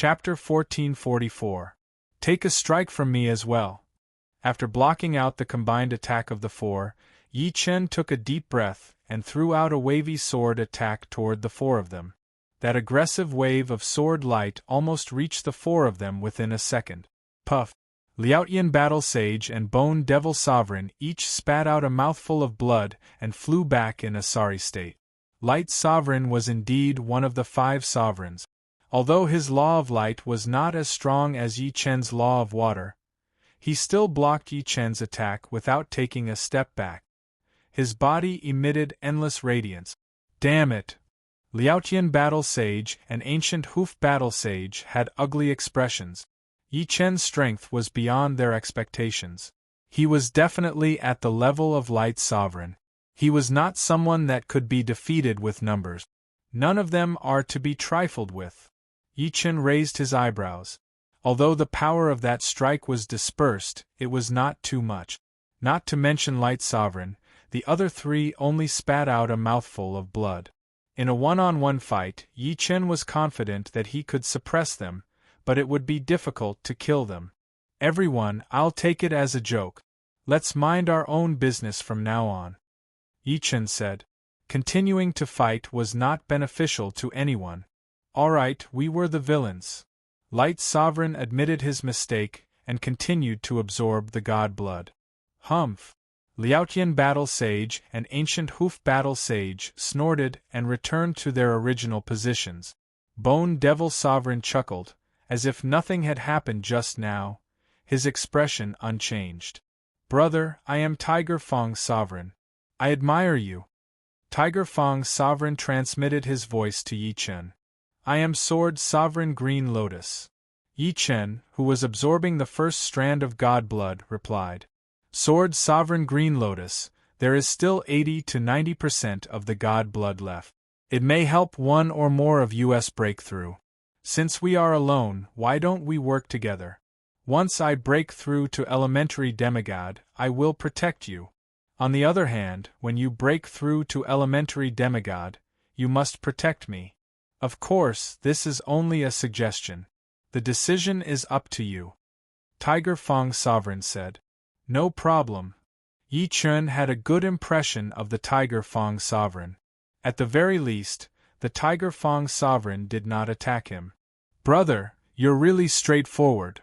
Chapter 1444. Take a strike from me as well. After blocking out the combined attack of the four, Yi Chen took a deep breath and threw out a wavy sword attack toward the four of them. That aggressive wave of sword light almost reached the four of them within a second. Puff! Liaotian Battle Sage and Bone Devil Sovereign each spat out a mouthful of blood and flew back in a sorry state. Light Sovereign was indeed one of the 5 sovereigns. Although his law of light was not as strong as Yi Chen's law of water, he still blocked Yi Chen's attack without taking a step back. His body emitted endless radiance. Damn it! Liaotian Battle Sage and Ancient Hoof Battle Sage had ugly expressions. Yi Chen's strength was beyond their expectations. He was definitely at the level of Light Sovereign. He was not someone that could be defeated with numbers. None of them are to be trifled with. Yi Chen raised his eyebrows. Although the power of that strike was dispersed, it was not too much. Not to mention Light Sovereign, the other 3 only spat out a mouthful of blood. In a one-on-one fight, Yi Chen was confident that he could suppress them, but it would be difficult to kill them. Everyone, I'll take it as a joke. Let's mind our own business from now on. Yi Chen said. Continuing to fight was not beneficial to anyone. Alright, we were the villains. Light Sovereign admitted his mistake and continued to absorb the god blood. Humph! Liaotian Battle Sage and Ancient Hoof Battle Sage snorted and returned to their original positions. Bone Devil Sovereign chuckled, as if nothing had happened just now, his expression unchanged. Brother, I am Tiger Fong Sovereign. I admire you. Tiger Fong Sovereign transmitted his voice to Yi Chen. I am Sword Sovereign Green Lotus. Yi Chen, who was absorbing the first strand of god blood, replied. Sword Sovereign Green Lotus, there is still 80 to 90% of the god blood left. It may help one or more of us break through. Since we are alone, why don't we work together? Once I break through to elementary demigod, I will protect you. On the other hand, when you break through to elementary demigod, you must protect me. Of course, this is only a suggestion. The decision is up to you. Tiger Fong Sovereign said. No problem. Yi Chen had a good impression of the Tiger Fong Sovereign. At the very least, the Tiger Fong Sovereign did not attack him. Brother, you're really straightforward.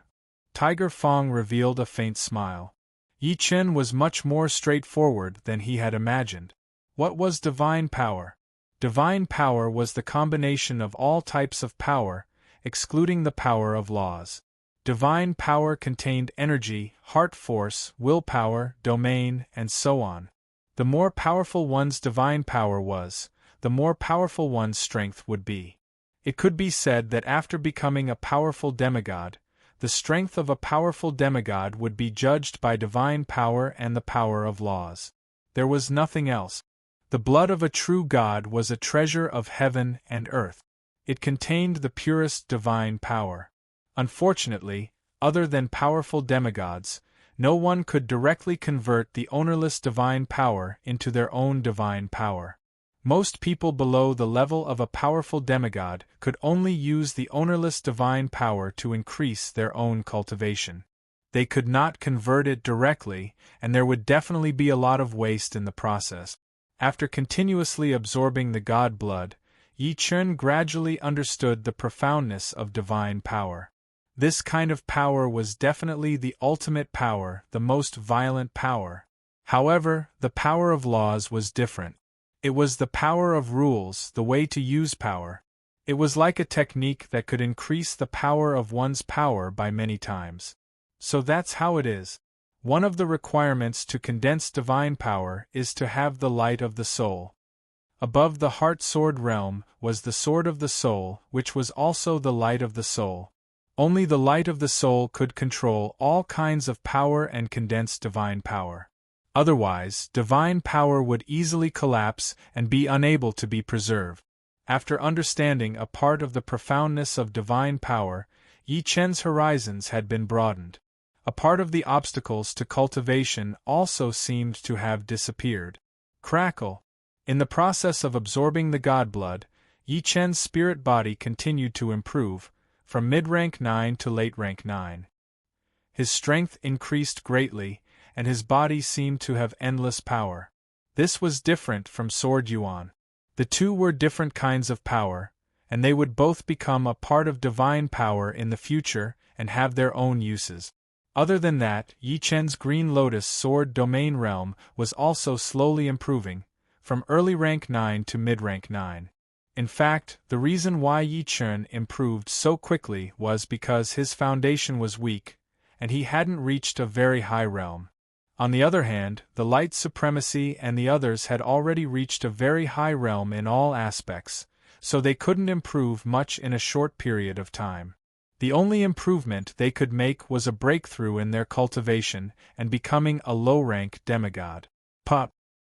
Tiger Fong revealed a faint smile. Yi Chen was much more straightforward than he had imagined. What was divine power? Divine power was the combination of all types of power, excluding the power of laws. Divine power contained energy, heart force, willpower, domain, and so on. The more powerful one's divine power was, the more powerful one's strength would be. It could be said that after becoming a powerful demigod, the strength of a powerful demigod would be judged by divine power and the power of laws. There was nothing else. The blood of a true god was a treasure of heaven and earth. It contained the purest divine power. Unfortunately, other than powerful demigods, no one could directly convert the ownerless divine power into their own divine power. Most people below the level of a powerful demigod could only use the ownerless divine power to increase their own cultivation. They could not convert it directly, and there would definitely be a lot of waste in the process. After continuously absorbing the god blood, Yi Chen gradually understood the profoundness of divine power. This kind of power was definitely the ultimate power, the most violent power. However, the power of laws was different. It was the power of rules, the way to use power. It was like a technique that could increase the power of one's power by many times. So that's how it is. One of the requirements to condense divine power is to have the light of the soul. Above the heart sword realm was the sword of the soul, which was also the light of the soul. Only the light of the soul could control all kinds of power and condense divine power. Otherwise, divine power would easily collapse and be unable to be preserved. After understanding a part of the profoundness of divine power, Yi Chen's horizons had been broadened. A part of the obstacles to cultivation also seemed to have disappeared. Crackle! In the process of absorbing the god blood, Yi Chen's spirit body continued to improve, from mid-rank 9 to late rank 9. His strength increased greatly, and his body seemed to have endless power. This was different from Sword Yuan. The two were different kinds of power, and they would both become a part of divine power in the future and have their own uses. Other than that, Yi Chen's Green Lotus Sword domain realm was also slowly improving, from early rank 9 to mid-rank 9. In fact, the reason why Yi Chen improved so quickly was because his foundation was weak, and he hadn't reached a very high realm. On the other hand, the Light Supremacy and the others had already reached a very high realm in all aspects, so they couldn't improve much in a short period of time. The only improvement they could make was a breakthrough in their cultivation and becoming a low-rank demigod.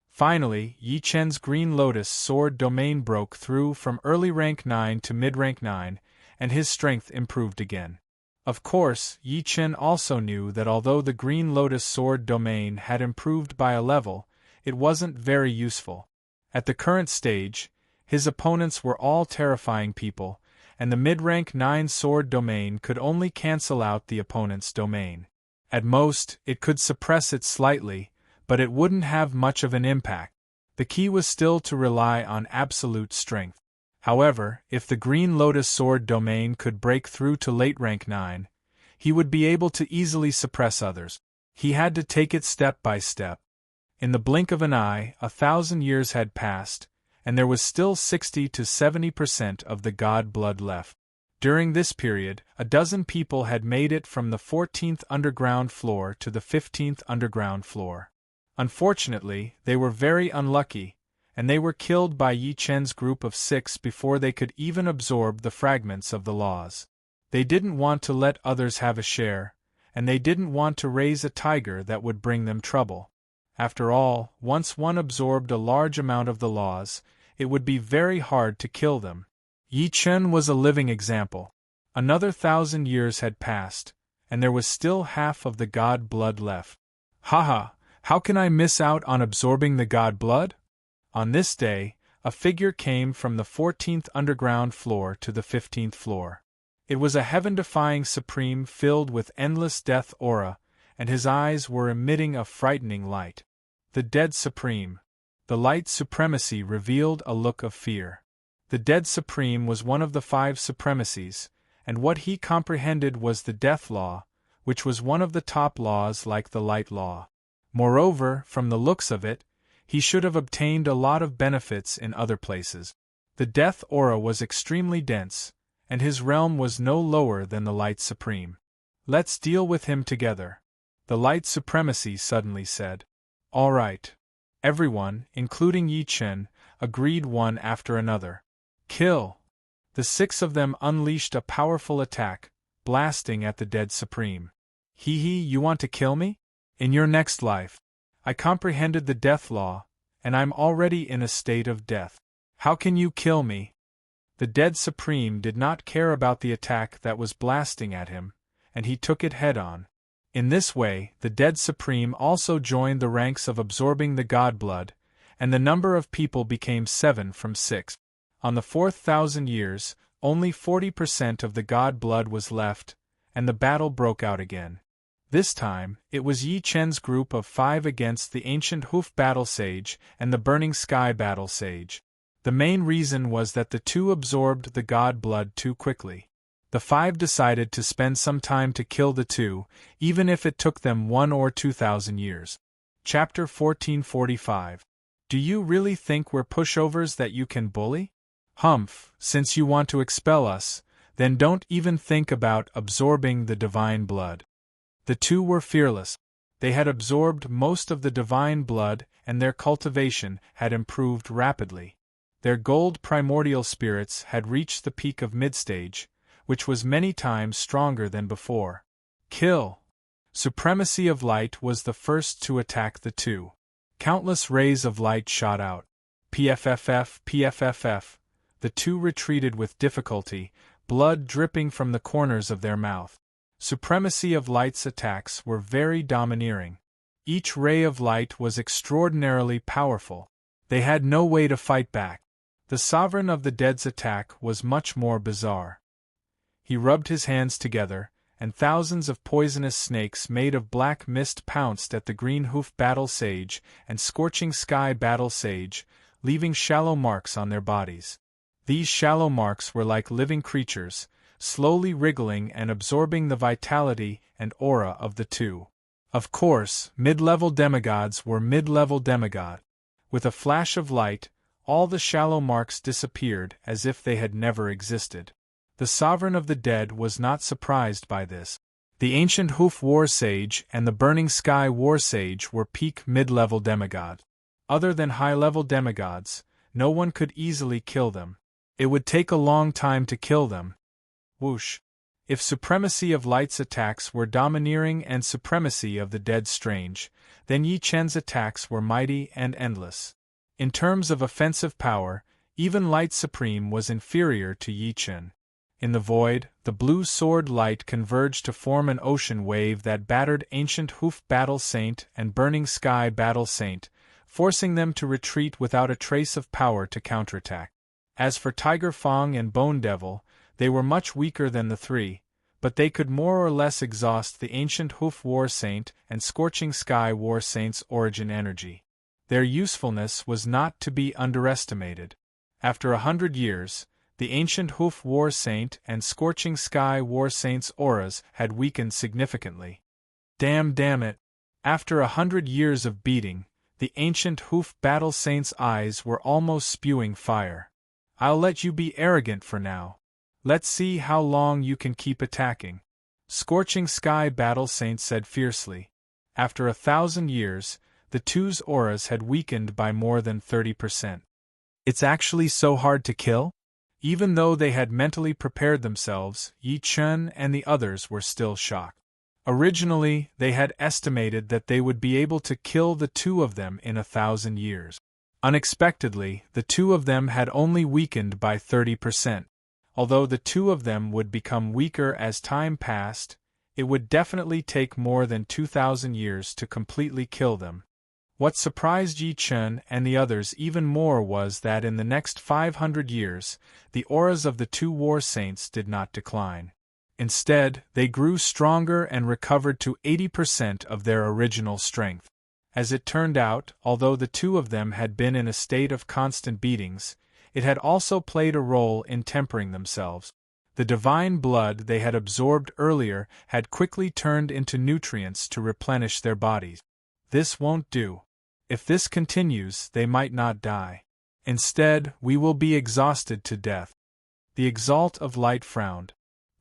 Finally, Yi Chen's Green Lotus Sword domain broke through from early rank 9 to mid-rank 9, and his strength improved again. Of course, Yi Chen also knew that although the Green Lotus Sword domain had improved by a level, it wasn't very useful. At the current stage, his opponents were all terrifying people, and the mid-rank 9 sword domain could only cancel out the opponent's domain. At most, it could suppress it slightly, but it wouldn't have much of an impact. The key was still to rely on absolute strength. However, if the Green Lotus Sword domain could break through to late rank 9, he would be able to easily suppress others. He had to take it step by step. In the blink of an eye, 1,000 years had passed, and there was still 60 to 70% of the god blood left. During this period, a dozen people had made it from the 14th underground floor to the 15th underground floor. Unfortunately, they were very unlucky, and they were killed by Yi Chen's group of 6 before they could even absorb the fragments of the laws. They didn't want to let others have a share, and they didn't want to raise a tiger that would bring them trouble. After all, once one absorbed a large amount of the laws, it would be very hard to kill them. Yi Chen was a living example. Another 1,000 years had passed, and there was still half of the god blood left. Haha, how can I miss out on absorbing the god blood? On this day, a figure came from the 14th underground floor to the 15th floor. It was a heaven-defying supreme filled with endless death aura, and his eyes were emitting a frightening light. The dead supreme. The light supremacy revealed a look of fear. The dead supreme was one of the 5 supremacies, and what he comprehended was the death law, which was one of the top laws like the light law. Moreover, from the looks of it, he should have obtained a lot of benefits in other places. The death aura was extremely dense, and his realm was no lower than the light supreme. Let's deal with him together, the light supremacy suddenly said. All right. Everyone, including Yi Chen, agreed one after another. Kill! The 6 of them unleashed a powerful attack, blasting at the dead supreme. Hee, you want to kill me? In your next life. I comprehended the death law, and I'm already in a state of death. How can you kill me? The dead supreme did not care about the attack that was blasting at him, and he took it head-on. In this way, the dead supreme also joined the ranks of absorbing the god blood, and the number of people became 7 from 6. On the 4,000 years, only 40% of the god blood was left, and the battle broke out again. This time, it was Yi Chen's group of 5 against the Ancient Hoof Battle Sage and the Burning Sky Battle Sage. The main reason was that the 2 absorbed the god blood too quickly. The 5 decided to spend some time to kill the 2, even if it took them 1 or 2,000 years. Chapter 1445. Do you really think we're pushovers that you can bully? Humph, since you want to expel us, then don't even think about absorbing the divine blood. The 2 were fearless. They had absorbed most of the divine blood and their cultivation had improved rapidly. Their gold primordial spirits had reached the peak of midstage, which was many times stronger than before. Kill! Supremacy of Light was the first to attack the 2. Countless rays of light shot out. PFFF, PFFF. The 2 retreated with difficulty, blood dripping from the corners of their mouth. Supremacy of Light's attacks were very domineering. Each ray of light was extraordinarily powerful. They had no way to fight back. The Sovereign of the Dead's attack was much more bizarre. He rubbed his hands together, and thousands of poisonous snakes made of black mist pounced at the green hoof battle sage and scorching sky battle sage, leaving shallow marks on their bodies. These shallow marks were like living creatures, slowly wriggling and absorbing the vitality and aura of the two. Of course, mid-level demigods were mid-level demigod. With a flash of light, all the shallow marks disappeared as if they had never existed. The Sovereign of the Dead was not surprised by this. The Ancient Hoof War Sage and the Burning Sky War Sage were peak mid-level demigods. Other than high-level demigods, no one could easily kill them. It would take a long time to kill them. Whoosh! If Supremacy of Light's attacks were domineering and Supremacy of the Dead strange, then Yi Chen's attacks were mighty and endless. In terms of offensive power, even Light Supreme was inferior to Yi Chen. In the void, the blue sword light converged to form an ocean wave that battered Ancient Hoof Battle Saint and Burning Sky Battle Saint, forcing them to retreat without a trace of power to counterattack. As for Tiger Fong and Bone Devil, they were much weaker than the three, but they could more or less exhaust the Ancient Hoof War Saint and Scorching Sky War Saint's origin energy. Their usefulness was not to be underestimated. After 100 years, the Ancient Hoof War Saint and Scorching Sky War Saint's auras had weakened significantly. Damn it! After 100 years of beating, the Ancient Hoof Battle Saint's eyes were almost spewing fire. I'll let you be arrogant for now. Let's see how long you can keep attacking. Scorching Sky Battle Saint said fiercely. After 1,000 years, the two's auras had weakened by more than 30%. It's actually so hard to kill? Even though they had mentally prepared themselves, Yi Chen and the others were still shocked. Originally, they had estimated that they would be able to kill the two of them in 1,000 years. Unexpectedly, the two of them had only weakened by 30%. Although the two of them would become weaker as time passed, it would definitely take more than 2,000 years to completely kill them. What surprised Yi Chen and the others even more was that in the next 500 years, the auras of the two war saints did not decline. Instead, they grew stronger and recovered to 80% of their original strength. As it turned out, although the two of them had been in a state of constant beatings, it had also played a role in tempering themselves. The divine blood they had absorbed earlier had quickly turned into nutrients to replenish their bodies. This won't do. If this continues, they might not die. Instead, we will be exhausted to death. The Exalt of Light frowned.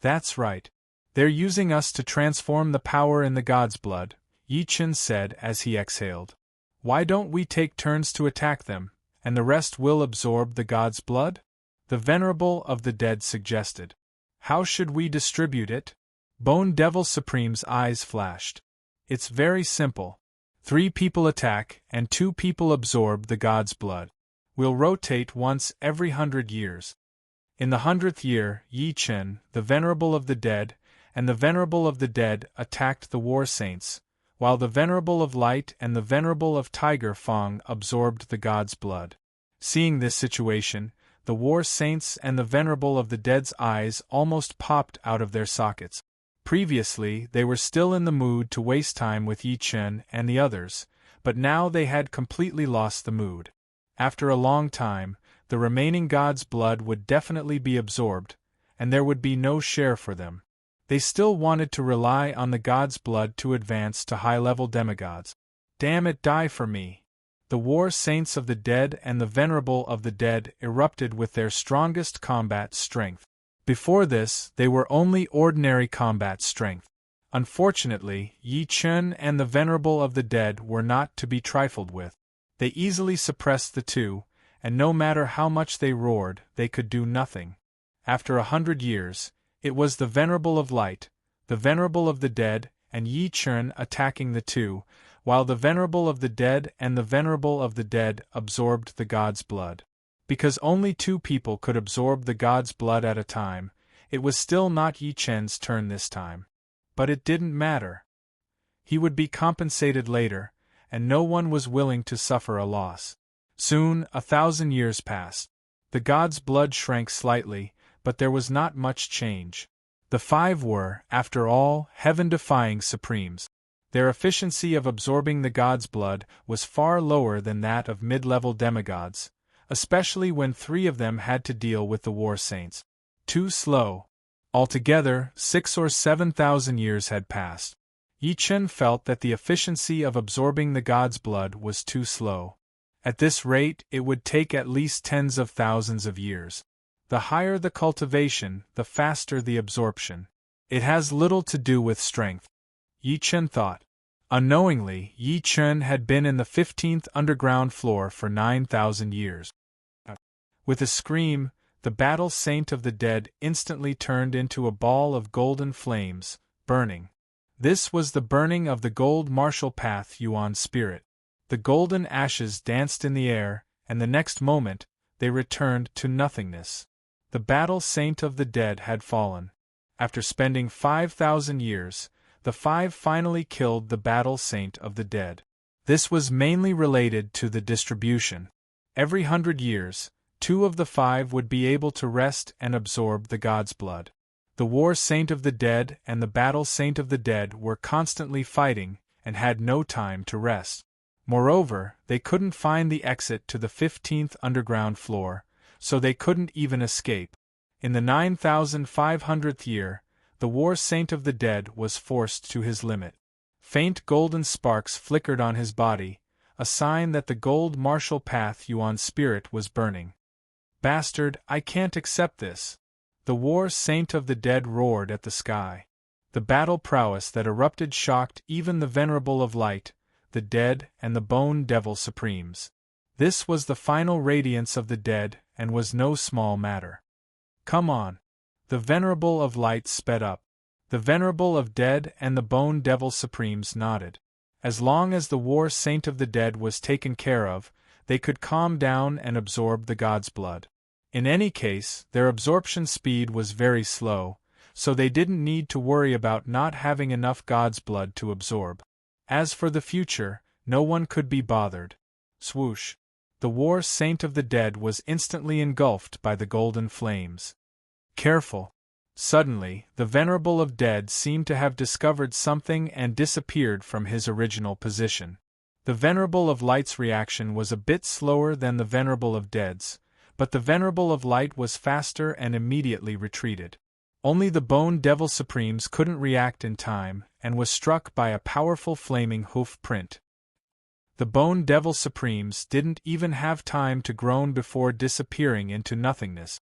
That's right. They're using us to transform the power in the God's blood, Yi Chen said as he exhaled. Why don't we take turns to attack them, and the rest will absorb the God's blood? The Venerable of the Dead suggested. How should we distribute it? Bone Devil Supreme's eyes flashed. It's very simple. 3 people attack, and 2 people absorb the God's blood. We'll rotate once every 100 years. In the 100th year, Yi Chen, the Venerable of the Dead, and the Venerable of the Dead attacked the War Saints, while the Venerable of Light and the Venerable of Tiger Fong absorbed the God's blood. Seeing this situation, the War Saints and the Venerable of the Dead's eyes almost popped out of their sockets. Previously, they were still in the mood to waste time with Yi Chen and the others, but now they had completely lost the mood. After a long time, the remaining God's blood would definitely be absorbed, and there would be no share for them. They still wanted to rely on the God's blood to advance to high-level demigods. Damn it, die for me! The War Saints of the Dead and the Venerable of the Dead erupted with their strongest combat strength. Before this, they were only ordinary combat strength. Unfortunately, Yi Chen and the Venerable of the Dead were not to be trifled with. They easily suppressed the two, and no matter how much they roared, they could do nothing. After 100 years, it was the Venerable of Light, the Venerable of the Dead, and Yi Chen attacking the two, while the Venerable of the Dead and the Venerable of the Dead absorbed the God's blood. Because only 2 people could absorb the God's blood at a time, it was still not Yi Chen's turn this time. But it didn't matter. He would be compensated later, and no one was willing to suffer a loss. Soon, 1,000 years passed. The God's blood shrank slightly, but there was not much change. The five were, after all, heaven-defying supremes. Their efficiency of absorbing the god's blood was far lower than that of mid-level demigods, especially when three of them had to deal with the war saints. Too slow. Altogether, 6,000 or 7,000 years had passed. Yi Chen felt that the efficiency of absorbing the god's blood was too slow. At this rate, it would take at least tens of thousands of years. The higher the cultivation, the faster the absorption. It has little to do with strength, Yi Chen thought. Unknowingly, Yi Chen had been in the 15th underground floor for 9,000 years. With a scream, the battle saint of the dead instantly turned into a ball of golden flames, burning. This was the burning of the gold martial path Yuan spirit. The golden ashes danced in the air, and the next moment, they returned to nothingness. The battle saint of the dead had fallen. After spending 5,000 years, the five finally killed the battle saint of the dead. This was mainly related to the distribution. Every 100 years, 2 of the 5 would be able to rest and absorb the god's blood. The war saint of the dead and the battle saint of the dead were constantly fighting, and had no time to rest. Moreover, they couldn't find the exit to the 15th underground floor, so they couldn't even escape. In the 9,500th year, the war saint of the dead was forced to his limit. Faint golden sparks flickered on his body, a sign that the gold martial path Yuan spirit was burning. Bastard, I can't accept this. The war saint of the dead roared at the sky. The battle prowess that erupted shocked even the venerable of light, the dead and the bone devil supremes. This was the final radiance of the dead, and was no small matter. Come on. The venerable of light sped up. The venerable of dead and the bone devil supremes nodded. As long as the war saint of the dead was taken care of, they could calm down and absorb the god's blood. In any case, their absorption speed was very slow, so they didn't need to worry about not having enough god's blood to absorb. As for the future, no one could be bothered. Swoosh! The war saint of the dead was instantly engulfed by the golden flames. Careful! Suddenly, the venerable of dead seemed to have discovered something and disappeared from his original position. The venerable of light's reaction was a bit slower than the venerable of dead's, but the venerable of light was faster and immediately retreated. Only the bone devil supremes couldn't react in time, and was struck by a powerful flaming hoof print. The bone devil supremes didn't even have time to groan before disappearing into nothingness.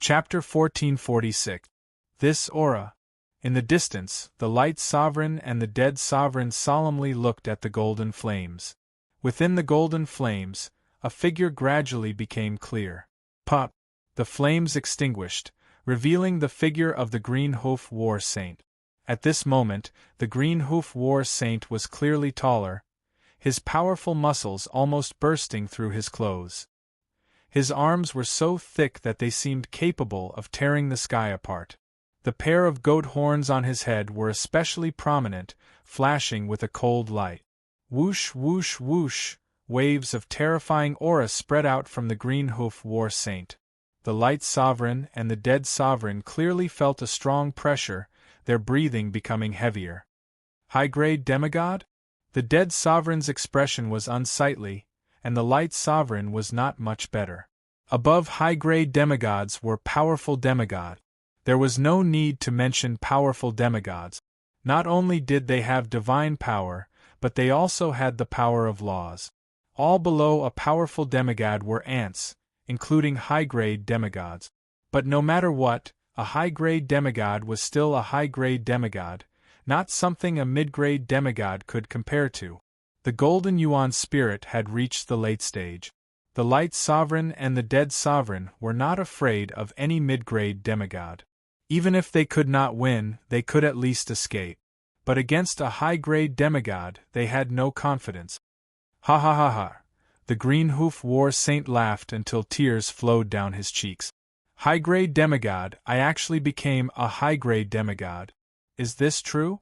Chapter 1446. This aura. In the distance, the light sovereign and the dead sovereign solemnly looked at the golden flames. Within the golden flames, a figure gradually became clear. Pop! The flames extinguished, revealing the figure of the Green Hoof War Saint. At this moment, the Green Hoof War Saint was clearly taller, his powerful muscles almost bursting through his clothes. His arms were so thick that they seemed capable of tearing the sky apart. The pair of goat horns on his head were especially prominent, flashing with a cold light. Whoosh, whoosh, whoosh! Waves of terrifying aura spread out from the Green Hoof War Saint. The light sovereign and the dead sovereign clearly felt a strong pressure, their breathing becoming heavier. High-grade demigod? The dead sovereign's expression was unsightly, and the light sovereign was not much better. Above high-grade demigods were powerful demigods. There was no need to mention powerful demigods. Not only did they have divine power, but they also had the power of laws. All below a powerful demigod were ants, including high-grade demigods. But no matter what, a high-grade demigod was still a high-grade demigod, not something a mid-grade demigod could compare to. The Golden Yuan spirit had reached the late stage. The light sovereign and the dead sovereign were not afraid of any mid-grade demigod. Even if they could not win, they could at least escape. But against a high-grade demigod, they had no confidence. Ha ha ha ha! The Green Hoof War Saint laughed until tears flowed down his cheeks. High-grade demigod, I actually became a high-grade demigod. Is this true?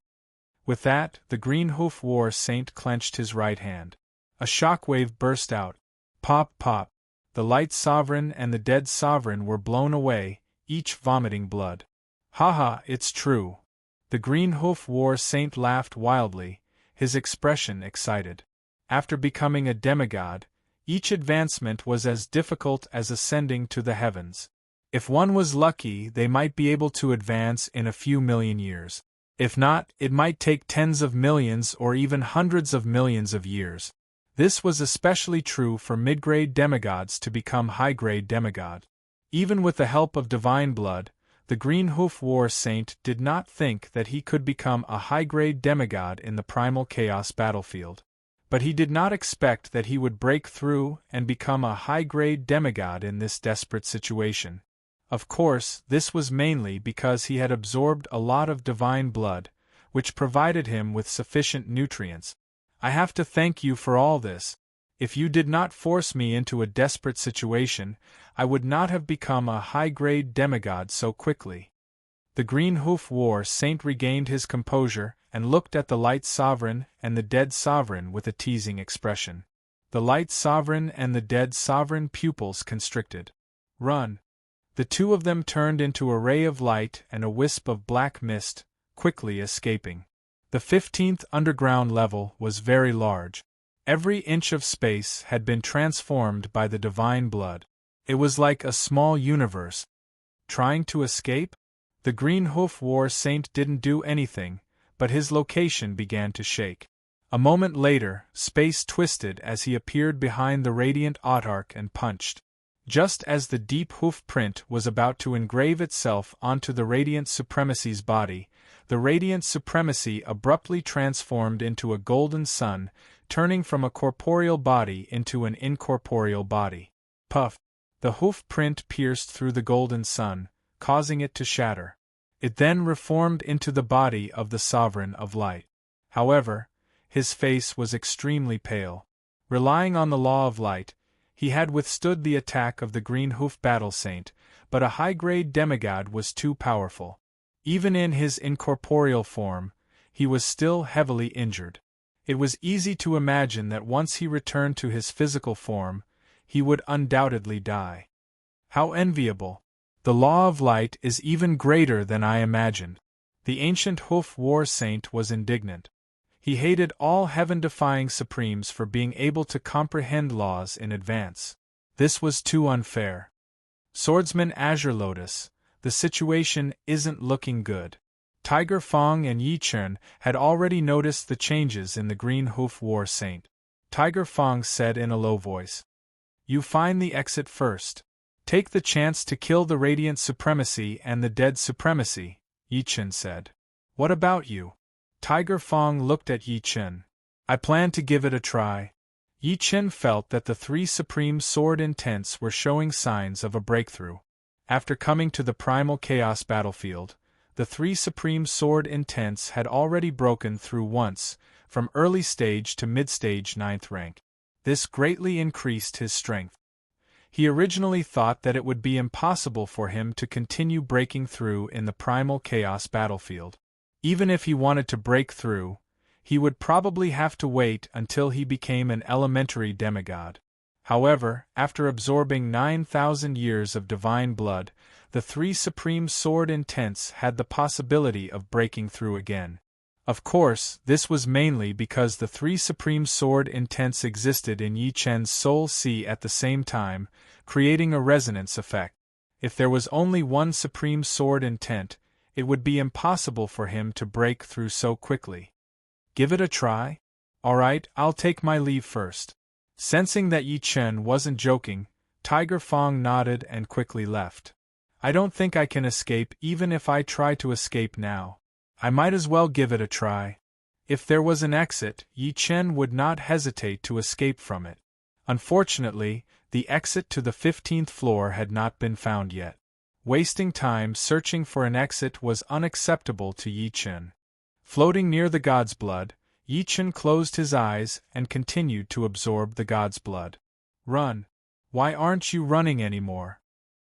With that, the Green Hoof War Saint clenched his right hand. A shockwave burst out. Pop pop! The light sovereign and the dead sovereign were blown away, each vomiting blood. Haha, it's true. The Green Hoof War Saint laughed wildly, his expression excited. After becoming a demigod, each advancement was as difficult as ascending to the heavens. If one was lucky, they might be able to advance in a few million years. If not, it might take tens of millions or even hundreds of millions of years. This was especially true for mid-grade demigods to become high-grade demigod. Even with the help of divine blood, the Green Hoof War Saint did not think that he could become a high-grade demigod in the primal chaos battlefield. But he did not expect that he would break through and become a high-grade demigod in this desperate situation. Of course, this was mainly because he had absorbed a lot of divine blood, which provided him with sufficient nutrients. I have to thank you for all this. If you did not force me into a desperate situation, I would not have become a high-grade demigod so quickly. The Green Hoof War Saint regained his composure and looked at the Light Sovereign and the Dead Sovereign with a teasing expression. The Light Sovereign and the Dead Sovereign pupils constricted. Run! The two of them turned into a ray of light and a wisp of black mist, quickly escaping. The 15th underground level was very large. Every inch of space had been transformed by the divine blood. It was like a small universe. Trying to escape? The Green Hoof War Saint didn't do anything, but his location began to shake. A moment later, space twisted as he appeared behind the radiant autarch and punched. Just as the deep hoof print was about to engrave itself onto the Radiant Supremacy's body, the Radiant Supremacy abruptly transformed into a golden sun, turning from a corporeal body into an incorporeal body. Puff! The hoof print pierced through the golden sun, causing it to shatter. It then reformed into the body of the Sovereign of Light. However, his face was extremely pale. Relying on the law of light, he had withstood the attack of the Green Hoof Battle Saint, but a high-grade demigod was too powerful. Even in his incorporeal form, he was still heavily injured. It was easy to imagine that once he returned to his physical form, he would undoubtedly die. How enviable! The law of light is even greater than I imagined. The ancient Hoof War Saint was indignant. He hated all heaven-defying supremes for being able to comprehend laws in advance. This was too unfair. Swordsman Azure Lotus, the situation isn't looking good. Tiger Fong and Yi Chen had already noticed the changes in the Green Hoof War Saint. Tiger Fong said in a low voice, "You find the exit first. Take the chance to kill the Radiant Supremacy and the Dead Supremacy," Yi Chen said. "What about you?" Tiger Fong looked at Yi Chen. "I plan to give it a try." Yi Chen felt that the three Supreme Sword Intents were showing signs of a breakthrough. After coming to the Primal Chaos battlefield, the three Supreme Sword Intents had already broken through once, from early stage to mid-stage 9th rank. This greatly increased his strength. He originally thought that it would be impossible for him to continue breaking through in the Primal Chaos battlefield. Even if he wanted to break through, he would probably have to wait until he became an elementary demigod. However, after absorbing 9,000 years of divine blood, the three Supreme Sword Intents had the possibility of breaking through again. Of course, this was mainly because the three Supreme Sword Intents existed in Yi Chen's Soul Sea at the same time, creating a resonance effect. If there was only one Supreme Sword Intent, it would be impossible for him to break through so quickly. Give it a try? Alright, I'll take my leave first. Sensing that Yi Chen wasn't joking, Tiger Fong nodded and quickly left. I don't think I can escape even if I try to escape now. I might as well give it a try. If there was an exit, Yi Chen would not hesitate to escape from it. Unfortunately, the exit to the 15th floor had not been found yet. Wasting time searching for an exit was unacceptable to Yi Chen. Floating near the god's blood, Yi Chen closed his eyes and continued to absorb the god's blood. Run! Why aren't you running anymore?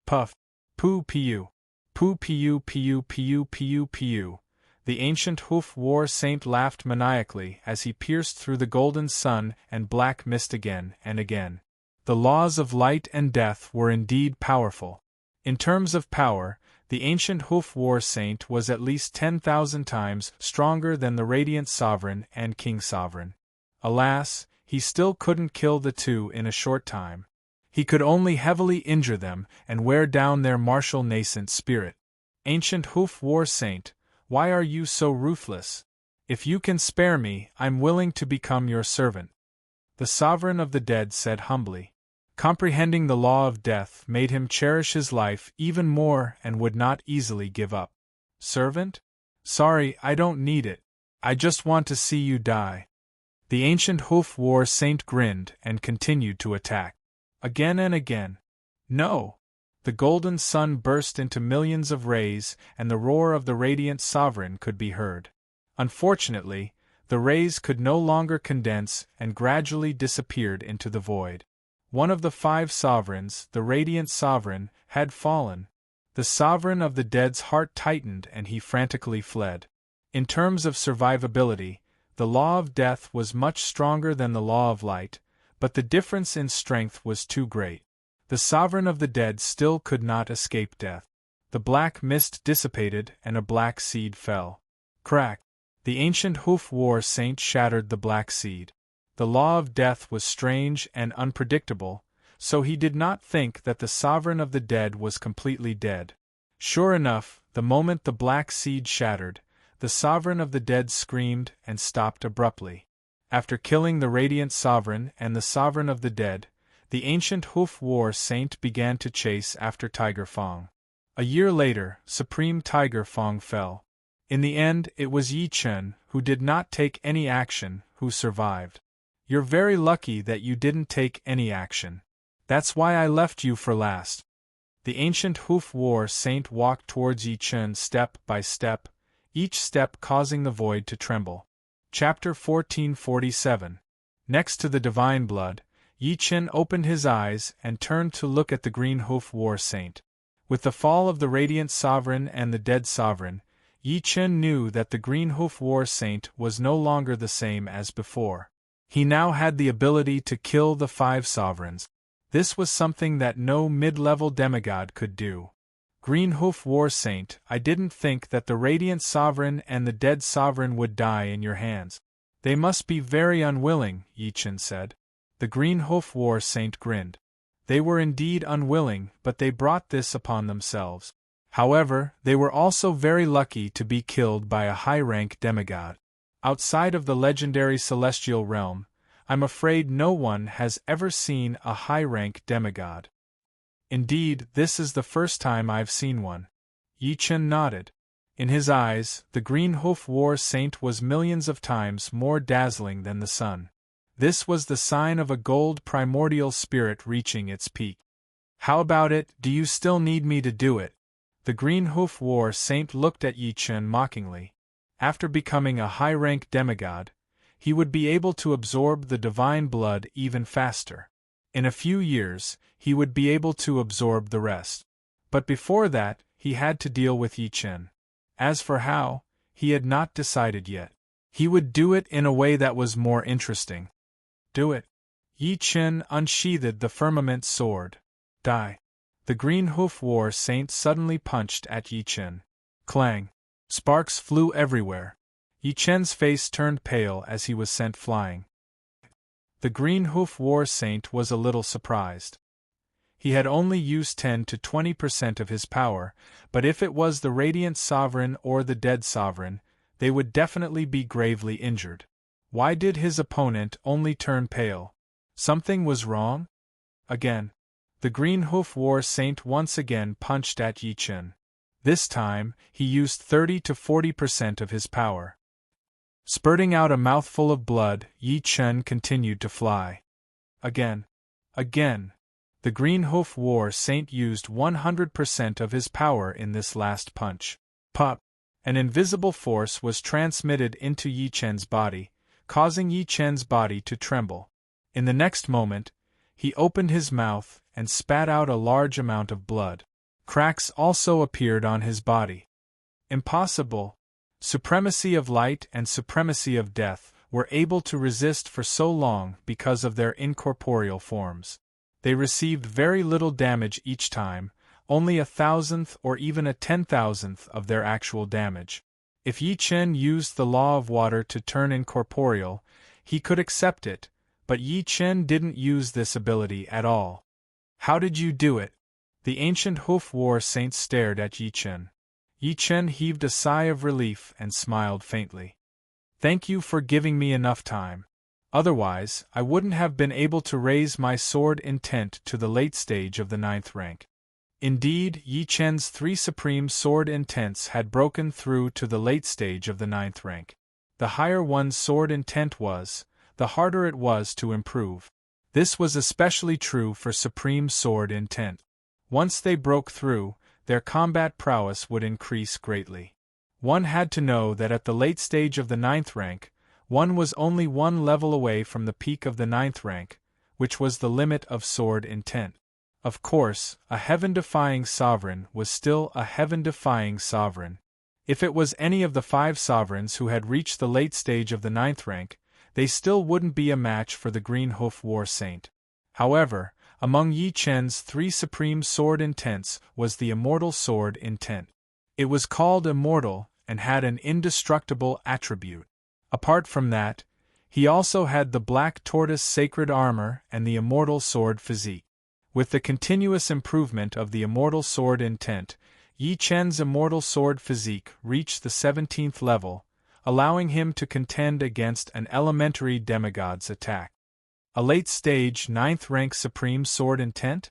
Puff! Poo pu! Poo pu pu pu pu pu! The ancient Hoof War Saint laughed maniacally as he pierced through the golden sun and black mist again and again. The laws of light and death were indeed powerful. In terms of power, The ancient Hoof War Saint was at least 10,000 times stronger than the Radiant Sovereign and King Sovereign. Alas, he still couldn't kill the two in a short time. He could only heavily injure them and wear down their martial nascent spirit. Ancient Hoof War Saint, why are you so ruthless? If you can spare me, I'm willing to become your servant. The Sovereign of the Dead said humbly. Comprehending the law of death made him cherish his life even more and would not easily give up. Servant? Sorry, I don't need it. I just want to see you die. The ancient Hoof War Saint grinned and continued to attack. Again and again. No! The golden sun burst into millions of rays, and the roar of the Radiant Sovereign could be heard. Unfortunately, the rays could no longer condense and gradually disappeared into the void. One of the 5 sovereigns, the Radiant Sovereign, had fallen. The Sovereign of the Dead's heart tightened and he frantically fled. In terms of survivability, the law of death was much stronger than the law of light, but the difference in strength was too great. The Sovereign of the Dead still could not escape death. The black mist dissipated and a black seed fell. Crack! The ancient Hoof War Saint shattered the black seed. The law of death was strange and unpredictable, so he did not think that the Sovereign of the Dead was completely dead. Sure enough, the moment the black seed shattered, the Sovereign of the Dead screamed and stopped abruptly. After killing the Radiant Sovereign and the Sovereign of the Dead, the ancient Hoof War Saint began to chase after Tiger Fong. A year later, Supreme Tiger Fong fell. In the end, it was Yi Chen, who did not take any action, who survived. You're very lucky that you didn't take any action. That's why I left you for last. The ancient Hoof War Saint walked towards Yi Chen step by step, each step causing the void to tremble. Chapter 1447. Next to the divine blood, Yi Chen opened his eyes and turned to look at the Green Hoof War Saint. With the fall of the Radiant Sovereign and the Dead Sovereign, Yi Chen knew that the Green Hoof War Saint was no longer the same as before. He now had the ability to kill the 5 sovereigns. This was something that no mid-level demigod could do. Green Hoof War Saint, I didn't think that the Radiant Sovereign and the Dead Sovereign would die in your hands. They must be very unwilling, Yi Chen said. The Green Hoof War Saint grinned. They were indeed unwilling, but they brought this upon themselves. However, they were also very lucky to be killed by a high-rank demigod. Outside of the legendary celestial realm, I'm afraid no one has ever seen a high-rank demigod. Indeed, this is the first time I've seen one. Yi Chen nodded. In his eyes, the Green Hoof War Saint was millions of times more dazzling than the sun. This was the sign of a gold primordial spirit reaching its peak. How about it, do you still need me to do it? The Green Hoof War Saint looked at Yi Chen mockingly. After becoming a high-rank demigod, he would be able to absorb the divine blood even faster. In a few years, he would be able to absorb the rest. But before that, he had to deal with Yi Chen. As for how, he had not decided yet. He would do it in a way that was more interesting. Do it. Yi Chen unsheathed the firmament sword. Die. The Green Hoof War Saint suddenly punched at Yi Chen. Clang. Sparks flew everywhere. Yi Chen's face turned pale as he was sent flying. The Green Hoof War Saint was a little surprised. He had only used 10 to 20% of his power, but if it was the Radiant Sovereign or the Dead Sovereign, they would definitely be gravely injured. Why did his opponent only turn pale? Something was wrong? Again. The Green Hoof War Saint once again punched at Yi Chen. This time, he used 30 to 40% of his power. Spurting out a mouthful of blood, Yi Chen continued to fly. Again. Again. The Green Hoof War Saint used 100% of his power in this last punch. Pop! An invisible force was transmitted into Yi Chen's body, causing Yi Chen's body to tremble. In the next moment, he opened his mouth and spat out a large amount of blood. Cracks also appeared on his body. Impossible! Supremacy of light and supremacy of death were able to resist for so long because of their incorporeal forms. They received very little damage each time, only 1,000th or even a 10,000th of their actual damage. If Yi Chen used the law of water to turn incorporeal, he could accept it, but Yi Chen didn't use this ability at all. How did you do it? The ancient hoof war saint stared at Yi Chen. Yi Chen heaved a sigh of relief and smiled faintly. Thank you for giving me enough time. Otherwise, I wouldn't have been able to raise my sword intent to the late stage of the 9th rank. Indeed, Yi Chen's 3 supreme sword intents had broken through to the late stage of the 9th rank. The higher one's sword intent was, the harder it was to improve. This was especially true for supreme sword intent. Once they broke through, their combat prowess would increase greatly. One had to know that at the late stage of the 9th rank, one was only one level away from the peak of the 9th rank, which was the limit of sword intent. Of course, a heaven-defying sovereign was still a heaven-defying sovereign. If it was any of the 5 sovereigns who had reached the late stage of the 9th rank, they still wouldn't be a match for the Green Hoof War Saint. However, among Yi Chen's 3 supreme sword intents was the Immortal sword intent. It was called Immortal and had an indestructible attribute. Apart from that, he also had the Black Tortoise sacred armor and the Immortal sword physique. With the continuous improvement of the Immortal sword intent, Yi Chen's Immortal sword physique reached the 17th level, allowing him to contend against an elementary demigod's attack. A late-stage 9th rank supreme sword intent?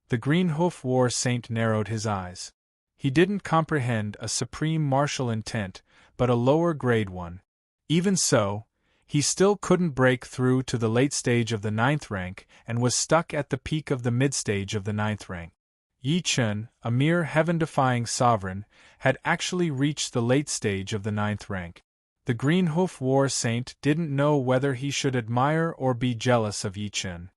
The Green Hoof War Saint narrowed his eyes. He didn't comprehend a supreme martial intent, but a lower-grade one. Even so, he still couldn't break through to the late stage of the 9th rank and was stuck at the peak of the mid-stage of the 9th rank. Yi Chen, a mere heaven-defying sovereign, had actually reached the late stage of the 9th rank. The Green Hoof War Saint didn't know whether he should admire or be jealous of Yi Chen.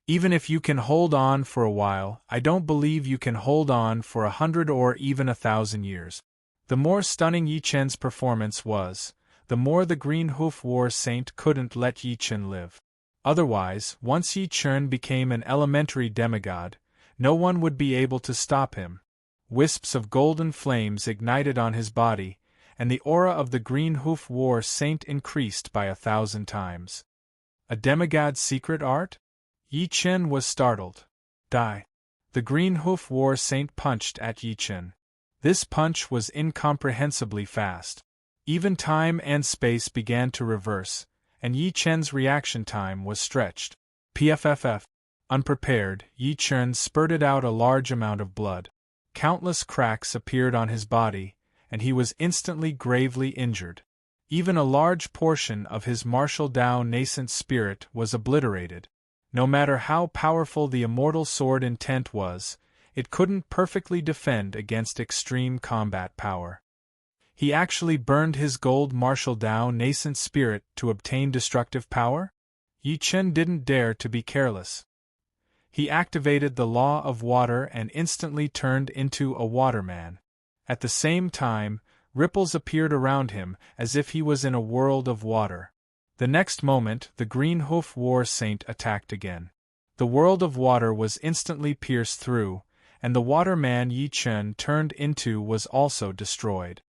Even if you can hold on for a while, I don't believe you can hold on for 100 or even 1,000 years. The more stunning Yi Chen's performance was, the more the Green Hoof War Saint couldn't let Yi Chen live. Otherwise, once Yi Chen became an elementary demigod, no one would be able to stop him. Wisps of golden flames ignited on his body, and the aura of the Green Hoof War Saint increased by 1,000 times. A demigod's secret art? Yi Chen was startled. Die. The Green Hoof War Saint punched at Yi Chen. This punch was incomprehensibly fast. Even time and space began to reverse, and Yi Chen's reaction time was stretched. Pfff. Unprepared, Yi Chen spurted out a large amount of blood. Countless cracks appeared on his body, and he was instantly gravely injured. Even a large portion of his martial Tao nascent spirit was obliterated. No matter how powerful the Immortal sword intent was, it couldn't perfectly defend against extreme combat power. He actually burned his gold martial Tao nascent spirit to obtain destructive power? Yi Chen didn't dare to be careless. He activated the law of water and instantly turned into a waterman. At the same time, ripples appeared around him as if he was in a world of water. The next moment, the Green Hoof War Saint attacked again. The world of water was instantly pierced through, and the waterman Yi Chen turned into was also destroyed.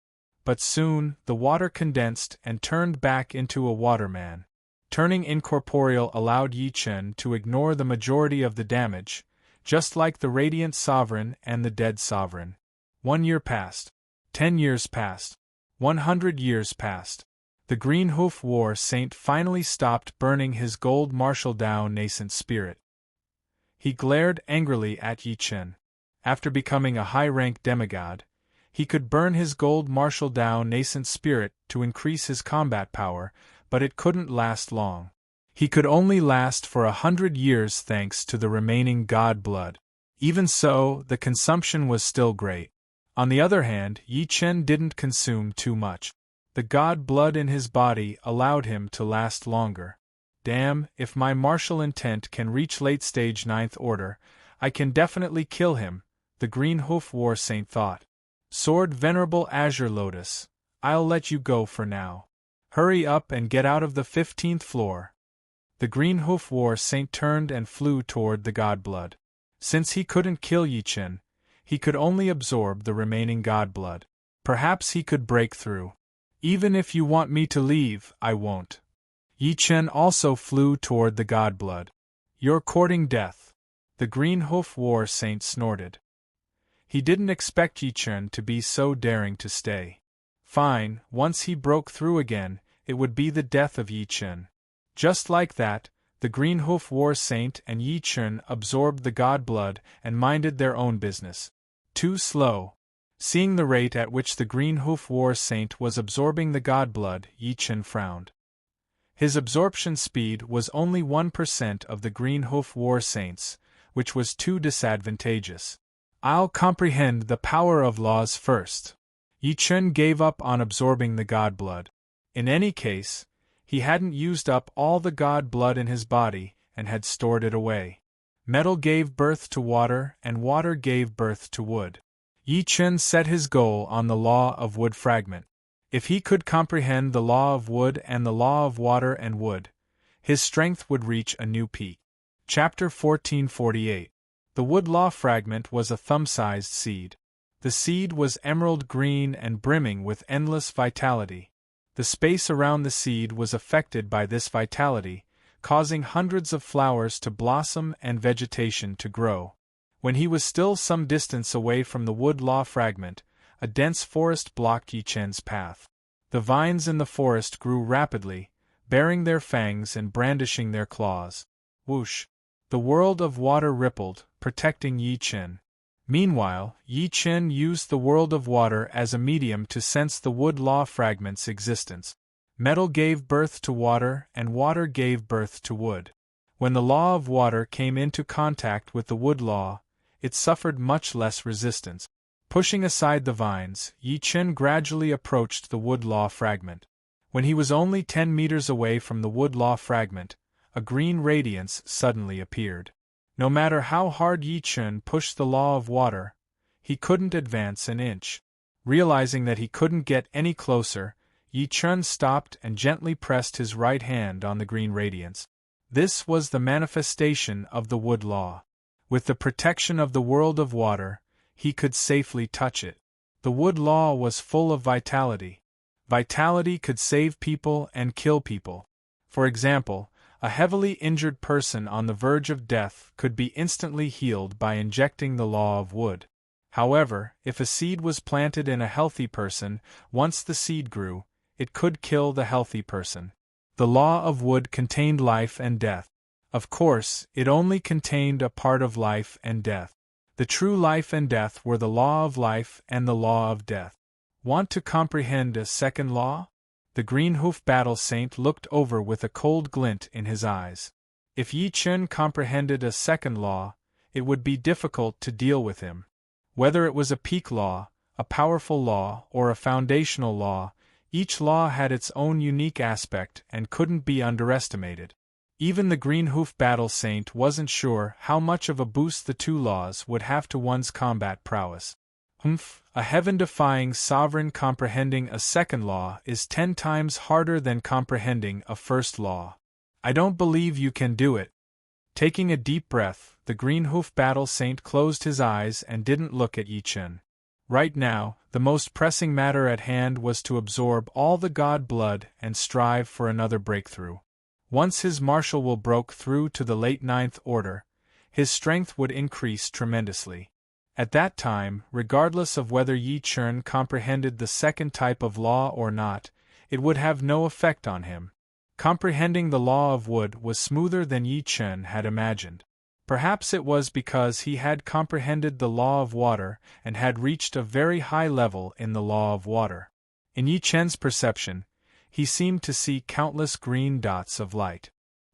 But soon, the water condensed and turned back into a waterman. Turning incorporeal allowed Yi Chen to ignore the majority of the damage, just like the Radiant Sovereign and the Dead Sovereign. 1 year passed. 10 years passed. 100 years passed. The Green Hoof War Saint finally stopped burning his gold martial Tao nascent spirit. He glared angrily at Yi Chen. After becoming a high-rank demigod, he could burn his gold martial Tao nascent spirit to increase his combat power, but it couldn't last long. He could only last for 100 years thanks to the remaining god blood. Even so, the consumption was still great. On the other hand, Yi Chen didn't consume too much. The god blood in his body allowed him to last longer. Damn, if my martial intent can reach late-stage 9th order, I can definitely kill him, the Green Hoof War Saint thought. Sword Venerable Azure Lotus, I'll let you go for now. Hurry up and get out of the 15th floor. The Green Hoof War Saint turned and flew toward the god blood. Since he couldn't kill Yi Chen, he could only absorb the remaining god blood. Perhaps he could break through. Even if you want me to leave, I won't. Yi Chen also flew toward the god blood. You're courting death. The Green Hoof War Saint snorted. He didn't expect Yi Chen to be so daring to stay. Fine, once he broke through again, it would be the death of Yi Chen. Just like that, the Green Hoof War Saint and Yi Chen absorbed the god blood and minded their own business. Too slow. Seeing the rate at which the Green Hoof War Saint was absorbing the god blood, Yi Chen frowned. His absorption speed was only 1% of the Green Hoof War Saint's, which was too disadvantageous. I'll comprehend the power of laws first. Yi Chen gave up on absorbing the god blood. In any case, he hadn't used up all the god blood in his body and had stored it away. Metal gave birth to water and water gave birth to wood. Yi Chen set his goal on the law of wood fragment. If he could comprehend the law of wood and the law of water and wood, his strength would reach a new peak. Chapter 1448. The wood law fragment was a thumb-sized seed. The seed was emerald green and brimming with endless vitality. The space around the seed was affected by this vitality, causing hundreds of flowers to blossom and vegetation to grow. When he was still some distance away from the wood law fragment, a dense forest blocked Yi Chen's path. The vines in the forest grew rapidly, baring their fangs and brandishing their claws. Whoosh! The world of water rippled, protecting Yi Chen. Meanwhile, Yi Chen used the world of water as a medium to sense the wood law fragment's existence. Metal gave birth to water and water gave birth to wood. When the law of water came into contact with the wood law, it suffered much less resistance. Pushing aside the vines, Yi Chen gradually approached the wood law fragment. When he was only 10 meters away from the wood law fragment, a green radiance suddenly appeared. No matter how hard Yi Chen pushed the law of water, he couldn't advance an inch. Realizing that he couldn't get any closer, Yi Chen stopped and gently pressed his right hand on the green radiance. This was the manifestation of the wood law. With the protection of the world of water, he could safely touch it. The wood law was full of vitality. Vitality could save people and kill people. For example, a heavily injured person on the verge of death could be instantly healed by injecting the law of wood. However, if a seed was planted in a healthy person, once the seed grew, it could kill the healthy person. The law of wood contained life and death. Of course, it only contained a part of life and death. The true life and death were the law of life and the law of death. Want to comprehend a second law? The Green Hoof Battle Saint looked over with a cold glint in his eyes. If Yi Chen comprehended a second law, it would be difficult to deal with him. Whether it was a peak law, a powerful law, or a foundational law, each law had its own unique aspect and couldn't be underestimated. Even the Green Hoof Battle Saint wasn't sure how much of a boost the two laws would have to one's combat prowess. A heaven-defying sovereign comprehending a second law is 10 times harder than comprehending a first law. I don't believe you can do it. Taking a deep breath, the Green Hoof Battle Saint closed his eyes and didn't look at Yi Chen. Right now, the most pressing matter at hand was to absorb all the god blood and strive for another breakthrough. Once his martial will broke through to the late Ninth Order, his strength would increase tremendously. At that time, regardless of whether Yi Chen comprehended the second type of law or not, it would have no effect on him. Comprehending the law of wood was smoother than Yi Chen had imagined. Perhaps it was because he had comprehended the law of water and had reached a very high level in the law of water. In Yi Chen's perception, he seemed to see countless green dots of light.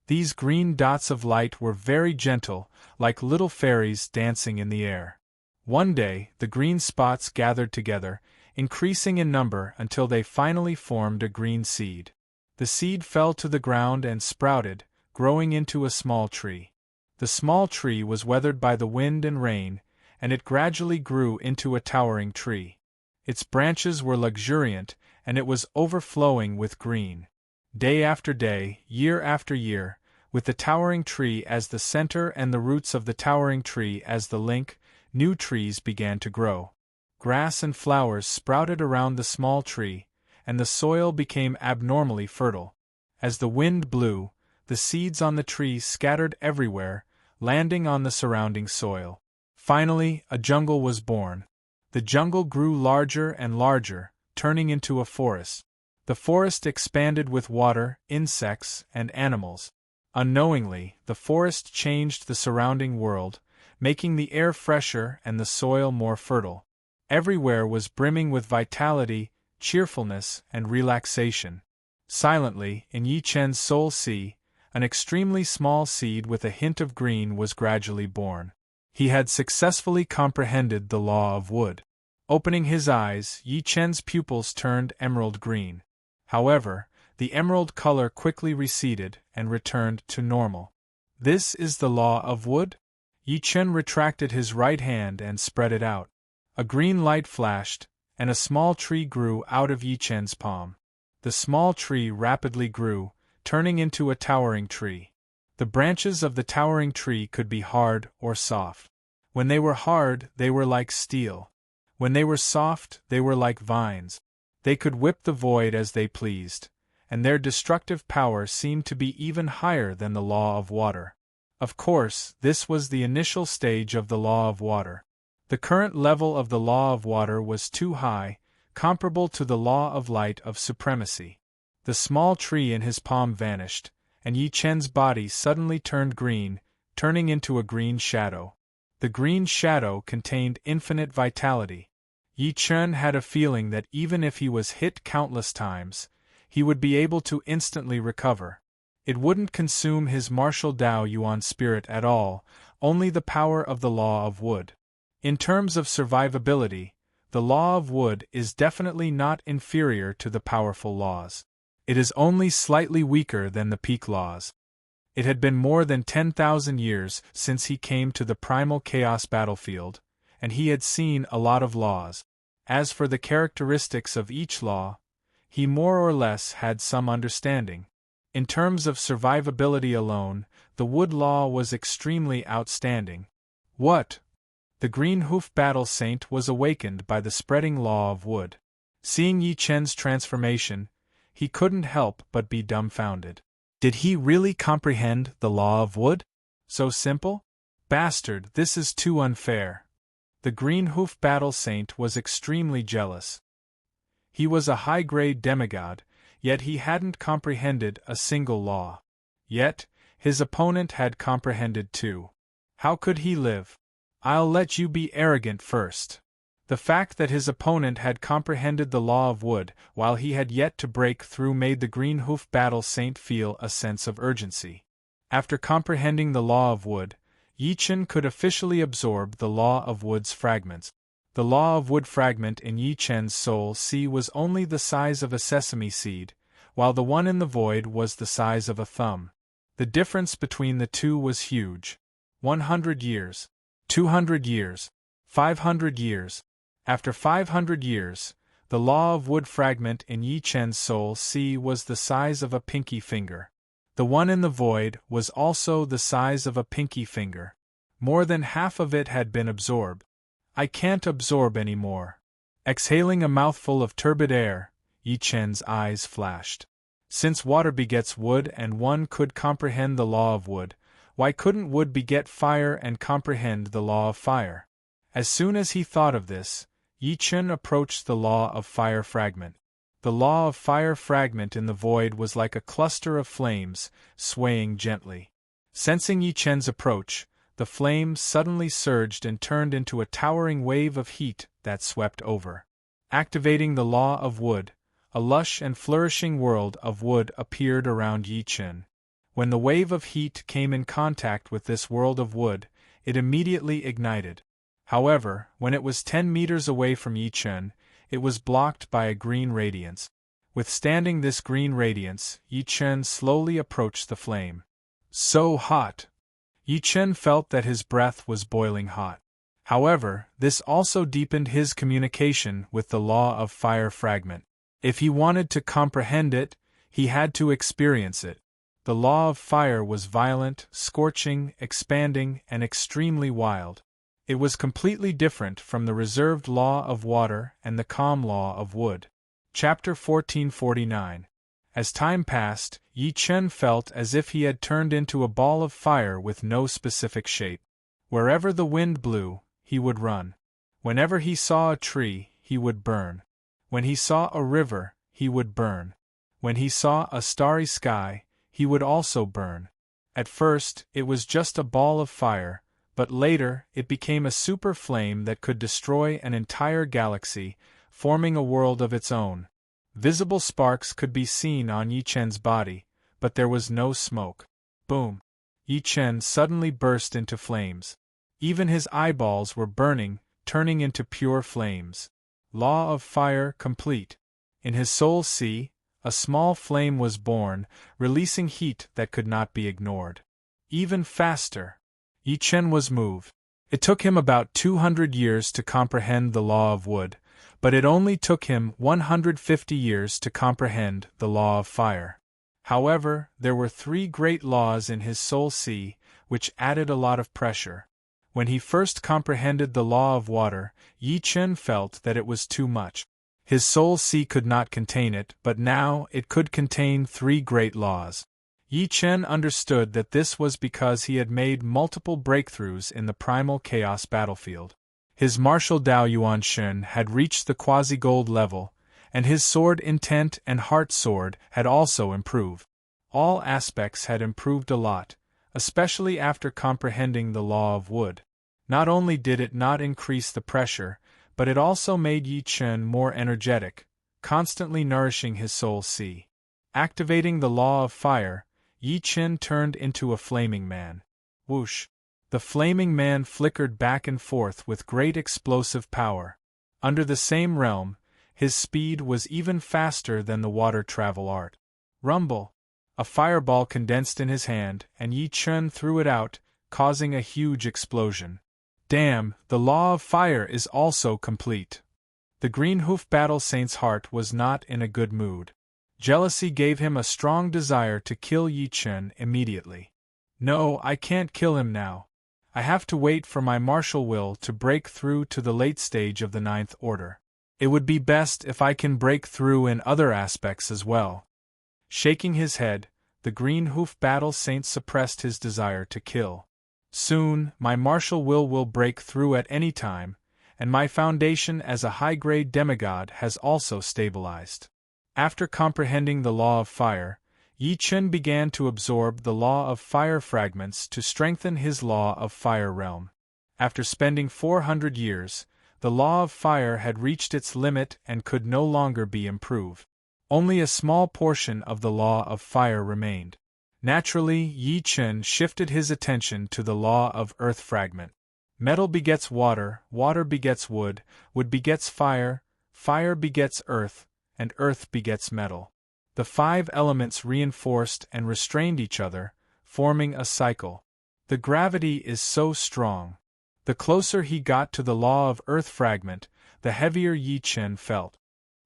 These green dots of light were very gentle, like little fairies dancing in the air. One day, the green spots gathered together, increasing in number until they finally formed a green seed. The seed fell to the ground and sprouted, growing into a small tree. The small tree was weathered by the wind and rain, and it gradually grew into a towering tree. Its branches were luxuriant, and it was overflowing with green. Day after day, year after year, with the towering tree as the center and the roots of the towering tree as the link, new trees began to grow. Grass and flowers sprouted around the small tree, and the soil became abnormally fertile. As the wind blew, the seeds on the tree scattered everywhere, landing on the surrounding soil. Finally, a jungle was born. The jungle grew larger and larger, turning into a forest. The forest expanded with water, insects, and animals. Unknowingly, the forest changed the surrounding world, making the air fresher and the soil more fertile. Everywhere was brimming with vitality, cheerfulness, and relaxation. Silently, in Yi Chen's soul sea, an extremely small seed with a hint of green was gradually born. He had successfully comprehended the law of wood. Opening his eyes, Yi Chen's pupils turned emerald green. However, the emerald color quickly receded and returned to normal. This is the law of wood? Yi Chen retracted his right hand and spread it out. A green light flashed, and a small tree grew out of Yi Chen's palm. The small tree rapidly grew, turning into a towering tree. The branches of the towering tree could be hard or soft. When they were hard, they were like steel. When they were soft, they were like vines. They could whip the void as they pleased, and their destructive power seemed to be even higher than the law of water. Of course, this was the initial stage of the law of water. The current level of the law of water was too high, comparable to the law of light of supremacy. The small tree in his palm vanished, and Yi Chen's body suddenly turned green, turning into a green shadow. The green shadow contained infinite vitality. Yi Chen had a feeling that even if he was hit countless times, he would be able to instantly recover. It wouldn't consume his martial Dao Yuan spirit at all, only the power of the law of wood. In terms of survivability, the law of wood is definitely not inferior to the powerful laws. It is only slightly weaker than the peak laws. It had been more than 10,000 years since he came to the primal chaos battlefield, and he had seen a lot of laws. As for the characteristics of each law, he more or less had some understanding. In terms of survivability alone, the wood law was extremely outstanding. What? The green hoof battle saint was awakened by the spreading law of wood. Seeing Yi Chen's transformation, he couldn't help but be dumbfounded. Did he really comprehend the law of wood? So simple? Bastard, this is too unfair. The green hoof battle saint was extremely jealous. He was a high-grade demigod, yet he hadn't comprehended a single law. Yet, his opponent had comprehended too. How could he live? I'll let you be arrogant first. The fact that his opponent had comprehended the law of wood while he had yet to break through made the green hoof battle saint feel a sense of urgency. After comprehending the law of wood, Yi Chen could officially absorb the law of wood's fragments. The law of wood fragment in Yi Chen's soul sea was only the size of a sesame seed, while the one in the void was the size of a thumb. The difference between the two was huge. 100 years. 200 years. 500 years. After 500 years, the law of wood fragment in Yi Chen's soul sea was the size of a pinky finger. The one in the void was also the size of a pinky finger. More than half of it had been absorbed. I can't absorb any more. Exhaling a mouthful of turbid air, Yi Chen's eyes flashed. Since water begets wood and one could comprehend the law of wood, why couldn't wood beget fire and comprehend the law of fire? As soon as he thought of this, Yi Chen approached the law of fire fragment. The law of fire fragment in the void was like a cluster of flames, swaying gently. Sensing Yi Chen's approach, the flame suddenly surged and turned into a towering wave of heat that swept over. Activating the law of wood, a lush and flourishing world of wood appeared around Yi Chen. When the wave of heat came in contact with this world of wood, it immediately ignited. However, when it was 10 meters away from Yi Chen, it was blocked by a green radiance. Withstanding this green radiance, Yi Chen slowly approached the flame. So hot! Yi Chen felt that his breath was boiling hot. However, this also deepened his communication with the law of fire fragment. If he wanted to comprehend it, he had to experience it. The law of fire was violent, scorching, expanding, and extremely wild. It was completely different from the reserved law of water and the calm law of wood. Chapter 1449. As time passed, Yi Chen felt as if he had turned into a ball of fire with no specific shape. Wherever the wind blew, he would run. Whenever he saw a tree, he would burn. When he saw a river, he would burn. When he saw a starry sky, he would also burn. At first, it was just a ball of fire, but later it became a super flame that could destroy an entire galaxy, forming a world of its own. Visible sparks could be seen on Yi Chen's body, but there was no smoke. Boom! Yi Chen suddenly burst into flames. Even his eyeballs were burning, turning into pure flames. Law of fire complete. In his soul sea, a small flame was born, releasing heat that could not be ignored. Even faster. Yi Chen was moved. It took him about 200 years to comprehend the law of wood, but it only took him 150 years to comprehend the law of fire. However, there were 3 great laws in his soul sea, which added a lot of pressure. When he first comprehended the law of water, Yi Chen felt that it was too much. His soul sea could not contain it, but now it could contain 3 great laws. Yi Chen understood that this was because he had made multiple breakthroughs in the primal chaos battlefield. His martial Dao Yuan Shen had reached the quasi-gold level, and his sword intent and heart sword had also improved. All aspects had improved a lot, especially after comprehending the law of wood. Not only did it not increase the pressure, but it also made Yi Chen more energetic, constantly nourishing his soul sea. Activating the law of fire, Yi Chen turned into a flaming man. Whoosh! The flaming man flickered back and forth with great explosive power. Under the same realm, his speed was even faster than the water travel art. Rumble! A fireball condensed in his hand, and Yi Chen threw it out, causing a huge explosion. Damn, the law of fire is also complete. The Green Hoof Battle Saint's heart was not in a good mood. Jealousy gave him a strong desire to kill Yi Chen immediately. No, I can't kill him now. I have to wait for my martial will to break through to the late stage of the 9th order. It would be best if I can break through in other aspects as well. Shaking his head, the Green Hoof Battle Saint suppressed his desire to kill. Soon, my martial will break through at any time, and my foundation as a high-grade demigod has also stabilized. After comprehending the law of fire, Yi Chen began to absorb the law of fire fragments to strengthen his law of fire realm. After spending 400 years, the law of fire had reached its limit and could no longer be improved. Only a small portion of the law of fire remained. Naturally, Yi Chen shifted his attention to the law of earth fragment. Metal begets water, water begets wood, wood begets fire, fire begets earth, and earth begets metal. The 5 elements reinforced and restrained each other, forming a cycle. The gravity is so strong. The closer he got to the law of earth fragment, the heavier Yi Chen felt.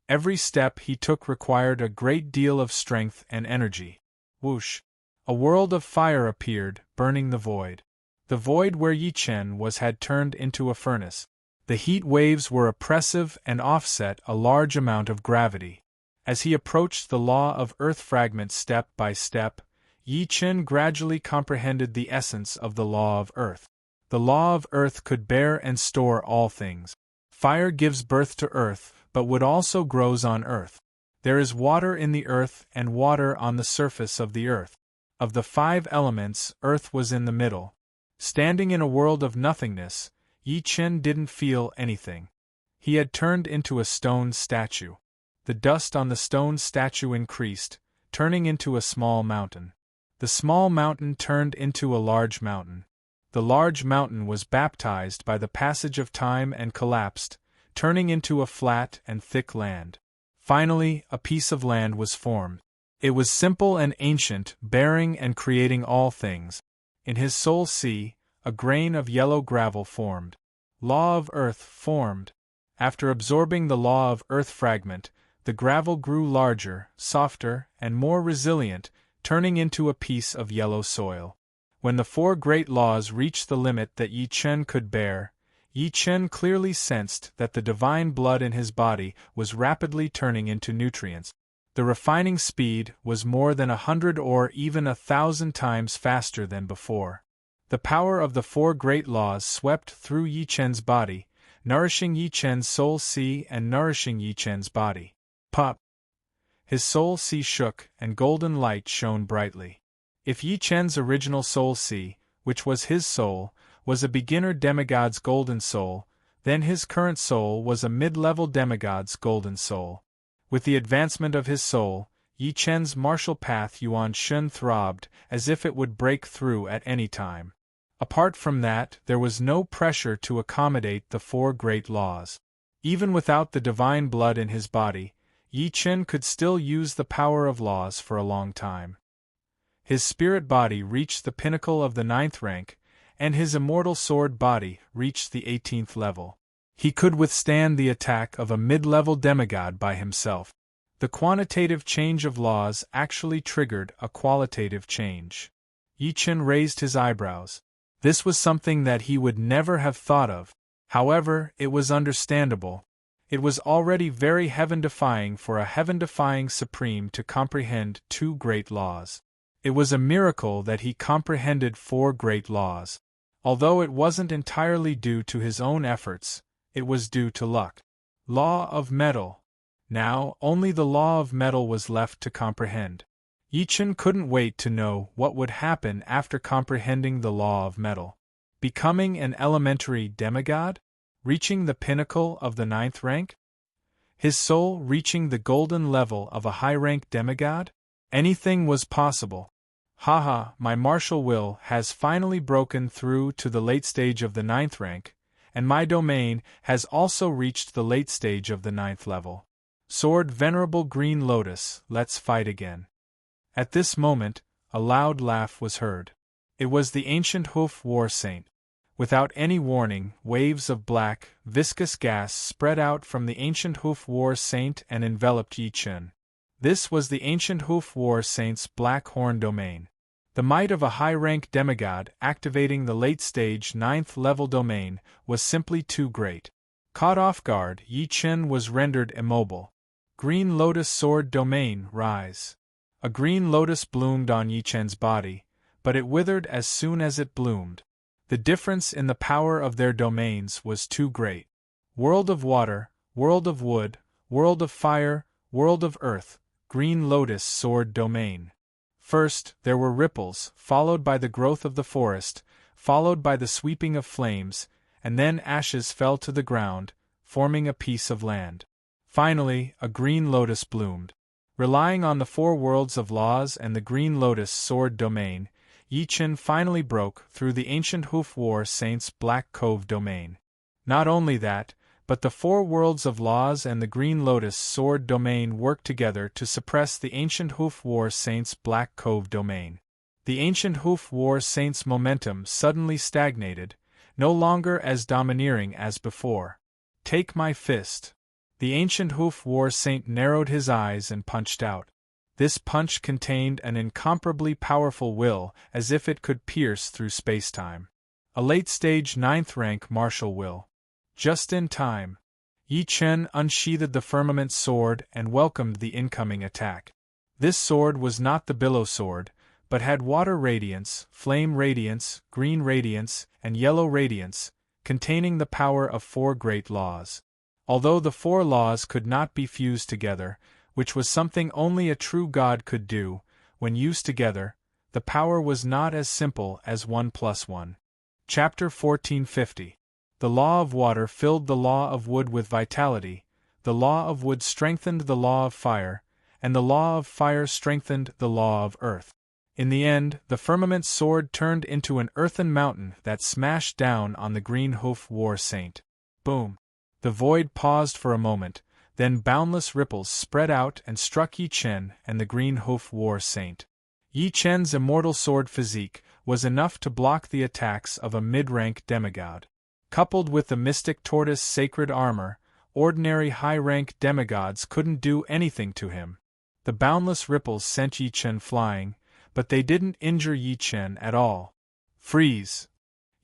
Every step he took required a great deal of strength and energy. Whoosh! A world of fire appeared, burning the void. The void where Yi Chen was had turned into a furnace. The heat waves were oppressive and offset a large amount of gravity. As he approached the law of earth fragment step by step, Yi Chen gradually comprehended the essence of the law of earth. The law of earth could bear and store all things. Fire gives birth to earth, but wood also grows on earth. There is water in the earth and water on the surface of the earth. Of the 5 elements, earth was in the middle. Standing in a world of nothingness, Yi Chen didn't feel anything. He had turned into a stone statue. The dust on the stone statue increased, turning into a small mountain. The small mountain turned into a large mountain. The large mountain was baptized by the passage of time and collapsed, turning into a flat and thick land. Finally, a piece of land was formed. It was simple and ancient, bearing and creating all things. In his soul sea, a grain of yellow gravel formed. Law of earth formed. After absorbing the law of earth fragment, the gravel grew larger, softer, and more resilient, turning into a piece of yellow soil. When the 4 great laws reached the limit that Yi Chen could bear, Yi Chen clearly sensed that the divine blood in his body was rapidly turning into nutrients. The refining speed was more than 100 or even 1,000 times faster than before. The power of the four great laws swept through Yi Chen's body, nourishing Yi Chen's soul sea and nourishing Yi Chen's body. Pup! His soul sea shook and golden light shone brightly. If Yi Chen's original soul sea, which was his soul, was a beginner demigod's golden soul, then his current soul was a mid-level demigod's golden soul. With the advancement of his soul, Yi Chen's martial path Yuan Shun throbbed as if it would break through at any time. Apart from that, there was no pressure to accommodate the four great laws. Even without the divine blood in his body, Yi Chen could still use the power of laws for a long time. His spirit body reached the pinnacle of the 9th rank, and his immortal sword body reached the 18th level. He could withstand the attack of a mid-level demigod by himself. The quantitative change of laws actually triggered a qualitative change. Yi Chen raised his eyebrows. This was something that he would never have thought of. However, it was understandable. It was already very heaven-defying for a heaven-defying supreme to comprehend two great laws. It was a miracle that he comprehended four great laws. Although it wasn't entirely due to his own efforts, it was due to luck. Law of metal. Now, only the law of metal was left to comprehend. Yi Chen couldn't wait to know what would happen after comprehending the law of metal. Becoming an elementary demigod? Reaching the pinnacle of the 9th rank? His soul reaching the golden level of a high-rank demigod? Anything was possible. Haha, my martial will has finally broken through to the late stage of the 9th rank, and my domain has also reached the late stage of the 9th level. Sword Venerable Green Lotus, let's fight again. At this moment, a loud laugh was heard. It was the ancient Hoof War Saint. Without any warning, waves of black, viscous gas spread out from the ancient Hoof War Saint and enveloped Yi Chen. This was the ancient Hoof War Saint's black horn domain. The might of a high-rank demigod activating the late-stage 9th level domain was simply too great. Caught off guard, Yi Chen was rendered immobile. Green Lotus Sword Domain, rise. A green lotus bloomed on Yi Chen's body, but it withered as soon as it bloomed. The difference in the power of their domains was too great. World of water, world of wood, world of fire, world of earth, Green Lotus Sword Domain. First, there were ripples, followed by the growth of the forest, followed by the sweeping of flames, and then ashes fell to the ground, forming a piece of land. Finally, a green lotus bloomed. Relying on the four worlds of laws and the Green Lotus Sword Domain, Yi Chen finally broke through the ancient Hoof War Saint's Black Cove Domain. Not only that, but the four worlds of laws and the Green Lotus Sword Domain worked together to suppress the ancient Hoof War Saint's Black Cove Domain. The ancient Hoof War Saint's momentum suddenly stagnated, no longer as domineering as before. Take my fist. The ancient Hoof War Saint narrowed his eyes and punched out. This punch contained an incomparably powerful will, as if it could pierce through space-time. A late-stage 9th rank martial will. Just in time. Yi Chen unsheathed the firmament sword and welcomed the incoming attack. This sword was not the billow sword, but had water radiance, flame radiance, green radiance, and yellow radiance, containing the power of four great laws. Although the four laws could not be fused together, which was something only a true god could do, when used together, the power was not as simple as 1 + 1. Chapter 1450. The law of water filled the law of wood with vitality, the law of wood strengthened the law of fire, and the law of fire strengthened the law of earth. In the end, the firmament sword turned into an earthen mountain that smashed down on the Green Hoof War Saint. Boom! The void paused for a moment, then boundless ripples spread out and struck Yi Chen and the Green Hoof War Saint. Yi Chen's immortal sword physique was enough to block the attacks of a mid-rank demigod. Coupled with the mystic tortoise sacred armor, ordinary high-rank demigods couldn't do anything to him. The boundless ripples sent Yi Chen flying, but they didn't injure Yi Chen at all. Freeze!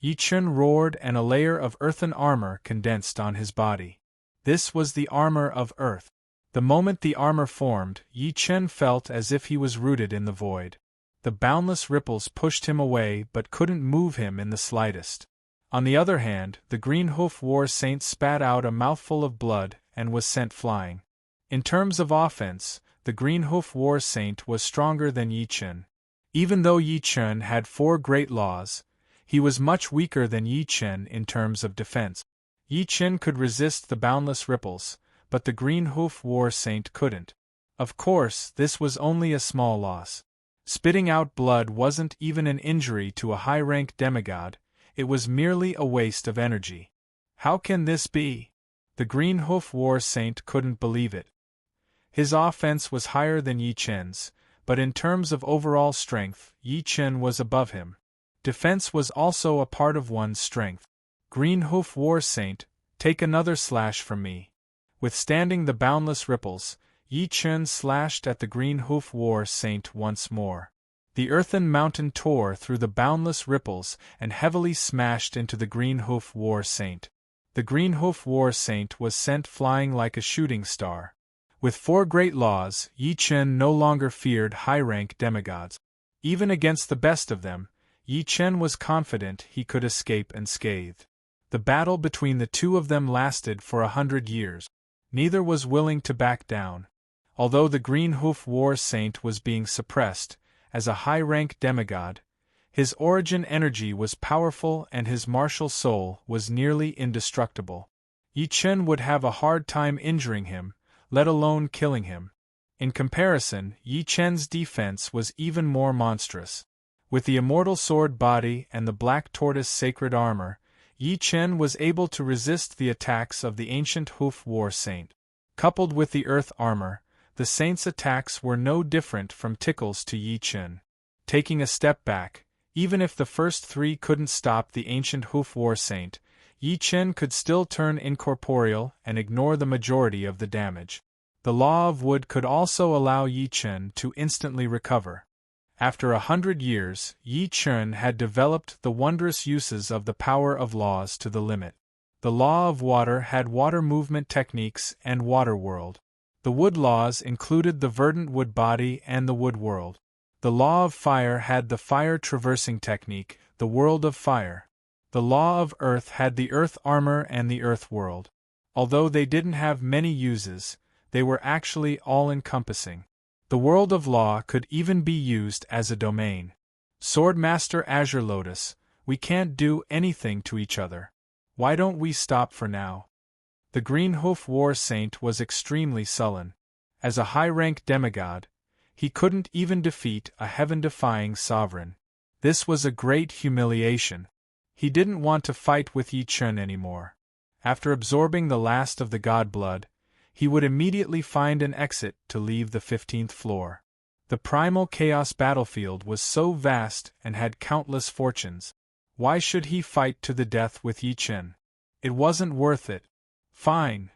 Yi Chen roared, and a layer of earthen armor condensed on his body. This was the armor of earth. The moment the armor formed, Yi Chen felt as if he was rooted in the void. The boundless ripples pushed him away but couldn't move him in the slightest. On the other hand, the Green Hoof War Saint spat out a mouthful of blood and was sent flying. In terms of offense, the Green Hoof War Saint was stronger than Yi Chen. Even though Yi Chen had 4 great laws, he was much weaker than Yi Chen in terms of defense. Yi Chen could resist the boundless ripples, but the Green Hoof War Saint couldn't. Of course, this was only a small loss. Spitting out blood wasn't even an injury to a high-rank demigod, it was merely a waste of energy. How can this be? The Green Hoof War Saint couldn't believe it. His offense was higher than Yi Chen's, but in terms of overall strength, Yi Chen was above him. Defense was also a part of one's strength. Green Hoof War Saint, take another slash from me. Withstanding the boundless ripples, Yi Chen slashed at the Green Hoof War Saint once more. The earthen mountain tore through the boundless ripples and heavily smashed into the Green Hoof War Saint. The Green Hoof War Saint was sent flying like a shooting star. With 4 great laws, Yi Chen no longer feared high-rank demigods. Even against the best of them, Yi Chen was confident he could escape unscathed. The battle between the two of them lasted for 100 years. Neither was willing to back down. Although the Green Hoof War Saint was being suppressed, as a high-rank demigod, his origin energy was powerful and his martial soul was nearly indestructible. Yi Chen would have a hard time injuring him, let alone killing him. In comparison, Yi Chen's defense was even more monstrous. With the Immortal Sword body and the Black Tortoise sacred armor, Yi Chen was able to resist the attacks of the ancient Hoof War Saint. Coupled with the earth armor, the Saint's attacks were no different from tickles to Yi Chen. Taking a step back, even if the first 3 couldn't stop the ancient Hoof War Saint, Yi Chen could still turn incorporeal and ignore the majority of the damage. The Law of Wood could also allow Yi Chen to instantly recover. After 100 years, Yi Chen had developed the wondrous uses of the power of laws to the limit. The Law of Water had water movement techniques and water world. The wood laws included the verdant wood body and the wood world. The Law of Fire had the fire traversing technique, the world of fire. The Law of Earth had the earth armor and the earth world. Although they didn't have many uses, they were actually all-encompassing. The world of law could even be used as a domain. Swordmaster Azure Lotus, we can't do anything to each other. Why don't we stop for now? The Green Hoof War Saint was extremely sullen. As a high-rank demigod, he couldn't even defeat a heaven-defying sovereign. This was a great humiliation. He didn't want to fight with Yi Chen anymore. After absorbing the last of the god blood, he would immediately find an exit to leave the 15th floor. The primal chaos battlefield was so vast and had countless fortunes. Why should he fight to the death with Yi Chen? It wasn't worth it. Fine.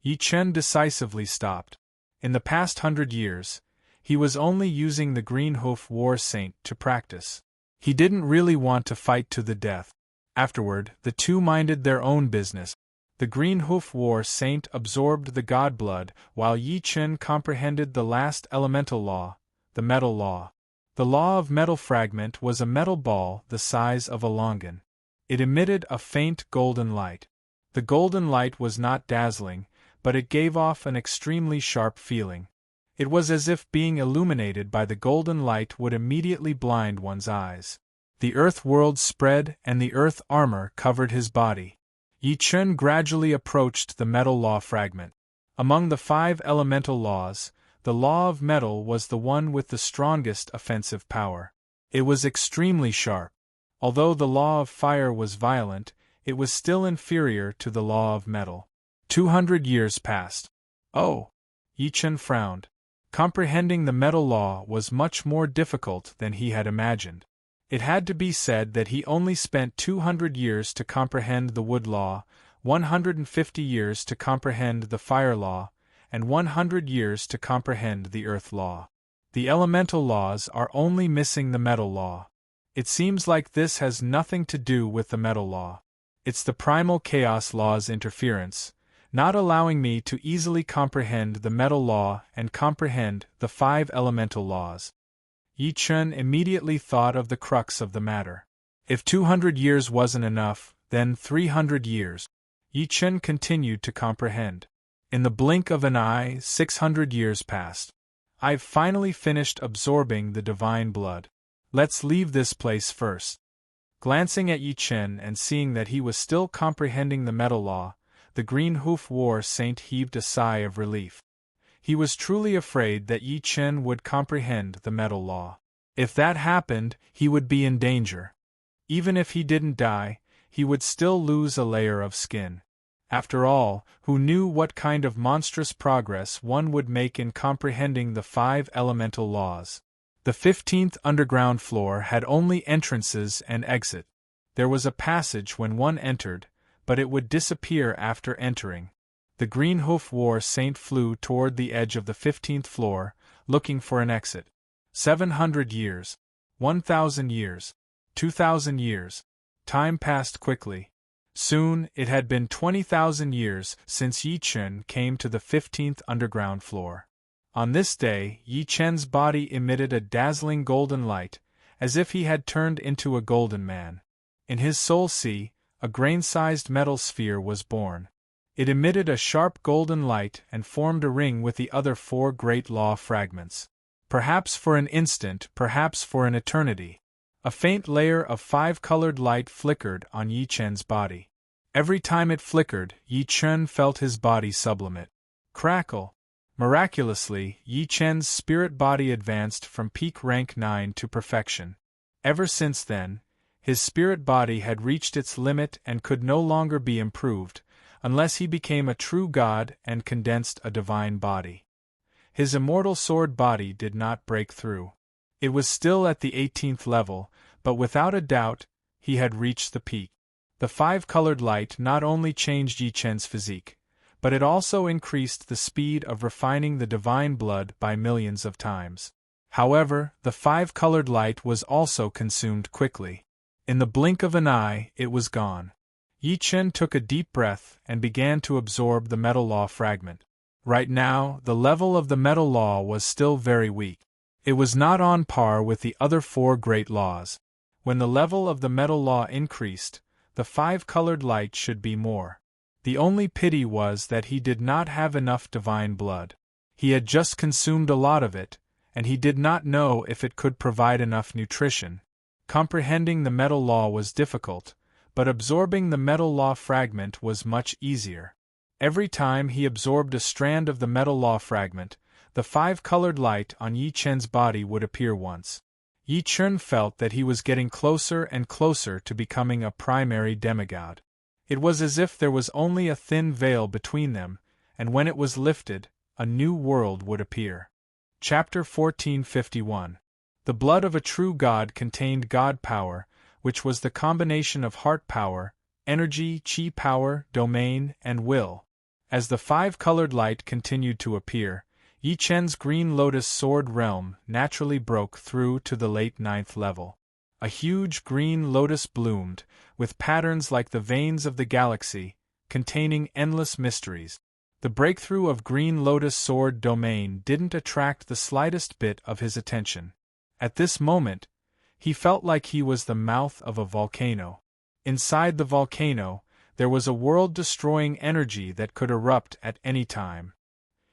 Yi Chen decisively stopped. In the past 100 years, he was only using the Green Hoof War Saint to practice. He didn't really want to fight to the death. Afterward, the two minded their own business. The Green Hoof War Saint absorbed the god blood, while Yi Chen comprehended the last elemental law, the metal law. The law of metal fragment was a metal ball the size of a longan. It emitted a faint golden light. The golden light was not dazzling, but it gave off an extremely sharp feeling. It was as if being illuminated by the golden light would immediately blind one's eyes. The earth world spread and the earth armor covered his body. Yi Chen gradually approached the metal law fragment. Among the 5 elemental laws, the law of metal was the one with the strongest offensive power. It was extremely sharp. Although the law of fire was violent, it was still inferior to the law of metal. 200 years passed. Oh! Yi Chen frowned. Comprehending the metal law was much more difficult than he had imagined. It had to be said that he only spent 200 years to comprehend the wood law, 150 years to comprehend the fire law, and 100 years to comprehend the earth law. The elemental laws are only missing the metal law. It seems like this has nothing to do with the metal law. It's the primal chaos law's interference, not allowing me to easily comprehend the metal law and comprehend the 5 elemental laws. Yi Chen immediately thought of the crux of the matter. If 200 years wasn't enough, then 300 years. Yi Chen continued to comprehend. In the blink of an eye, 600 years passed. I've finally finished absorbing the divine blood. Let's leave this place first. Glancing at Yi Chen and seeing that he was still comprehending the metal law, the Green Hoof War Saint heaved a sigh of relief. He was truly afraid that Yi Chen would comprehend the metal law. If that happened, he would be in danger. Even if he didn't die, he would still lose a layer of skin. After all, who knew what kind of monstrous progress one would make in comprehending the 5 elemental laws? The 15th underground floor had only entrances and exit. There was a passage when one entered, but it would disappear after entering. The Green Hoof War Saint flew toward the edge of the 15th floor, looking for an exit. 700 years. 1,000 years. 2,000 years. Time passed quickly. Soon, it had been 20,000 years since Yi Chen came to the 15th underground floor. On this day, Yi Chen's body emitted a dazzling golden light, as if he had turned into a golden man. In his soul sea, a grain-sized metal sphere was born. It emitted a sharp golden light and formed a ring with the other 4 great law fragments. Perhaps for an instant, perhaps for an eternity. A faint layer of 5-colored light flickered on Yi Chen's body. Every time it flickered, Yi Chen felt his body sublimate. Crackle! Miraculously, Yi Chen's spirit body advanced from peak rank 9 to perfection. Ever since then, his spirit body had reached its limit and could no longer be improved, unless he became a true god and condensed a divine body. His immortal sword body did not break through. It was still at the 18th level, but without a doubt, he had reached the peak. The 5-colored light not only changed Yi Chen's physique, but it also increased the speed of refining the divine blood by millions of times. However, the 5-colored light was also consumed quickly. In the blink of an eye, it was gone. Yi Chen took a deep breath and began to absorb the metal law fragment. Right now, the level of the metal law was still very weak. It was not on par with the other 4 great laws. When the level of the metal law increased, the 5-colored light should be more. The only pity was that he did not have enough divine blood. He had just consumed a lot of it, and he did not know if it could provide enough nutrition. Comprehending the metal law was difficult, but absorbing the metal law fragment was much easier. Every time he absorbed a strand of the metal law fragment, the 5-colored light on Yi Chen's body would appear once. Yi Chen felt that he was getting closer and closer to becoming a primary demigod. It was as if there was only a thin veil between them, and when it was lifted, a new world would appear. Chapter 1451. The blood of a true god contained god power, which was the combination of heart power, energy, chi power, domain, and will. As the 5-colored light continued to appear, Yi Chen's Green Lotus Sword realm naturally broke through to the late 9th level. A huge green lotus bloomed, with patterns like the veins of the galaxy, containing endless mysteries. The breakthrough of Green Lotus Sword domain didn't attract the slightest bit of his attention. At this moment, he felt like he was the mouth of a volcano. Inside the volcano, there was a world-destroying energy that could erupt at any time.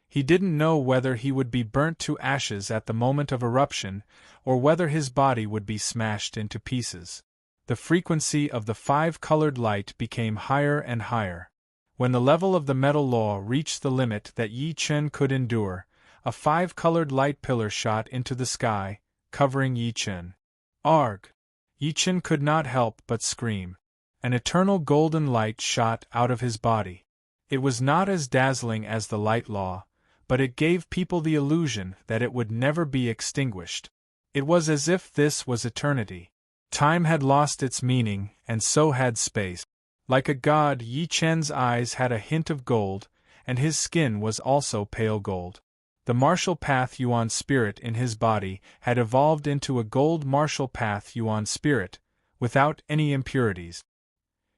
He didn't know whether he would be burnt to ashes at the moment of eruption, or whether his body would be smashed into pieces. The frequency of the 5-colored light became higher and higher. When the level of the metal law reached the limit that Yi Chen could endure, a 5-colored light pillar shot into the sky, covering Yi Chen. Arg! Yi Chen could not help but scream. An eternal golden light shot out of his body. It was not as dazzling as the light law, but it gave people the illusion that it would never be extinguished. It was as if this was eternity. Time had lost its meaning, and so had space. Like a god, Yi Chen's eyes had a hint of gold, and his skin was also pale gold. The martial path Yuan spirit in his body had evolved into a gold martial path Yuan spirit, without any impurities.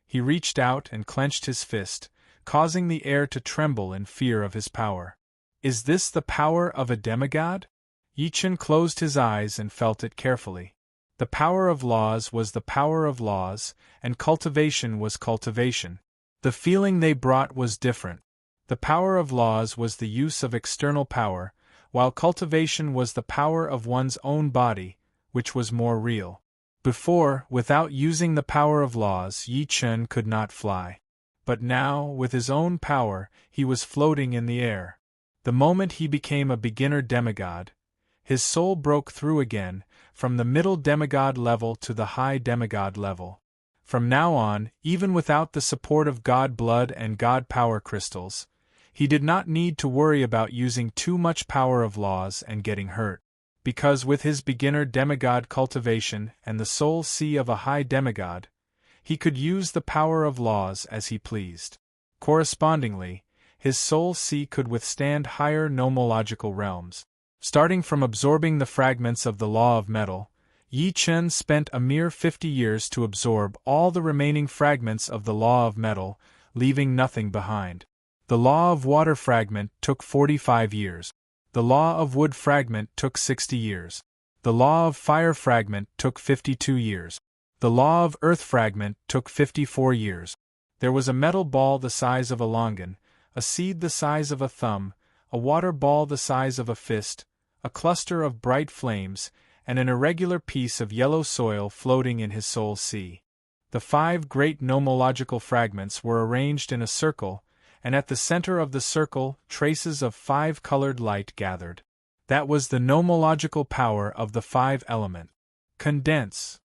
He reached out and clenched his fist, causing the air to tremble in fear of his power. Is this the power of a demigod? Yi Chen closed his eyes and felt it carefully. The power of laws was the power of laws, and cultivation was cultivation. The feeling they brought was different. The power of laws was the use of external power, while cultivation was the power of one's own body, which was more real. Before, without using the power of laws, Yi Chen could not fly. But now, with his own power, he was floating in the air. The moment he became a beginner demigod, his soul broke through again, from the middle demigod level to the high demigod level. From now on, even without the support of God blood and God power crystals, he did not need to worry about using too much power of laws and getting hurt, because with his beginner demigod cultivation and the soul sea of a high demigod, he could use the power of laws as he pleased. Correspondingly, his soul sea could withstand higher nomological realms. Starting from absorbing the fragments of the law of metal, Yi Chen spent a mere 50 years to absorb all the remaining fragments of the law of metal, leaving nothing behind. The law of water fragment took 45 years. The law of wood fragment took 60 years. The law of fire fragment took 52 years. The law of earth fragment took 54 years. There was a metal ball the size of a longan, a seed the size of a thumb, a water ball the size of a fist, a cluster of bright flames, and an irregular piece of yellow soil floating in his soul sea. The 5 great nomological fragments were arranged in a circle, and at the center of the circle, traces of 5 colored light gathered. That was the nomological power of the 5 element. Condense.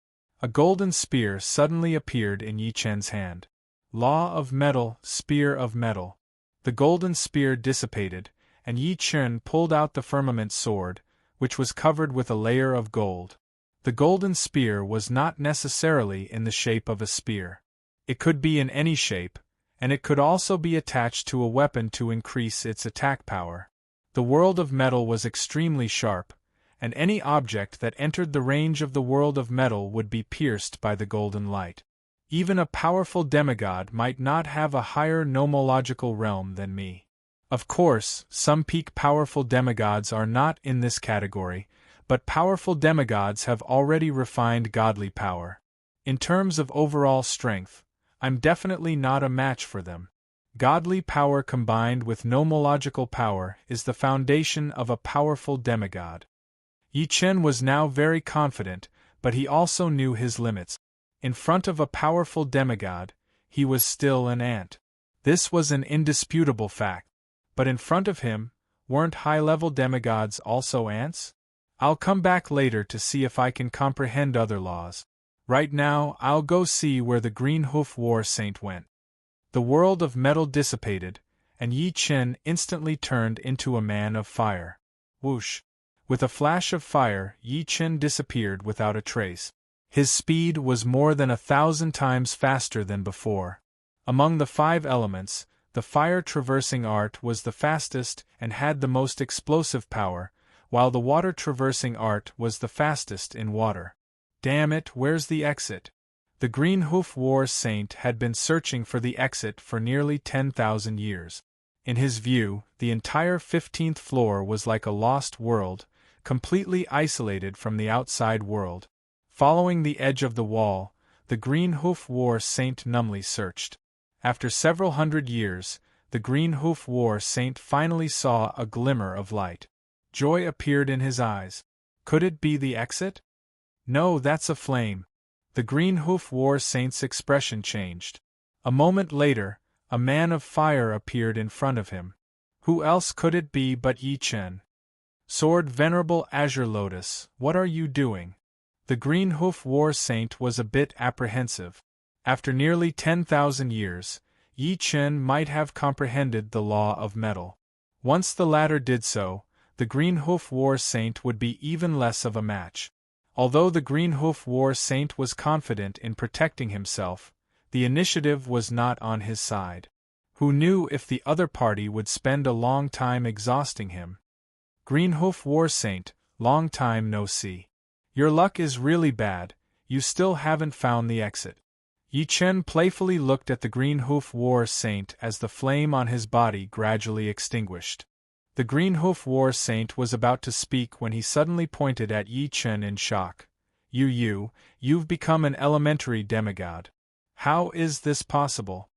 A golden spear suddenly appeared in Yi Chen's hand. Law of metal, spear of metal. The golden spear dissipated, and Yi Chen pulled out the firmament sword, which was covered with a layer of gold. The golden spear was not necessarily in the shape of a spear. It could be in any shape, and it could also be attached to a weapon to increase its attack power. The world of metal was extremely sharp, and any object that entered the range of the world of metal would be pierced by the golden light. Even a powerful demigod might not have a higher nomological realm than me. Of course, some peak powerful demigods are not in this category, but powerful demigods have already refined godly power. In terms of overall strength, I'm definitely not a match for them. Godly power combined with nomological power is the foundation of a powerful demigod. Yi Chen was now very confident, but he also knew his limits. In front of a powerful demigod, he was still an ant. This was an indisputable fact. But in front of him, weren't high-level demigods also ants? I'll come back later to see if I can comprehend other laws. Right now, I'll go see where the Green Hoof War Saint went. The world of metal dissipated, and Yi Chen instantly turned into a man of fire. Whoosh! With a flash of fire, Yi Chen disappeared without a trace. His speed was more than 1,000 times faster than before. Among the 5 elements, the fire-traversing art was the fastest and had the most explosive power, while the water-traversing art was the fastest in water. Damn it, where's the exit? The Green Hoof War Saint had been searching for the exit for nearly 10,000 years. In his view, the entire 15th floor was like a lost world, completely isolated from the outside world. Following the edge of the wall, the Green Hoof War Saint numbly searched. After several hundred years, the Green Hoof War Saint finally saw a glimmer of light. Joy appeared in his eyes. Could it be the exit? No, that's a flame. The Green Hoof War Saint's expression changed. A moment later, a man of fire appeared in front of him. Who else could it be but Yi Chen? Sword Venerable Azure Lotus, what are you doing? The Green Hoof War Saint was a bit apprehensive. After nearly 10,000 years, Yi Chen might have comprehended the law of metal. Once the latter did so, the Green Hoof War Saint would be even less of a match. Although the Green Hoof War Saint was confident in protecting himself, the initiative was not on his side. Who knew if the other party would spend a long time exhausting him? Greenhoof War Saint, long time no see. Your luck is really bad, you still haven't found the exit. Yi Chen playfully looked at the Greenhoof War Saint as the flame on his body gradually extinguished. The Greenhoof War Saint was about to speak when he suddenly pointed at Yi Chen in shock. You've become an elementary demigod. How is this possible?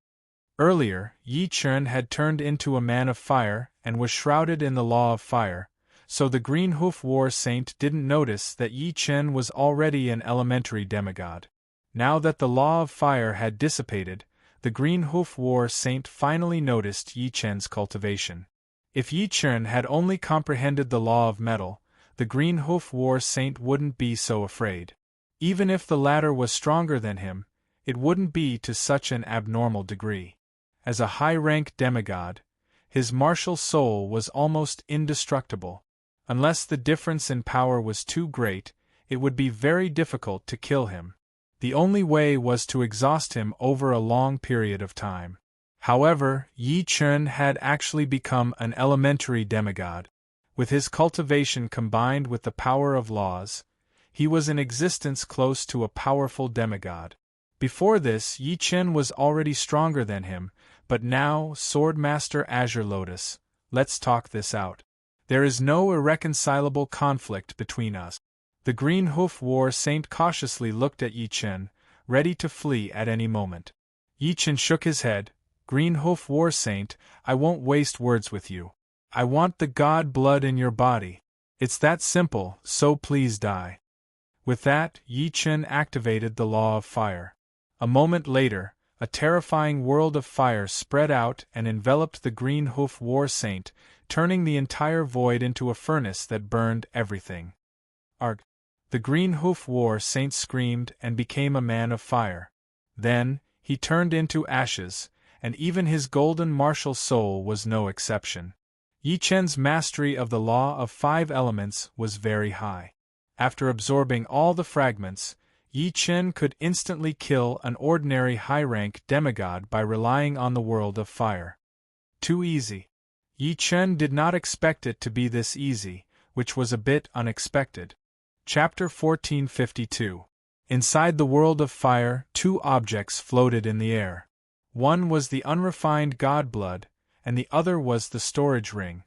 Earlier, Yi Chen had turned into a man of fire and was shrouded in the law of fire, so the Greenhoof War Saint didn't notice that Yi Chen was already an elementary demigod. Now that the law of fire had dissipated, the Greenhoof War Saint finally noticed Yi Chen's cultivation. If Yi Chen had only comprehended the law of metal, the Greenhoof War Saint wouldn't be so afraid. Even if the latter was stronger than him, it wouldn't be to such an abnormal degree. As a high-rank demigod, his martial soul was almost indestructible. Unless the difference in power was too great, it would be very difficult to kill him. The only way was to exhaust him over a long period of time. However, Yi Chen had actually become an elementary demigod. With his cultivation combined with the power of laws, he was in existence close to a powerful demigod. Before this, Yi Chen was already stronger than him, but now, Swordmaster Azure Lotus, let's talk this out. There is no irreconcilable conflict between us. The Greenhoof War Saint cautiously looked at Yi Chen, ready to flee at any moment. Yi Chen shook his head. Greenhoof War Saint, I won't waste words with you. I want the god blood in your body. It's that simple, so please die. With that, Yi Chen activated the law of fire. A moment later, a terrifying world of fire spread out and enveloped the Greenhoof War Saint, turning the entire void into a furnace that burned everything. Arg! The Greenhoof War Saint screamed and became a man of fire. Then, he turned into ashes, and even his golden martial soul was no exception. Yi Chen's mastery of the law of 5 elements was very high. After absorbing all the fragments, Yi Chen could instantly kill an ordinary high-rank demigod by relying on the world of fire. Too easy. Yi Chen did not expect it to be this easy, which was a bit unexpected. Chapter 1452. Inside the world of fire, 2 objects floated in the air. One was the unrefined god blood, and the other was the storage ring.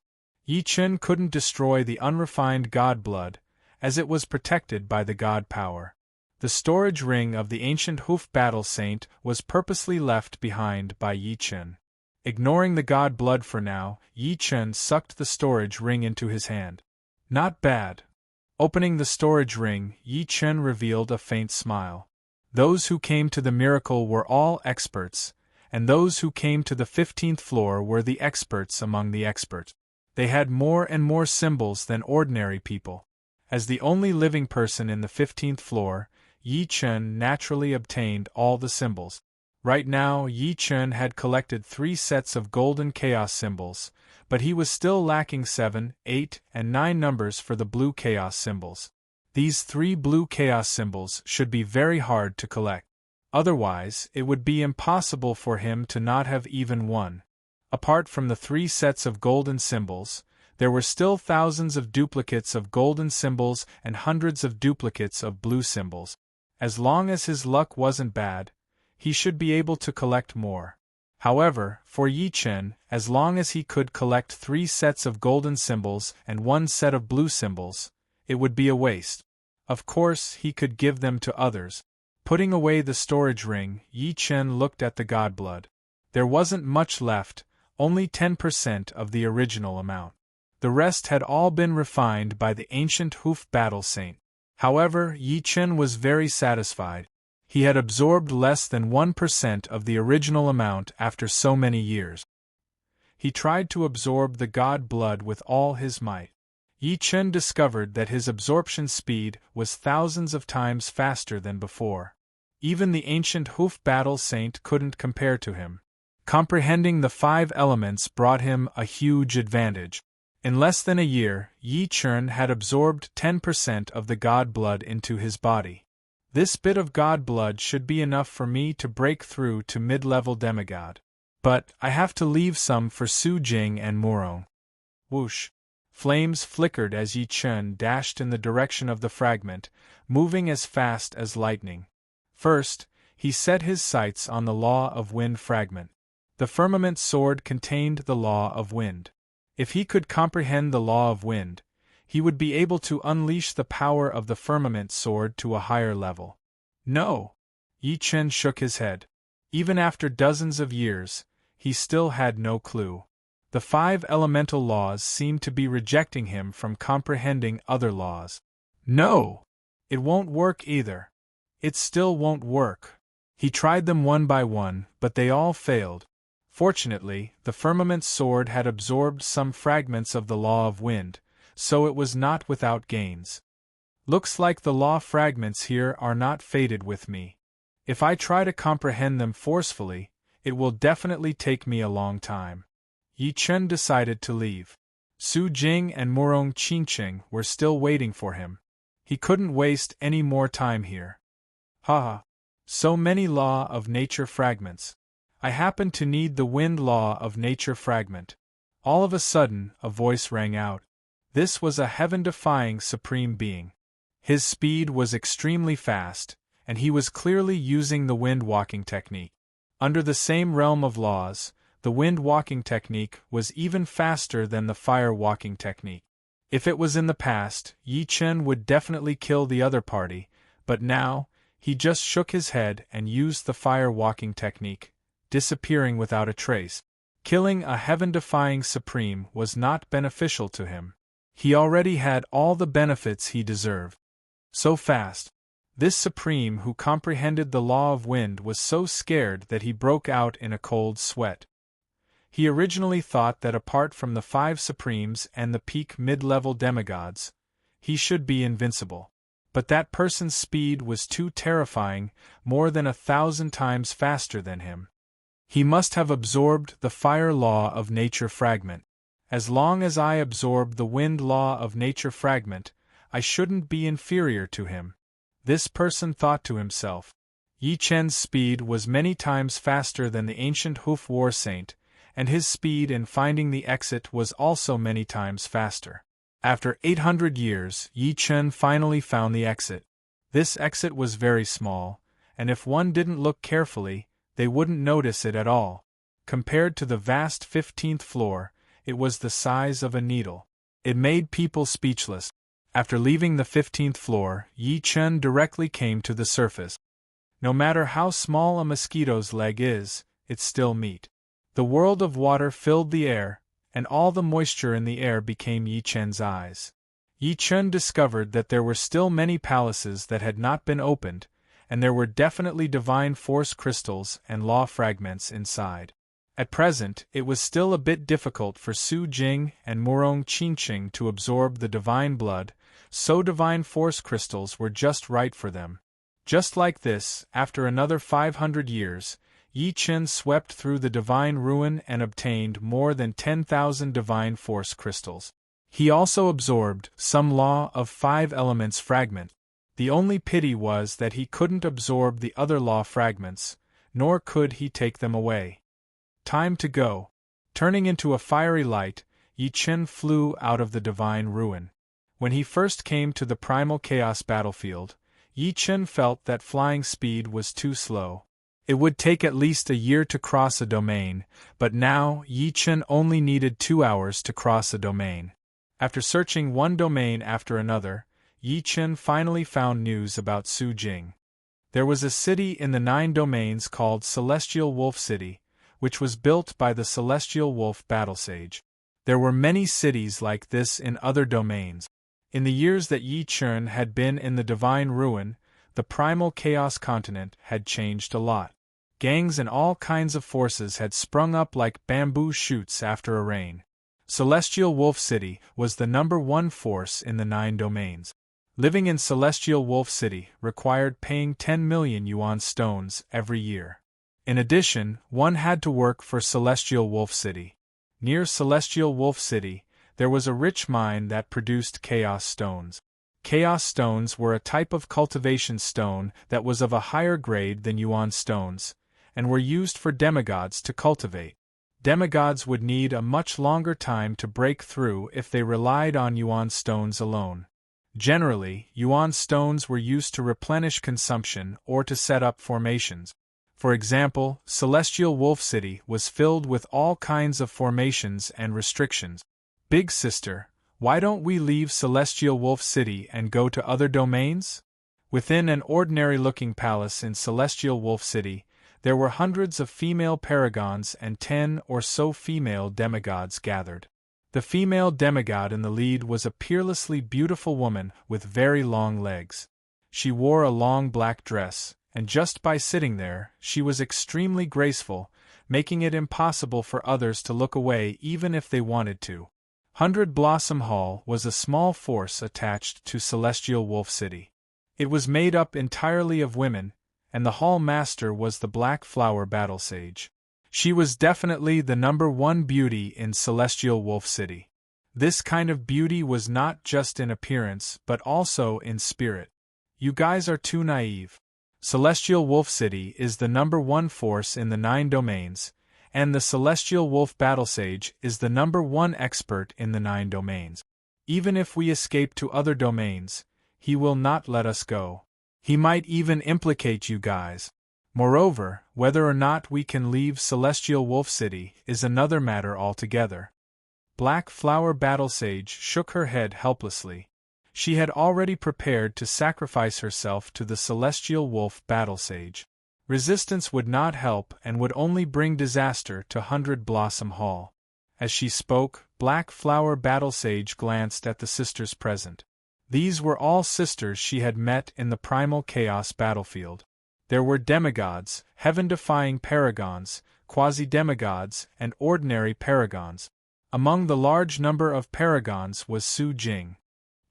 Yi Chen couldn't destroy the unrefined god blood, as it was protected by the god power. The storage ring of the ancient Hoof Battle Saint was purposely left behind by Yi Chen. Ignoring the god blood for now, Yi Chen sucked the storage ring into his hand. Not bad. Opening the storage ring, Yi Chen revealed a faint smile. Those who came to the miracle were all experts, and those who came to the 15th floor were the experts among the experts. They had more and more symbols than ordinary people. As the only living person in the 15th floor, Yi Chen naturally obtained all the symbols. Right now, Yi Chen had collected 3 sets of golden chaos symbols, but he was still lacking 7, 8, and 9 numbers for the blue chaos symbols. These 3 blue chaos symbols should be very hard to collect. Otherwise, it would be impossible for him to not have even one. Apart from the 3 sets of golden symbols, there were still thousands of duplicates of golden symbols and hundreds of duplicates of blue symbols. As long as his luck wasn't bad, he should be able to collect more. However, for Yi Chen, as long as he could collect 3 sets of golden symbols and 1 set of blue symbols, it would be a waste. Of course, he could give them to others. Putting away the storage ring, Yi Chen looked at the god blood. There wasn't much left, only 10% of the original amount. The rest had all been refined by the ancient Hoof Battle Saint. However, Yi Chen was very satisfied. He had absorbed less than 1% of the original amount after so many years. He tried to absorb the god blood with all his might. Yi Chen discovered that his absorption speed was thousands of times faster than before. Even the ancient Hoof Battle Saint couldn't compare to him. Comprehending the 5 elements brought him a huge advantage. In less than a year, Yi Chen had absorbed 10% of the god blood into his body. This bit of god blood should be enough for me to break through to mid-level demigod. But I have to leave some for Su Jing and Murong. Whoosh. Flames flickered as Yi Chen dashed in the direction of the fragment, moving as fast as lightning. First, he set his sights on the Law of Wind fragment. The firmament sword contained the Law of Wind. If he could comprehend the Law of Wind, he would be able to unleash the power of the firmament sword to a higher level. No! Yi Chen shook his head. Even after dozens of years, he still had no clue. The 5 elemental laws seemed to be rejecting him from comprehending other laws. No! It won't work either. It still won't work. He tried them one by one, but they all failed. Fortunately, the firmament sword had absorbed some fragments of the Law of Wind, so it was not without gains. Looks like the law fragments here are not fated with me. If I try to comprehend them forcefully, it will definitely take me a long time. Yi Chen decided to leave. Su Jing and Murong Qingqing were still waiting for him. He couldn't waste any more time here. Haha. So many Law of Nature fragments. I happen to need the Wind Law of Nature fragment. All of a sudden, a voice rang out. This was a heaven-defying supreme being. His speed was extremely fast, and he was clearly using the wind-walking technique. Under the same realm of laws, the wind-walking technique was even faster than the fire-walking technique. If it was in the past, Yi Chen would definitely kill the other party, but now, he just shook his head and used the fire-walking technique, disappearing without a trace. Killing a heaven-defying supreme was not beneficial to him. He already had all the benefits he deserved. So fast. This supreme who comprehended the Law of Wind was so scared that he broke out in a cold sweat. He originally thought that apart from the 5 supremes and the peak mid-level demigods, he should be invincible. But that person's speed was too terrifying, more than 1,000 times faster than him. He must have absorbed the Fire Law of Nature fragment. As long as I absorb the Wind Law of Nature fragment, I shouldn't be inferior to him. This person thought to himself. Yi Chen's speed was many times faster than the ancient Hoof War Saint, and his speed in finding the exit was also many times faster. After 800 years, Yi Chen finally found the exit. This exit was very small, and if one didn't look carefully, they wouldn't notice it at all. Compared to the vast 15th floor, it was the size of a needle. It made people speechless. After leaving the 15th floor, Yi Chen directly came to the surface. No matter how small a mosquito's leg is, it's still meat. The world of water filled the air, and all the moisture in the air became Yi Chen's eyes. Yi Chen discovered that there were still many palaces that had not been opened, and there were definitely divine force crystals and law fragments inside. At present, it was still a bit difficult for Su Jing and Murong Qingqing to absorb the divine blood, so divine force crystals were just right for them. Just like this, after another 500 years, Yi Chen swept through the divine ruin and obtained more than 10,000 divine force crystals. He also absorbed some Law of 5 Elements fragment. The only pity was that he couldn't absorb the other law fragments, nor could he take them away. Time to go. Turning into a fiery light, Yi Chen flew out of the divine ruin. When he first came to the primal chaos battlefield, Yi Chen felt that flying speed was too slow. It would take at least a year to cross a domain, but now Yi Chen only needed 2 hours to cross a domain. After searching one domain after another, Yi Chen finally found news about Su Jing. There was a city in the 9 domains called Celestial Wolf City, which was built by the Celestial Wolf Battlesage. There were many cities like this in other domains. In the years that Yi Chen had been in the Divine Ruin, the Primal Chaos continent had changed a lot. Gangs and all kinds of forces had sprung up like bamboo shoots after a rain. Celestial Wolf City was the #1 force in the 9 domains. Living in Celestial Wolf City required paying 10 million yuan stones every year. In addition, one had to work for Celestial Wolf City. Near Celestial Wolf City, there was a rich mine that produced Chaos Stones. Chaos Stones were a type of cultivation stone that was of a higher grade than Yuan Stones, and were used for demigods to cultivate. Demigods would need a much longer time to break through if they relied on yuan stones alone. Generally, yuan stones were used to replenish consumption or to set up formations. For example, Celestial Wolf City was filled with all kinds of formations and restrictions. Big Sister, why don't we leave Celestial Wolf City and go to other domains? Within an ordinary-looking palace in Celestial Wolf City, there were hundreds of female paragons and 10 or so female demigods gathered. The female demigod in the lead was a peerlessly beautiful woman with very long legs. She wore a long black dress, and just by sitting there, she was extremely graceful, making it impossible for others to look away even if they wanted to. 100 Blossom Hall was a small force attached to Celestial Wolf City. It was made up entirely of women, and the hall master was the Black Flower Battle Sage. She was definitely the #1 beauty in Celestial Wolf City. This kind of beauty was not just in appearance but also in spirit. You guys are too naive. Celestial Wolf City is the #1 force in the 9 domains, and the Celestial Wolf Battle Sage is the #1 expert in the 9 domains. Even if we escape to other domains, he will not let us go. He might even implicate you guys. Moreover, whether or not we can leave Celestial Wolf City is another matter altogether. Black Flower Battle Sage shook her head helplessly. She had already prepared to sacrifice herself to the Celestial Wolf Battle Sage. Resistance would not help and would only bring disaster to 100 Blossom Hall. As she spoke, Black Flower Battle Sage glanced at the sisters present. These were all sisters she had met in the Primal Chaos battlefield. There were demigods, heaven-defying paragons, quasi-demigods, and ordinary paragons. Among the large number of paragons was Su Jing.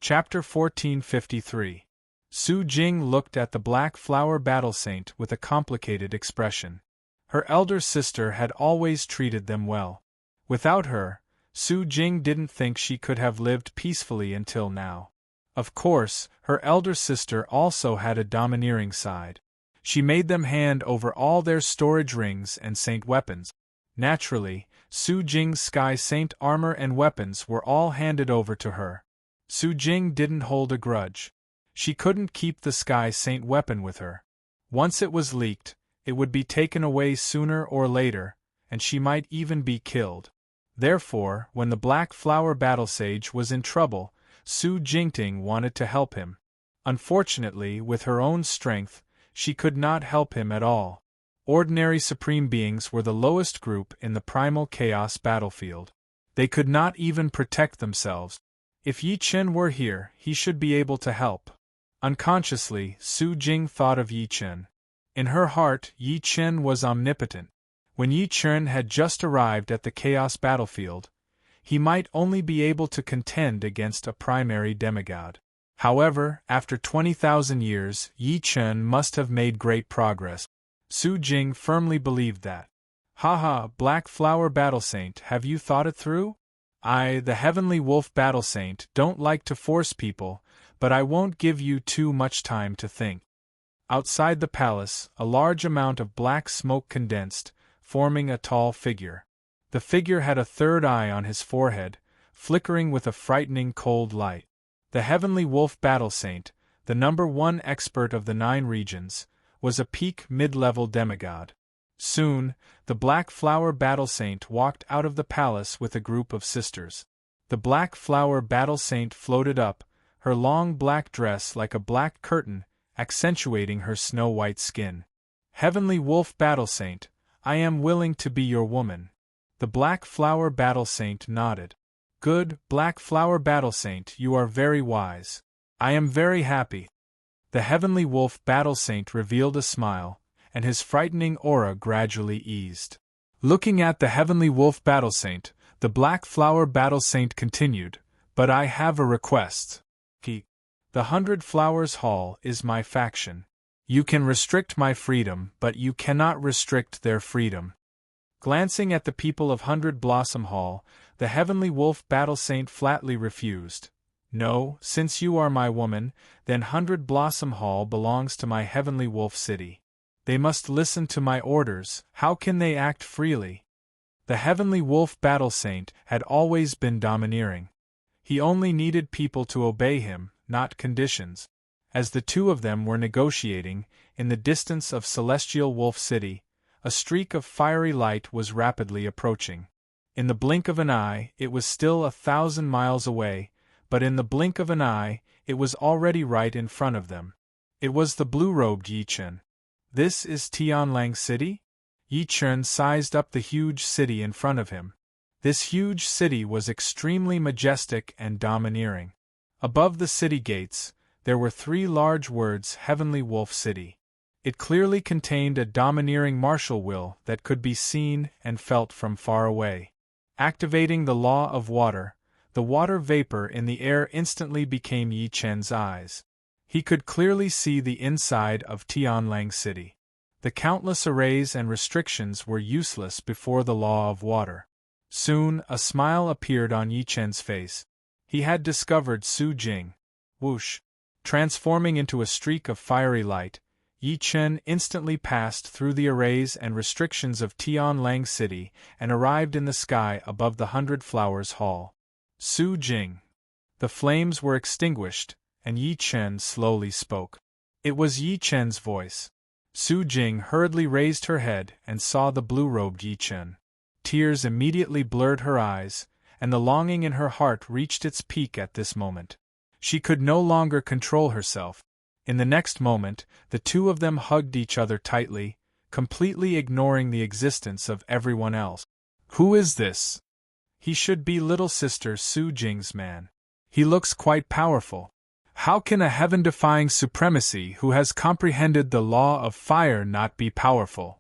Chapter 1453. Su Jing looked at the Black Flower Battle Saint with a complicated expression. Her elder sister had always treated them well. Without her, Su Jing didn't think she could have lived peacefully until now. Of course, her elder sister also had a domineering side. She made them hand over all their storage rings and saint weapons. Naturally, Su Jing's Sky Saint armor and weapons were all handed over to her. Su Jing didn't hold a grudge. She couldn't keep the Sky Saint weapon with her. Once it was leaked, it would be taken away sooner or later, and she might even be killed. Therefore, when the Black Flower Battle Sage was in trouble, Su Jingting wanted to help him. Unfortunately, with her own strength, she could not help him at all. Ordinary Supreme Beings were the lowest group in the Primal Chaos battlefield. They could not even protect themselves. If Yi Chen were here, he should be able to help. Unconsciously, Su Jing thought of Yi Chen. In her heart, Yi Chen was omnipotent. When Yi Chen had just arrived at the Chaos battlefield, he might only be able to contend against a primary demigod. However, after 20,000 years, Yi Chen must have made great progress. Su Jing firmly believed that. Haha, Black Flower Battle Saint, have you thought it through? I, the Heavenly Wolf Battle Saint, don't like to force people, but I won't give you too much time to think. Outside the palace, a large amount of black smoke condensed, forming a tall figure. The figure had a third eye on his forehead, flickering with a frightening cold light. The Heavenly Wolf Battle Saint, the #1 expert of the 9 regions, was a peak mid-level demigod. Soon, the Black Flower Battle Saint walked out of the palace with a group of sisters. The Black Flower Battle Saint floated up, her long black dress like a black curtain, accentuating her snow-white skin. Heavenly Wolf Battle Saint, I am willing to be your woman. The Black Flower Battle Saint nodded. Good, Black Flower Battle Saint, you are very wise. I am very happy. The Heavenly Wolf Battle Saint revealed a smile, and his frightening aura gradually eased. Looking at the Heavenly Wolf Battle Saint, the Black Flower Battle Saint continued, but I have a request. The 100 Flowers Hall is my faction. You can restrict my freedom, but you cannot restrict their freedom. Glancing at the people of 100 Blossom Hall, the Heavenly Wolf Battle Saint flatly refused. No, since you are my woman, then 100 Blossom Hall belongs to my Heavenly Wolf City. They must listen to my orders. How can they act freely? The heavenly wolf battle saint had always been domineering. He only needed people to obey him, not conditions. As the two of them were negotiating, in the distance of Celestial Wolf City, a streak of fiery light was rapidly approaching. In the blink of an eye, it was still 1,000 miles away, but in the blink of an eye, it was already right in front of them. It was the blue-robed Yi Chen. This is Tianlang City? Yi Chen sized up the huge city in front of him. This huge city was extremely majestic and domineering. Above the city gates, there were 3 large words Heavenly Wolf City. It clearly contained a domineering martial will that could be seen and felt from far away. Activating the law of water, the water vapor in the air instantly became Yi Chen's eyes. He could clearly see the inside of Tianlang City. The countless arrays and restrictions were useless before the law of water. Soon, a smile appeared on Yi Chen's face. He had discovered Su Jing. Whoosh! Transforming into a streak of fiery light, Yi Chen instantly passed through the arrays and restrictions of Tianlang City and arrived in the sky above the 100 Flowers Hall. Su Jing. The flames were extinguished, and Yi Chen slowly spoke. It was Yi Chen's voice. Su Jing hurriedly raised her head and saw the blue-robed Yi Chen. Tears immediately blurred her eyes, and the longing in her heart reached its peak at this moment. She could no longer control herself. In the next moment, the two of them hugged each other tightly, completely ignoring the existence of everyone else. Who is this? He should be little sister Su Jing's man. He looks quite powerful. How can a heaven-defying supremacy who has comprehended the law of fire not be powerful?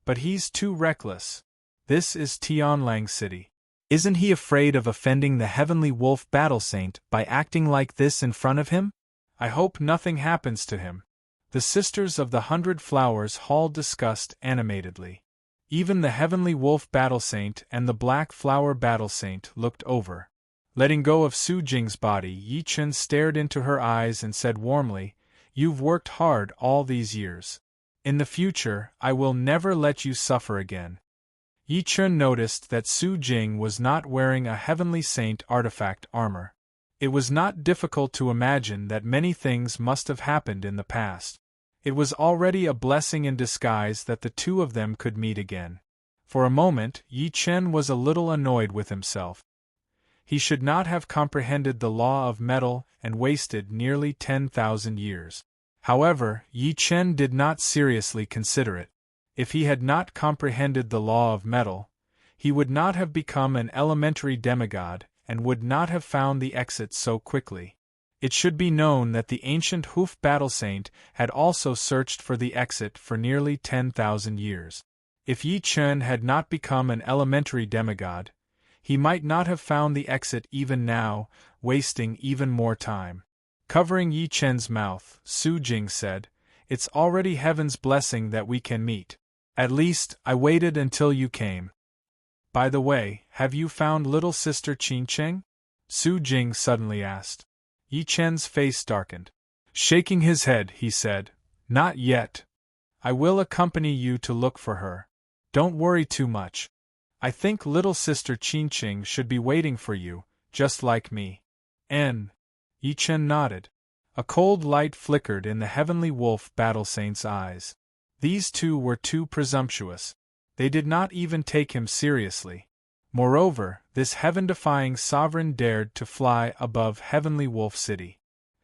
But he's too reckless. This is Tianlang City. Isn't he afraid of offending the heavenly wolf battle saint by acting like this in front of him? I hope nothing happens to him. The sisters of the 100 Flowers Hall discussed animatedly. Even the heavenly wolf battle saint and the black flower battle saint looked over. Letting go of Su Jing's body, Yi Chen stared into her eyes and said warmly, "You've worked hard all these years. In the future, I will never let you suffer again." Yi Chen noticed that Su Jing was not wearing a heavenly saint artifact armor. It was not difficult to imagine that many things must have happened in the past. It was already a blessing in disguise that the two of them could meet again. For a moment, Yi Chen was a little annoyed with himself. He should not have comprehended the law of metal and wasted nearly 10,000 years. However, Yi Chen did not seriously consider it. If he had not comprehended the law of metal, he would not have become an elementary demigod and would not have found the exit so quickly. It should be known that the ancient Hoof Battle Saint had also searched for the exit for nearly 10,000 years. If Yi Chen had not become an elementary demigod, he might not have found the exit even now, wasting even more time. Covering Yi Chen's mouth, Su Jing said, "It's already heaven's blessing that we can meet. At least, I waited until you came. By the way, have you found little sister Qin Cheng?" Su Jing suddenly asked. Yi Chen's face darkened. Shaking his head, he said, "Not yet. I will accompany you to look for her. Don't worry too much. I think little sister Qin Cheng should be waiting for you, just like me." Yi Chen nodded. A cold light flickered in the heavenly wolf battle saint's eyes. These two were too presumptuous. They did not even take him seriously. Moreover, this heaven-defying sovereign dared to fly above Heavenly Wolf City.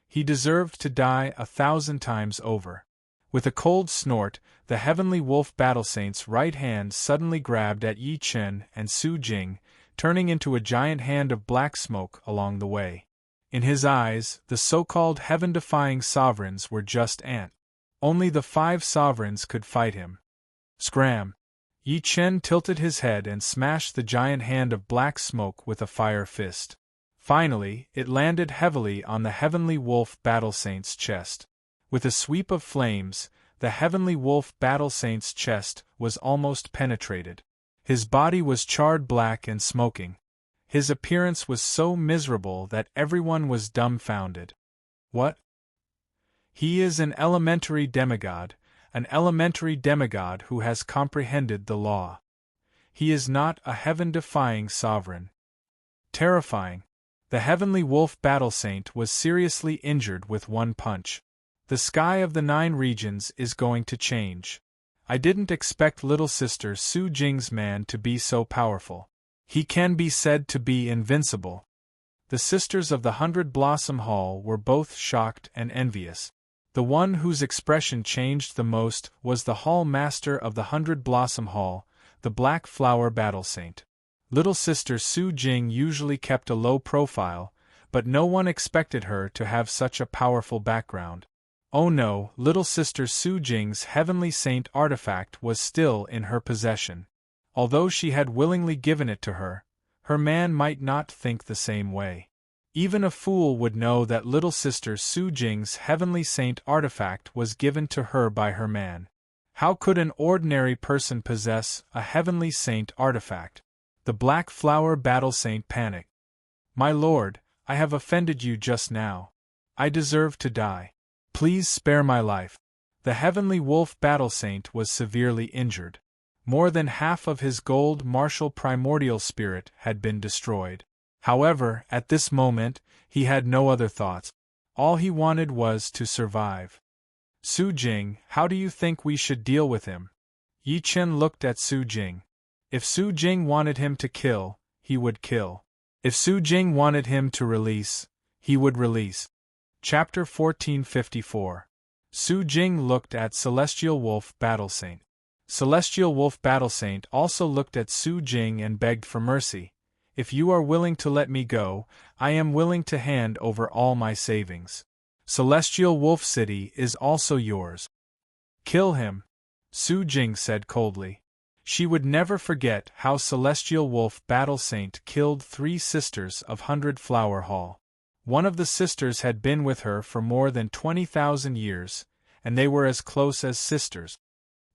He deserved to die 1,000 times over. With a cold snort, the Heavenly Wolf Battle Saint's right hand suddenly grabbed at Yi Chen and Su Jing, turning into a giant hand of black smoke along the way. In his eyes, the so-called heaven-defying sovereigns were just ants. Only the 5 sovereigns could fight him. Scram! Yi Chen tilted his head and smashed the giant hand of black smoke with a fire fist. Finally, it landed heavily on the Heavenly Wolf Battle Saint's chest. With a sweep of flames, the Heavenly Wolf Battle Saint's chest was almost penetrated. His body was charred black and smoking. His appearance was so miserable that everyone was dumbfounded. What? He is an elementary demigod who has comprehended the law. He is not a heaven-defying sovereign. Terrifying. The heavenly wolf battle saint was seriously injured with one punch. The sky of the 9 regions is going to change. I didn't expect little sister Su Jing's man to be so powerful. He can be said to be invincible. The sisters of the 100 Blossom Hall were both shocked and envious. The one whose expression changed the most was the hall master of the 100 Blossom Hall, the Black Flower Battle Saint. Little sister Su Jing usually kept a low profile, but no one expected her to have such a powerful background. Oh no, little sister Su Jing's heavenly saint artifact was still in her possession. Although she had willingly given it to her, her man might not think the same way. Even a fool would know that little sister Su Jing's heavenly saint artifact was given to her by her man. How could an ordinary person possess a heavenly saint artifact? The Black Flower Battle Saint panicked. My lord, I have offended you just now. I deserve to die. Please spare my life. The heavenly wolf battle saint was severely injured. More than half of his gold martial primordial spirit had been destroyed. However, at this moment, he had no other thoughts. All he wanted was to survive. Su Jing, how do you think we should deal with him? Yi Chen looked at Su Jing. If Su Jing wanted him to kill, he would kill. If Su Jing wanted him to release, he would release. Chapter 1454. Su Jing looked at Celestial Wolf Battle Saint. Celestial Wolf Battle Saint also looked at Su Jing and begged for mercy. If you are willing to let me go, I am willing to hand over all my savings. Celestial Wolf City is also yours. Kill him, Su Jing said coldly. She would never forget how Celestial Wolf Battle Saint killed 3 sisters of 100 Flower Hall. One of the sisters had been with her for more than 20,000 years, and they were as close as sisters.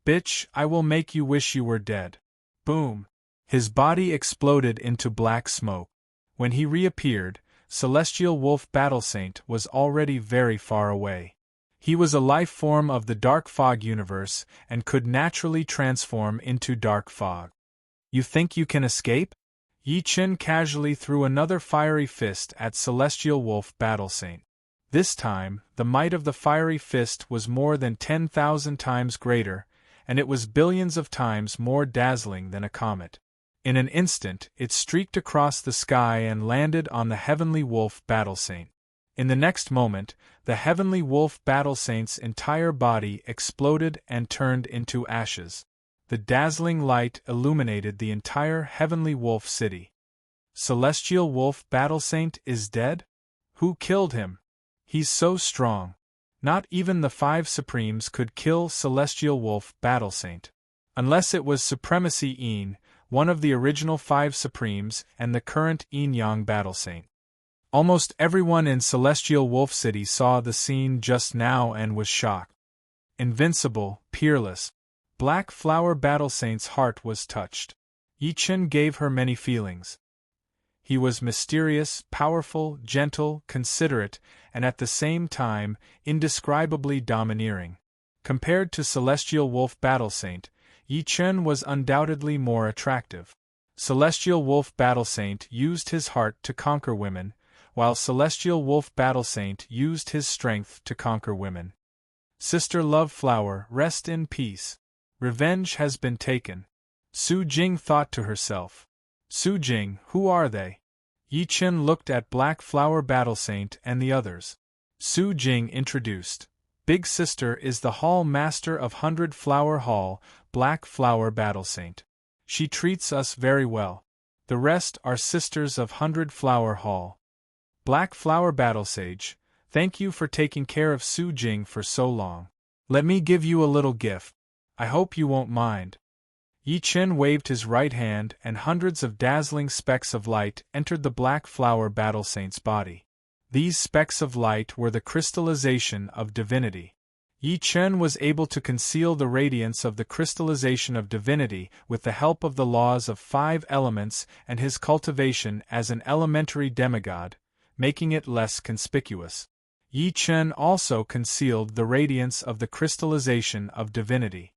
Bitch, I will make you wish you were dead. Boom! His body exploded into black smoke. When he reappeared, Celestial Wolf Battle Saint was already very far away. He was a life form of the Dark Fog universe and could naturally transform into Dark Fog. You think you can escape? Yi Chen casually threw another fiery fist at Celestial Wolf Battle Saint. This time, the might of the fiery fist was more than 10,000 times greater, and it was billions of times more dazzling than a comet. In an instant, it streaked across the sky and landed on the Heavenly Wolf Battle Saint. In the next moment, the Heavenly Wolf Battle Saint's entire body exploded and turned into ashes. The dazzling light illuminated the entire Heavenly Wolf City. Celestial Wolf Battle Saint is dead? Who killed him? He's so strong. Not even the 5 Supremes could kill Celestial Wolf Battle Saint. Unless it was Supremacy Yin, one of the original 5 Supremes and the current Yin-Yang Battle Saint. Almost everyone in Celestial Wolf City saw the scene just now and was shocked. Invincible, peerless. Black Flower Battle Saint's heart was touched. Yi Chen gave her many feelings. He was mysterious, powerful, gentle, considerate, and at the same time, indescribably domineering. Compared to Celestial Wolf Battle Saint, Yi Chen was undoubtedly more attractive. Celestial Wolf Battle Saint used his heart to conquer women, while Celestial Wolf Battle Saint used his strength to conquer women. Sister Love Flower, rest in peace. Revenge has been taken. Su Jing thought to herself. Su Jing, who are they? Yi Chen looked at Black Flower Battle Saint and the others. Su Jing introduced. Big Sister is the Hall Master of 100 Flower Hall, Black Flower Battle Saint. She treats us very well. The rest are sisters of 100 Flower Hall. Black Flower Battle Sage, thank you for taking care of Su Jing for so long. Let me give you a little gift. I hope you won't mind. Yi Chen waved his right hand and hundreds of dazzling specks of light entered the Black Flower Battle Saint's body. These specks of light were the crystallization of divinity. Yi Chen was able to conceal the radiance of the crystallization of divinity with the help of the laws of 5 elements and his cultivation as an elementary demigod, making it less conspicuous. Yi Chen also concealed the radiance of the crystallization of divinity.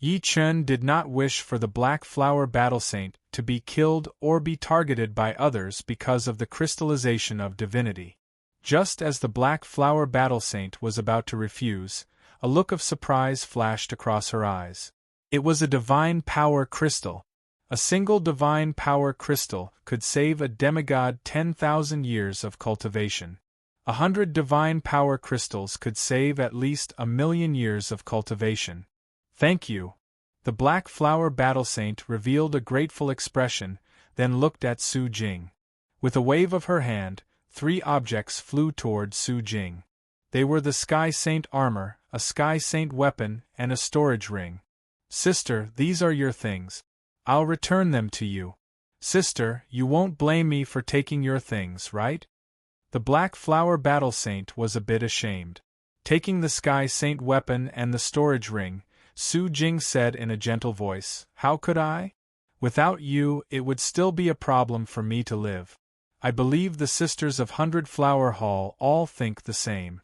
Yi Chen did not wish for the Black Flower Battle Saint to be killed or be targeted by others because of the crystallization of divinity. Just as the Black Flower Battle Saint was about to refuse, a look of surprise flashed across her eyes. It was a divine power crystal. A single divine power crystal could save a demigod 10,000 years of cultivation. 100 divine power crystals could save at least 1,000,000 years of cultivation. Thank you. The Black Flower Battle Saint revealed a grateful expression, then looked at Su Jing. With a wave of her hand, 3 objects flew toward Su Jing. They were the Sky Saint armor, a Sky Saint weapon, and a storage ring. Sister, these are your things. I'll return them to you. Sister, you won't blame me for taking your things, right? The Black Flower Battle Saint was a bit ashamed. Taking the Sky Saint weapon and the storage ring, Su Jing said in a gentle voice, "How could I? Without you, it would still be a problem for me to live. I believe the Sisters of 100 Flower Hall all think the same.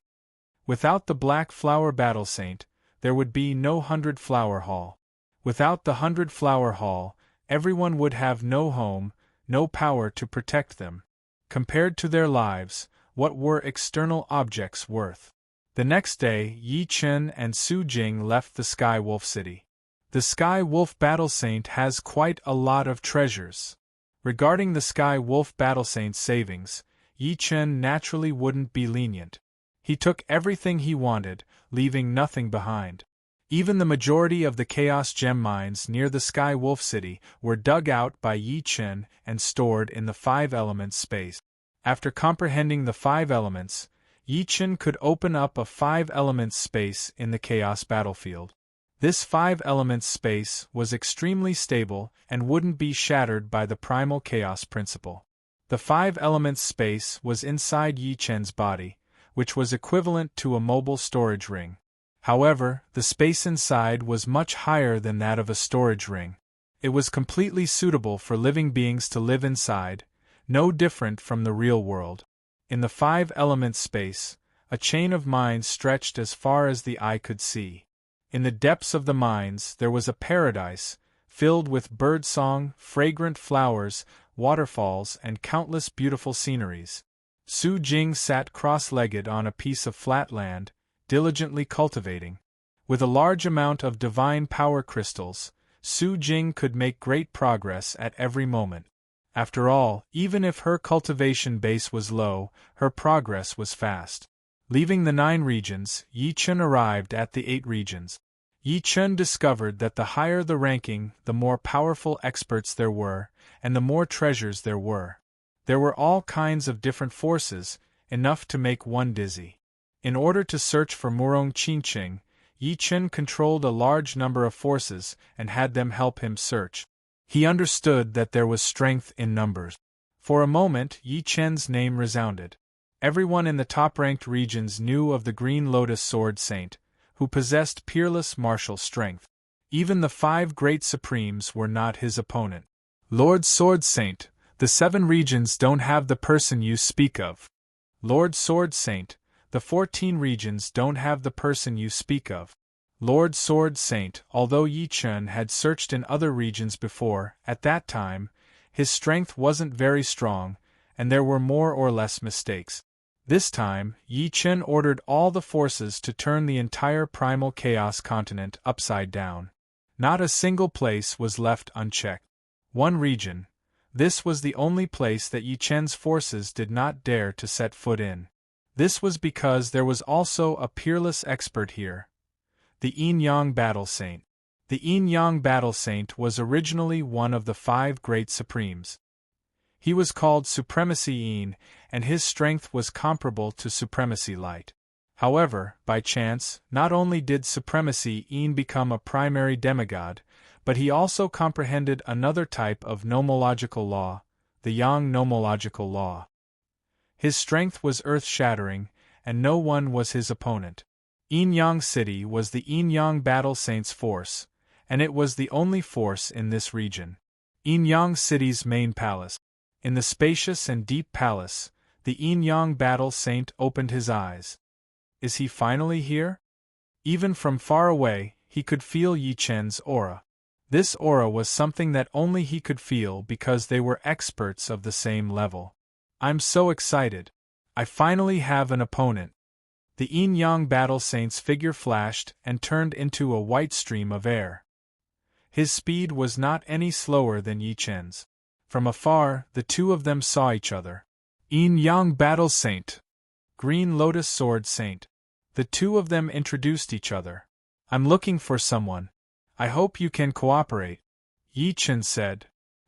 Without the Black Flower Battle Saint, there would be no 100 Flower Hall. Without the 100 Flower Hall, everyone would have no home, no power to protect them. Compared to their lives, what were external objects worth?" The next day, Yi Chen and Su Jing left the Sky Wolf City. The Sky Wolf Battle Saint has quite a lot of treasures. Regarding the Sky Wolf Battle Saint's savings, Yi Chen naturally wouldn't be lenient. He took everything he wanted, leaving nothing behind. Even the majority of the Chaos Gem mines near the Sky Wolf City were dug out by Yi Chen and stored in the 5 elements space. After comprehending the 5 elements, Yi Chen could open up a 5 elements space in the Chaos battlefield. This 5 elements space was extremely stable and wouldn't be shattered by the primal chaos principle. The 5 elements space was inside Yi Chen's body, which was equivalent to a mobile storage ring. However, the space inside was much higher than that of a storage ring. It was completely suitable for living beings to live inside, no different from the real world. In the 5 elements space, a chain of mines stretched as far as the eye could see. In the depths of the mines there was a paradise, filled with birdsong, fragrant flowers, waterfalls, and countless beautiful sceneries. Su Jing sat cross-legged on a piece of flat land, diligently cultivating. With a large amount of divine power crystals, Su Jing could make great progress at every moment. After all, even if her cultivation base was low, her progress was fast. Leaving the 9 regions, Yi Chen arrived at the 8 regions. Yi Chen discovered that the higher the ranking, the more powerful experts there were, and the more treasures there were. There were all kinds of different forces, enough to make one dizzy. In order to search for Murong Qingqing, Yi Chen controlled a large number of forces and had them help him search. He understood that there was strength in numbers. For a moment, Yi Chen's name resounded. Everyone in the top-ranked regions knew of the Green Lotus Sword Saint, who possessed peerless martial strength. Even the 5 great supremes were not his opponent. "Lord Sword Saint, the 7 regions don't have the person you speak of." "Lord Sword Saint, the 14 regions don't have the person you speak of." Lord Sword Saint, although Yi Chen had searched in other regions before, at that time, his strength wasn't very strong, and there were more or less mistakes. This time, Yi Chen ordered all the forces to turn the entire primal chaos continent upside down. Not a single place was left unchecked. One region. This was the only place that Yi Chen's forces did not dare to set foot in. This was because there was also a peerless expert here. The Yin-Yang Battle Saint. The Yin-Yang Battle Saint was originally one of the 5 great supremes. He was called Supremacy Yin, and his strength was comparable to Supremacy Light. However, by chance, not only did Supremacy Yin become a primary demigod, but he also comprehended another type of nomological law, the Yang nomological law. His strength was earth-shattering, and no one was his opponent. Yin-Yang City was the Yin-Yang Battle Saint's force, and it was the only force in this region. Yin-Yang City's main palace. In the spacious and deep palace, the Yin-Yang Battle Saint opened his eyes. Is he finally here? Even from far away, he could feel Yi Chen's aura. This aura was something that only he could feel because they were experts of the same level. I'm so excited. I finally have an opponent. The yin-yang battle saint's figure flashed and turned into a white stream of air. His speed was not any slower than Yi Chen's. From afar, the two of them saw each other. Yin-yang battle saint. Green lotus sword saint. The two of them introduced each other. I'm looking for someone. I hope you can cooperate. Yi Chen said.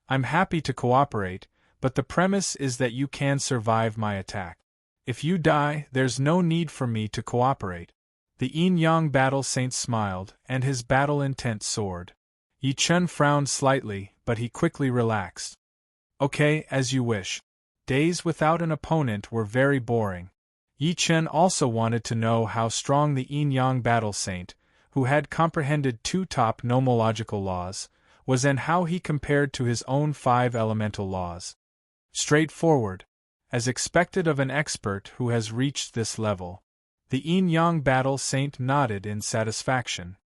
I'm happy to cooperate, but the premise is that you can survive my attack. If you die, there's no need for me to cooperate. The yin-yang battle saint smiled, and his battle intent soared. Yi Chen frowned slightly, but he quickly relaxed. Okay, as you wish. Days without an opponent were very boring. Yi Chen also wanted to know how strong the yin-yang battle saint, who had comprehended 2 top nomological laws, was and how he compared to his own 5 elemental laws. Straightforward. As expected of an expert who has reached this level. The yin-yang battle saint nodded in satisfaction.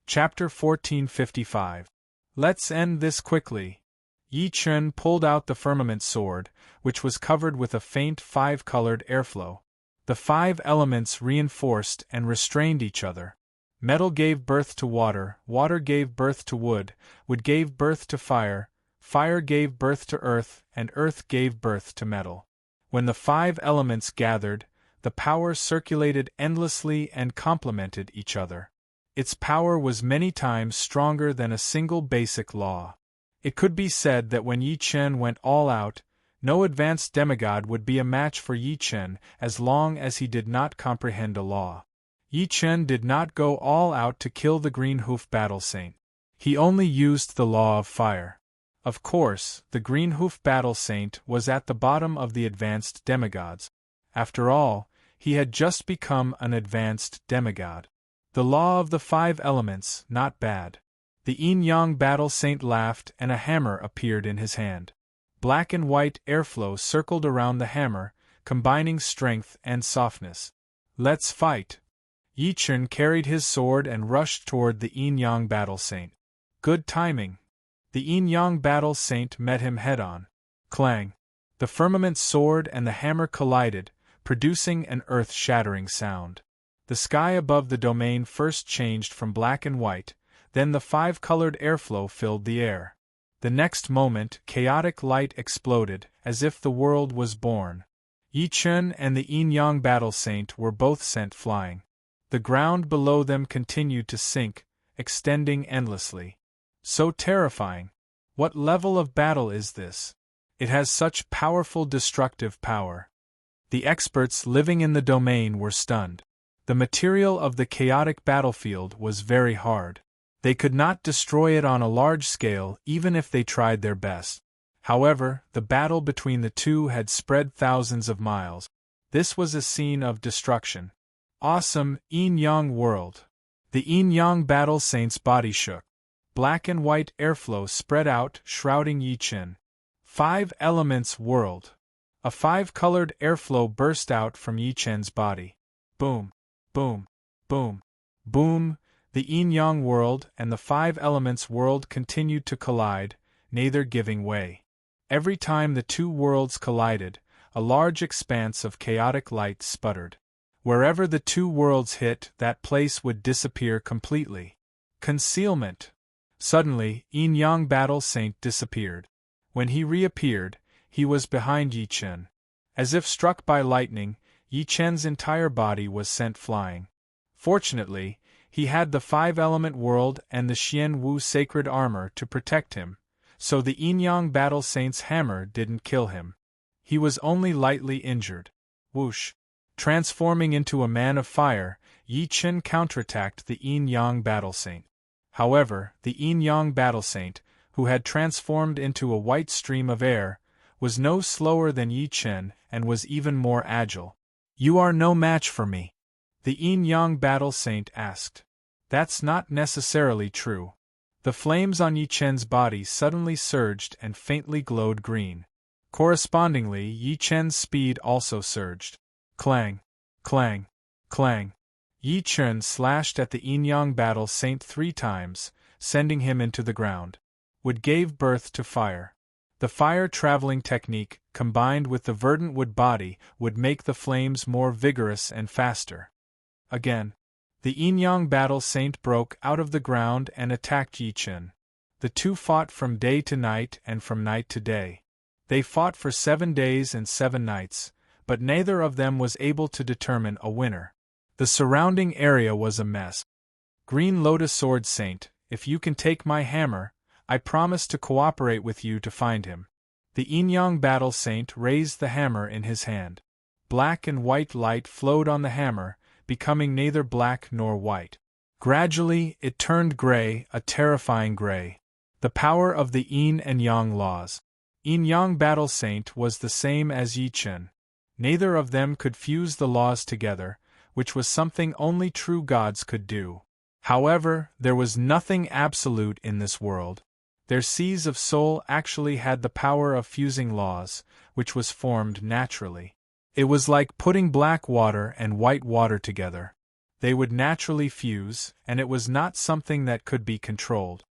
Chapter 1455. Let's end this quickly. Yi Chen pulled out the firmament sword, which was covered with a faint 5-colored airflow. The 5 elements reinforced and restrained each other. Metal gave birth to water, water gave birth to wood, wood gave birth to fire, fire gave birth to earth, and earth gave birth to metal. When the 5 elements gathered, the power circulated endlessly and complemented each other. Its power was many times stronger than a single basic law. It could be said that when Yi Chen went all out, no advanced demigod would be a match for Yi Chen as long as he did not comprehend a law. Yi Chen did not go all out to kill the Green Hoof Battle Saint. He only used the law of fire. Of course, the Green Hoof Battle Saint was at the bottom of the advanced demigods. After all, he had just become an advanced demigod. The law of the 5 elements, not bad. The yin-yang battle saint laughed and a hammer appeared in his hand. Black and white airflow circled around the hammer, combining strength and softness. Let's fight. Yi Chen carried his sword and rushed toward the yin-yang battle saint. Good timing. The yin-yang battle saint met him head-on. Clang. The firmament sword and the hammer collided, producing an earth-shattering sound. The sky above the domain first changed from black and white, then the 5-colored airflow filled the air. The next moment, chaotic light exploded, as if the world was born. Yi Chen and the yin-yang battle saint were both sent flying. The ground below them continued to sink, extending endlessly. So terrifying. What level of battle is this? It has such powerful destructive power. The experts living in the domain were stunned. The material of the chaotic battlefield was very hard. They could not destroy it on a large scale even if they tried their best. However, the battle between the two had spread thousands of miles. This was a scene of destruction. Awesome, yin-yang world. The yin-yang battle saint's body shook. Black and white airflow spread out, shrouding Yi Chen. 5 elements world. A 5-colored airflow burst out from Yi Chen's body. Boom, boom, boom, boom. The yin-yang world and the 5 elements world continued to collide, neither giving way. Every time the 2 worlds collided, a large expanse of chaotic light sputtered. Wherever the 2 worlds hit, that place would disappear completely. Concealment. Suddenly, yin-yang battle saint disappeared. When he reappeared, he was behind Yi Chen. As if struck by lightning, Yi Chen's entire body was sent flying. Fortunately, he had the 5-element world and the Xian Wu sacred armor to protect him, so the yin-yang battle saint's hammer didn't kill him. He was only lightly injured. Whoosh! Transforming into a man of fire, Yi Chen counterattacked the yin-yang battle saint. However, the yin-yang battle saint, who had transformed into a white stream of air, was no slower than Yi Chen and was even more agile. You are no match for me. The yin-yang battle saint asked. That's not necessarily true. The flames on Yi Chen's body suddenly surged and faintly glowed green. Correspondingly, Yi Chen's speed also surged. Clang, clang, clang. Yi Chen slashed at the yin-yang battle saint 3 times, sending him into the ground. Wood gave birth to fire. The fire-traveling technique, combined with the verdant wood body, would make the flames more vigorous and faster. Again, the yin-yang battle saint broke out of the ground and attacked Yi Chen. The two fought from day to night and from night to day. They fought for 7 days and 7 nights, but neither of them was able to determine a winner. The surrounding area was a mess. Green Lotus Sword Saint, if you can take my hammer, I promise to cooperate with you to find him. The yin-yang battle saint raised the hammer in his hand. Black and white light flowed on the hammer, becoming neither black nor white. Gradually, it turned gray, a terrifying gray. The power of the yin and yang laws. Yin-yang battle saint was the same as Yi Chen. Neither of them could fuse the laws together, which was something only true gods could do. However, there was nothing absolute in this world. Their seas of soul actually had the power of fusing laws, which was formed naturally. It was like putting black water and white water together. They would naturally fuse, and it was not something that could be controlled.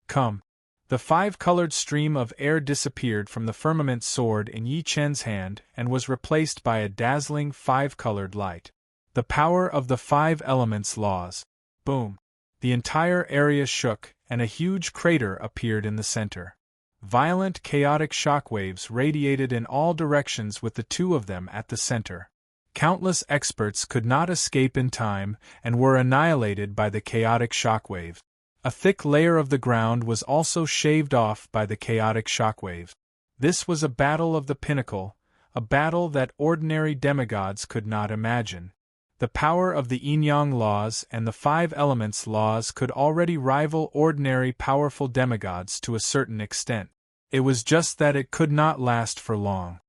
Come. The 5-colored stream of air disappeared from the firmament sword in Yi Chen's hand and was replaced by a dazzling 5-colored light. The power of the 5 elements laws. Boom. The entire area shook, and a huge crater appeared in the center. Violent chaotic shockwaves radiated in all directions with the two of them at the center. Countless experts could not escape in time and were annihilated by the chaotic shockwaves. A thick layer of the ground was also shaved off by the chaotic shockwaves. This was a battle of the pinnacle, a battle that ordinary demigods could not imagine. The power of the yin-yang laws and the 5 elements laws could already rival ordinary powerful demigods to a certain extent. It was just that it could not last for long.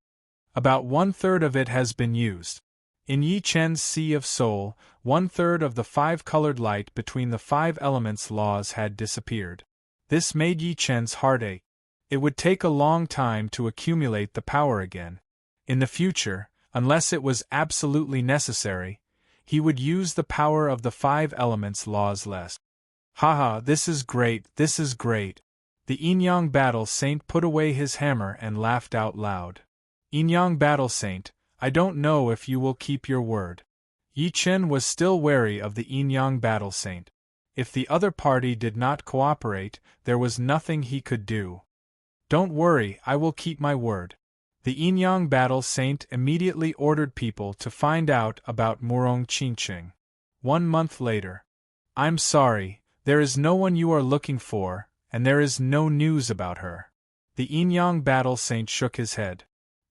About 1/3 of it has been used. In Yi Chen's Sea of Soul, 1/3 of the 5-colored light between the 5 elements laws had disappeared. This made Yi Chen's heart ache. It would take a long time to accumulate the power again. In the future, unless it was absolutely necessary, he would use the power of the 5 elements laws less. Haha, this is great, this is great. The yin-yang battle saint put away his hammer and laughed out loud. Yin-yang battle saint, I don't know if you will keep your word. Yi Chen was still wary of the yin-yang battle saint. If the other party did not cooperate, there was nothing he could do. Don't worry, I will keep my word. The yin-yang battle saint immediately ordered people to find out about Murong Qingqing. 1 month later. I'm sorry, there is no one you are looking for, and there is no news about her. The yin-yang battle saint shook his head.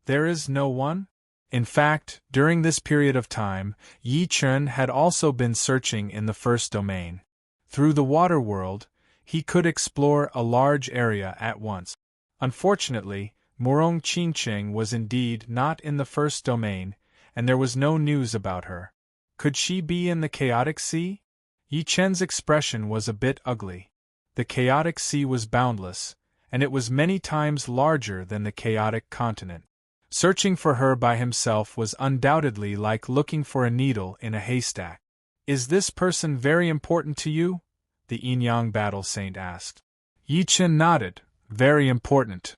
There is no one? In fact, during this period of time, Yi Chen had also been searching in the first domain. Through the water world, he could explore a large area at once. Unfortunately, Murong Qingqing was indeed not in the first domain, and there was no news about her. Could she be in the chaotic sea? Yi Chen's expression was a bit ugly. The chaotic sea was boundless, and it was many times larger than the chaotic continent. Searching for her by himself was undoubtedly like looking for a needle in a haystack. Is this person very important to you? The yin-yang battle saint asked. Yi Chen nodded. Very important.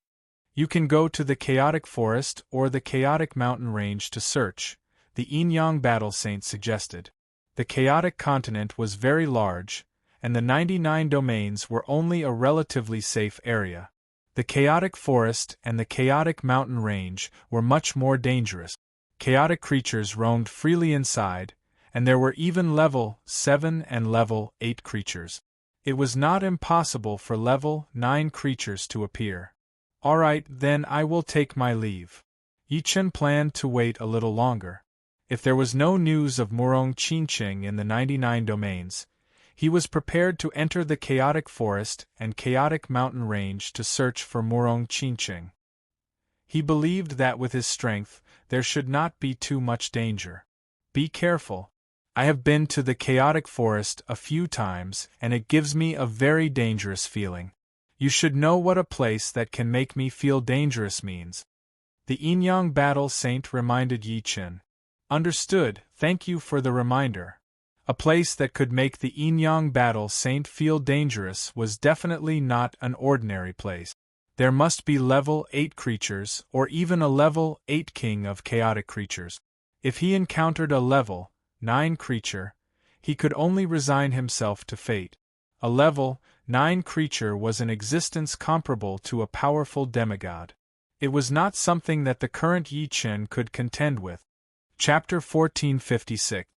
You can go to the chaotic forest or the chaotic mountain range to search, the yin-yang battle saint suggested. The chaotic continent was very large, and the 99 domains were only a relatively safe area. The chaotic forest and the chaotic mountain range were much more dangerous. Chaotic creatures roamed freely inside, and there were even level 7 and level 8 creatures. It was not impossible for level 9 creatures to appear. Alright, then I will take my leave. Yi Chen planned to wait a little longer. If there was no news of Murong Qingqing in the 99 domains, he was prepared to enter the chaotic forest and chaotic mountain range to search for Murong Qingqing. He believed that with his strength, there should not be too much danger. Be careful. I have been to the chaotic forest a few times, and it gives me a very dangerous feeling. You should know what a place that can make me feel dangerous means. The yin-yang battle saint reminded Yi Chen. Understood, thank you for the reminder. A place that could make the yin-yang battle saint feel dangerous was definitely not an ordinary place. There must be level 8 creatures, or even a level 8 king of chaotic creatures. If he encountered a level 9 creature, he could only resign himself to fate. A level 9 creature was an existence comparable to a powerful demigod. It was not something that the current Yi Chen could contend with. Chapter 1456.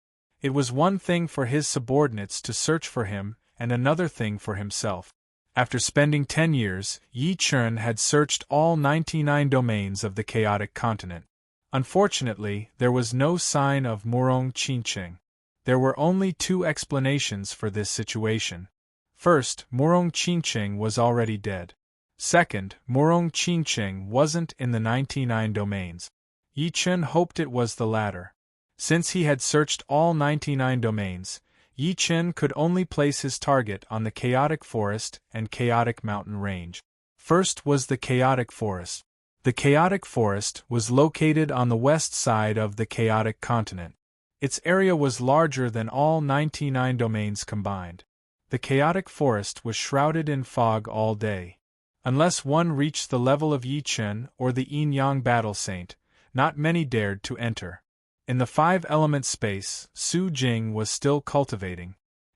It was one thing for his subordinates to search for him, and another thing for himself. After spending 10 years, Yi Chen had searched all 99 domains of the chaotic continent. Unfortunately, there was no sign of Murong Qincheng. There were only 2 explanations for this situation. First, Murong Qincheng was already dead. Second, Murong Qincheng wasn't in the 99 domains. Yi Chen hoped it was the latter. Since he had searched all 99 domains, Yi Chen could only place his target on the chaotic forest and chaotic mountain range. First was the chaotic forest. The chaotic forest was located on the west side of the chaotic continent. Its area was larger than all 99 domains combined. The chaotic forest was shrouded in fog all day. Unless one reached the level of Yi Chen or the yin-yang battle saint, not many dared to enter. In the 5-element space, Su Jing was still cultivating.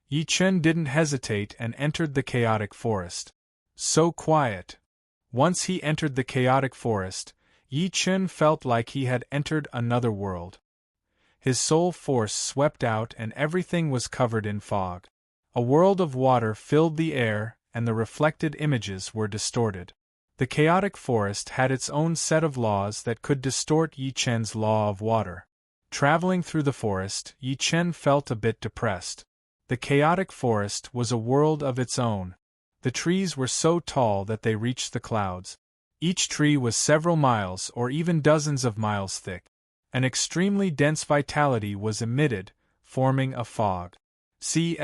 Yi Chen didn't hesitate and entered the chaotic forest. So quiet. Once he entered the chaotic forest, Yi Chen felt like he had entered another world. His soul force swept out and everything was covered in fog. A world of water filled the air, and the reflected images were distorted. The chaotic forest had its own set of laws that could distort Yi Chen's law of water. Traveling through the forest, Yi Chen felt a bit depressed. The chaotic forest was a world of its own. The trees were so tall that they reached the clouds. Each tree was several miles or even dozens of miles thick. An extremely dense vitality was emitted, forming a fog. Si.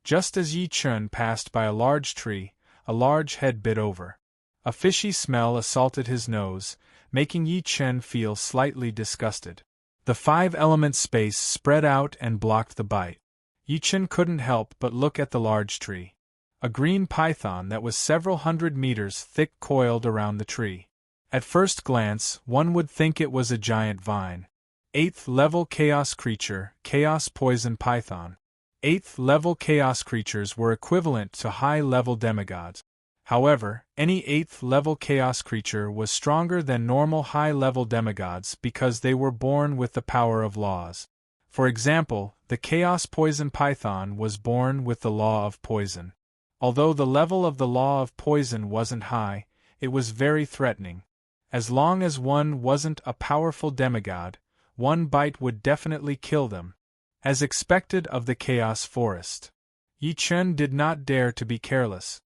Just as Yi Chen passed by a large tree, a large head bit over. A fishy smell assaulted his nose, making Yi Chen feel slightly disgusted. The 5-element space spread out and blocked the bite. Yi Chen couldn't help but look at the large tree. A green python that was several hundred meters thick coiled around the tree. At first glance, one would think it was a giant vine. 8th level chaos creature, chaos poison python. 8th level chaos creatures were equivalent to high-level demigods. However, any 8th level chaos creature was stronger than normal high-level demigods because they were born with the power of laws. For example, the chaos poison python was born with the law of poison. Although the level of the law of poison wasn't high, it was very threatening. As long as one wasn't a powerful demigod, one bite would definitely kill them. As expected of the chaos forest, Yi Chen did not dare to be careless.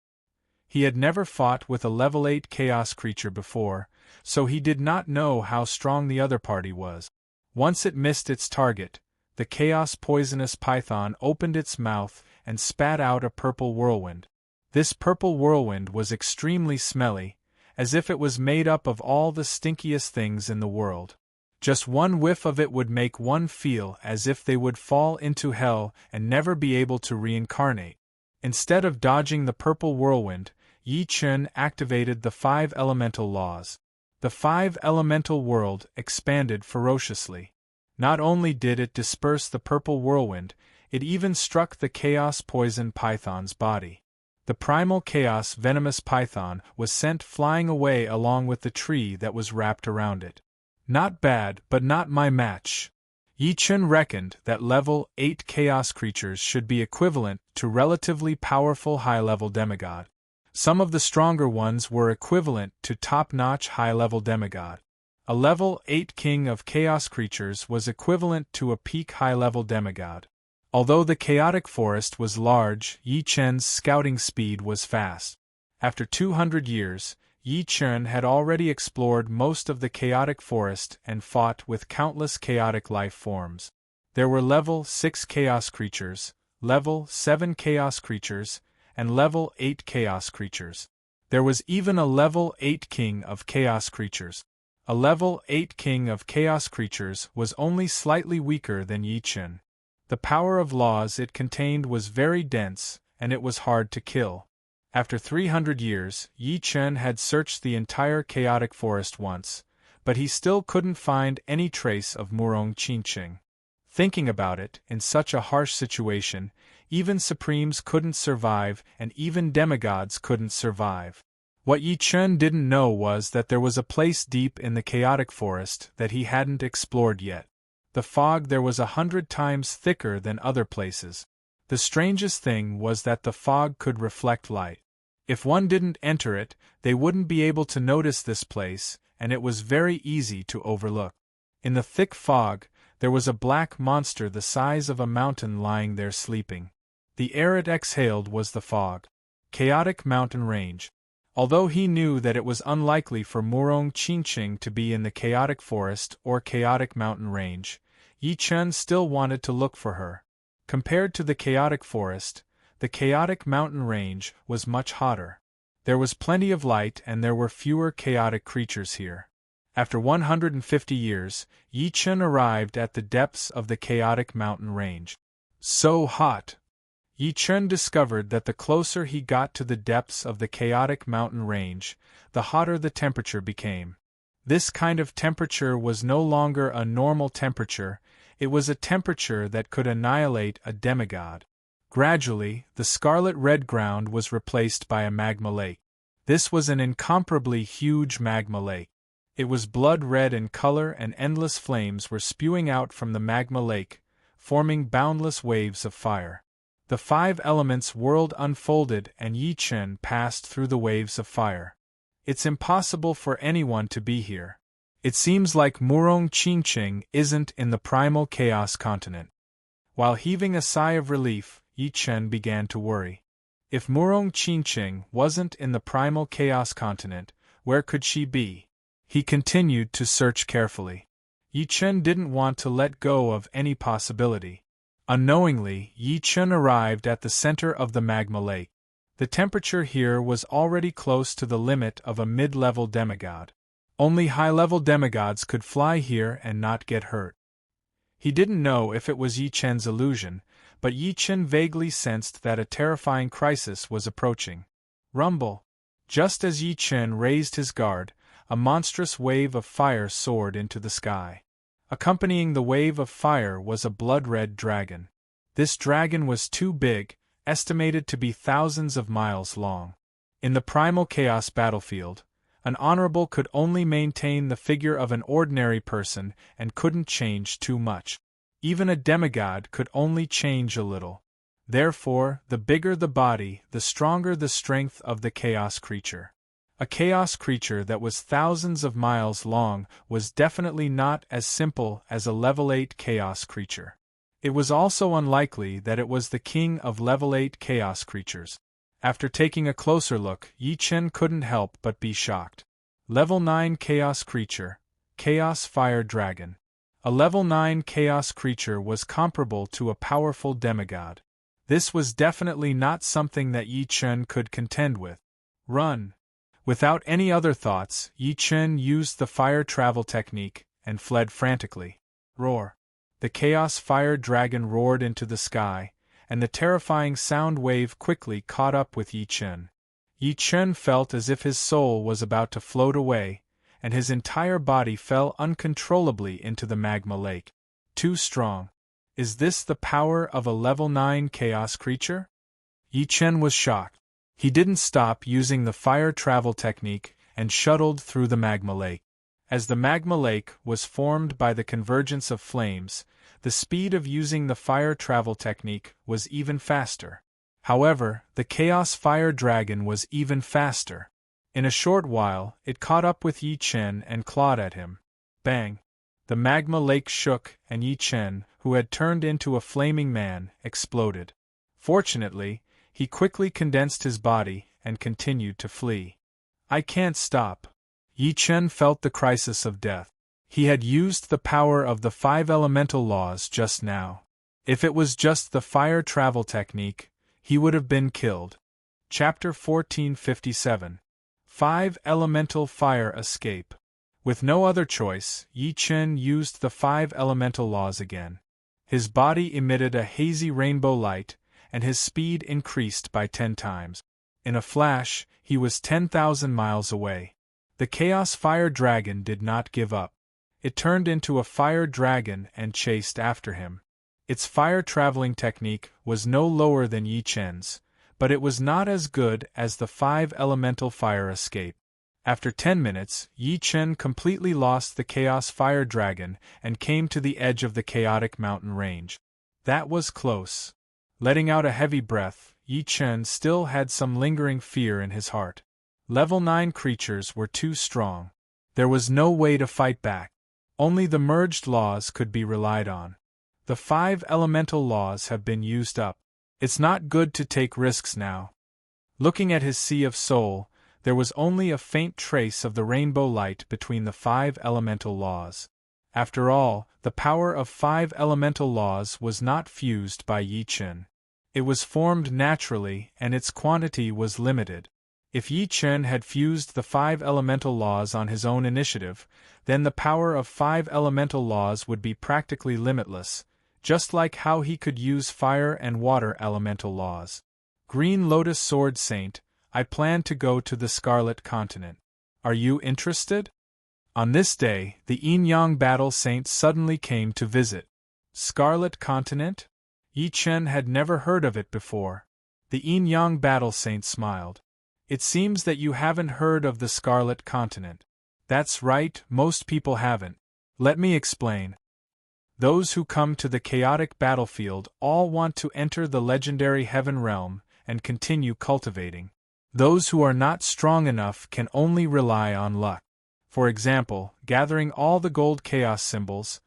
He had never fought with a level 8 chaos creature before, so he did not know how strong the other party was. Once it missed its target, the chaos poisonous python opened its mouth and spat out a purple whirlwind. This purple whirlwind was extremely smelly, as if it was made up of all the stinkiest things in the world. Just one whiff of it would make one feel as if they would fall into hell and never be able to reincarnate. Instead of dodging the purple whirlwind, Yi Chen activated the 5 elemental laws. The 5 elemental world expanded ferociously. Not only did it disperse the purple whirlwind, it even struck the chaos poison python's body. The primal chaos venomous python was sent flying away along with the tree that was wrapped around it. Not bad, but not my match. Yi Chen reckoned that level 8 chaos creatures should be equivalent to relatively powerful high-level demigod. Some of the stronger ones were equivalent to top-notch high-level demigod. A level 8 king of chaos creatures was equivalent to a peak high-level demigod. Although the chaotic forest was large, Yi Chen's scouting speed was fast. After 200 years, Yi Chen had already explored most of the chaotic forest and fought with countless chaotic life forms. There were level 6 chaos creatures, level 7 chaos creatures, and level 8 chaos creatures. There was even a level 8 king of chaos creatures. A level 8 king of chaos creatures was only slightly weaker than Yi Chen. The power of laws it contained was very dense, and it was hard to kill. After 300 years, Yi Chen had searched the entire chaotic forest once, but he still couldn't find any trace of Murong Qinqing. Thinking about it, in such a harsh situation, even supremes couldn't survive and even demigods couldn't survive. What Yi Chen didn't know was that there was a place deep in the chaotic forest that he hadn't explored yet. The fog there was 100 times thicker than other places. The strangest thing was that the fog could reflect light. If one didn't enter it, they wouldn't be able to notice this place, and it was very easy to overlook. In the thick fog, there was a black monster the size of a mountain lying there sleeping. The air it exhaled was the fog. Chaotic mountain range. Although he knew that it was unlikely for Murong Qinqing to be in the chaotic forest or chaotic mountain range, Yi Chen still wanted to look for her. Compared to the chaotic forest, the chaotic mountain range was much hotter. There was plenty of light and there were fewer chaotic creatures here. After 150 years, Yi Chen arrived at the depths of the chaotic mountain range. So hot! Yi Chen discovered that the closer he got to the depths of the chaotic mountain range, the hotter the temperature became. This kind of temperature was no longer a normal temperature, it was a temperature that could annihilate a demigod. Gradually, the scarlet-red ground was replaced by a magma lake. This was an incomparably huge magma lake. It was blood-red in color and endless flames were spewing out from the magma lake, forming boundless waves of fire. The 5 elements world unfolded and Yi Chen passed through the waves of fire. It's impossible for anyone to be here. It seems like Murong Qinqing isn't in the primal chaos continent. While heaving a sigh of relief, Yi Chen began to worry. If Murong Qinqing wasn't in the primal chaos continent, where could she be? He continued to search carefully. Yi Chen didn't want to let go of any possibility. Unknowingly, Yi Chen arrived at the center of the magma lake. The temperature here was already close to the limit of a mid-level demigod. Only high-level demigods could fly here and not get hurt. He didn't know if it was Yi Chen's illusion, but Yi Chen vaguely sensed that a terrifying crisis was approaching. Rumble! Just as Yi Chen raised his guard, a monstrous wave of fire soared into the sky. Accompanying the wave of fire was a blood-red dragon. This dragon was too big, estimated to be thousands of miles long. In the primal chaos battlefield, an honorable could only maintain the figure of an ordinary person and couldn't change too much. Even a demigod could only change a little. Therefore, the bigger the body, the stronger the strength of the chaos creature. A chaos creature that was thousands of miles long was definitely not as simple as a level 8 chaos creature. It was also unlikely that it was the king of level 8 chaos creatures. After taking a closer look, Yi Chen couldn't help but be shocked. Level 9 chaos creature, Chaos Fire Dragon. A level 9 chaos creature was comparable to a powerful demigod. This was definitely not something that Yi Chen could contend with. Run! Without any other thoughts, Yi Chen used the fire travel technique and fled frantically. Roar! The Chaos Fire Dragon roared into the sky, and the terrifying sound wave quickly caught up with Yi Chen. Yi Chen felt as if his soul was about to float away, and his entire body fell uncontrollably into the magma lake. Too strong. Is this the power of a level 9 chaos creature? Yi Chen was shocked. He didn't stop using the fire travel technique and shuttled through the magma lake. As the magma lake was formed by the convergence of flames, the speed of using the fire travel technique was even faster. However, the Chaos Fire Dragon was even faster. In a short while, it caught up with Yi Chen and clawed at him. Bang! The magma lake shook and Yi Chen, who had turned into a flaming man, exploded. Fortunately, he quickly condensed his body and continued to flee. I can't stop. Yi Chen felt the crisis of death. He had used the power of the 5 elemental laws just now. If it was just the fire travel technique, he would have been killed. Chapter 1457. 5 Elemental Fire Escape. With no other choice, Yi Chen used the 5 elemental laws again. His body emitted a hazy rainbow light, and his speed increased by 10 times. In a flash, he was 10,000 miles away. The Chaos Fire Dragon did not give up. It turned into a fire dragon and chased after him. Its fire traveling technique was no lower than Yi Chen's, but it was not as good as the 5 elemental fire escape. After 10 minutes, Yi Chen completely lost the Chaos Fire Dragon and came to the edge of the chaotic mountain range. That was close. Letting out a heavy breath, Yi Chen still had some lingering fear in his heart. Level 9 creatures were too strong. There was no way to fight back. Only the merged laws could be relied on. The 5 elemental laws have been used up. It's not good to take risks now. Looking at his sea of soul, there was only a faint trace of the rainbow light between the 5 elemental laws. After all, the power of 5 elemental laws was not fused by Yi Chen. It was formed naturally and its quantity was limited. If Yi Chen had fused the 5 elemental laws on his own initiative, then the power of 5 elemental laws would be practically limitless, just like how he could use fire and water elemental laws. Green Lotus Sword Saint, I plan to go to the Scarlet Continent. Are you interested? On this day, the Yin-Yang Battle Saint suddenly came to visit. Scarlet Continent? Yi Chen had never heard of it before. The Yin-Yang Battle Saint smiled. It seems that you haven't heard of the Scarlet Continent. That's right, most people haven't. Let me explain. Those who come to the chaotic battlefield all want to enter the legendary Heaven Realm and continue cultivating. Those who are not strong enough can only rely on luck. For example, gathering all the gold chaos symbols,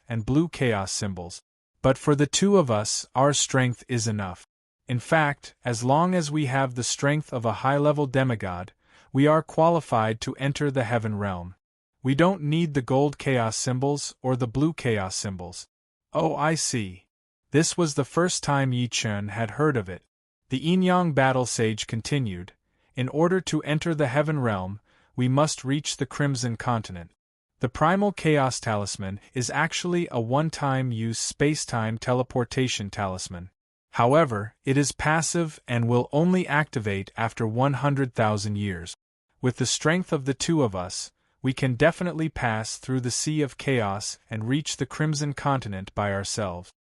and blue chaos symbols. But for the 2 of us, our strength is enough. In fact, as long as we have the strength of a high-level demigod, we are qualified to enter the Heaven Realm. We don't need the gold chaos symbols or the blue chaos symbols. Oh, I see. This was the first time Yi Chen had heard of it. The Yin-Yang Battle Sage continued. In order to enter the Heaven Realm, we must reach the Crimson Continent. The Primal Chaos Talisman is actually a one-time use space-time teleportation talisman. However, it is passive and will only activate after 100,000 years. With the strength of the 2 of us, we can definitely pass through the Sea of Chaos and reach the Crimson Continent by ourselves.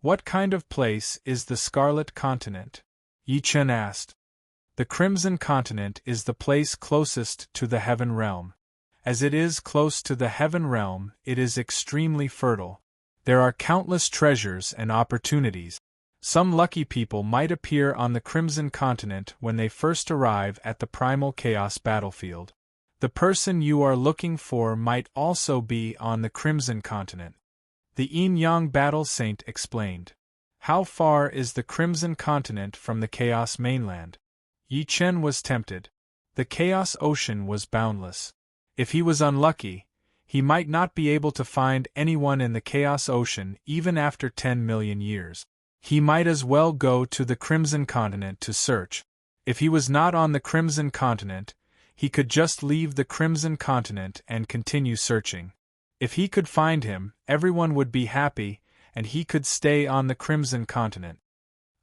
What kind of place is the Scarlet Continent? Yi Chen asked. The Crimson Continent is the place closest to the Heaven Realm. As it is close to the Heaven Realm, it is extremely fertile. There are countless treasures and opportunities. Some lucky people might appear on the Crimson Continent when they first arrive at the Primal Chaos battlefield. The person you are looking for might also be on the Crimson Continent. The Yin-Yang Battle Saint explained. How far is the Crimson Continent from the Chaos mainland? Yi Chen was tempted. The Chaos Ocean was boundless. If he was unlucky, he might not be able to find anyone in the Chaos Ocean even after 10 million years. He might as well go to the Crimson Continent to search. If he was not on the Crimson Continent, he could just leave the Crimson Continent and continue searching. If he could find him, everyone would be happy, and he could stay on the Crimson Continent.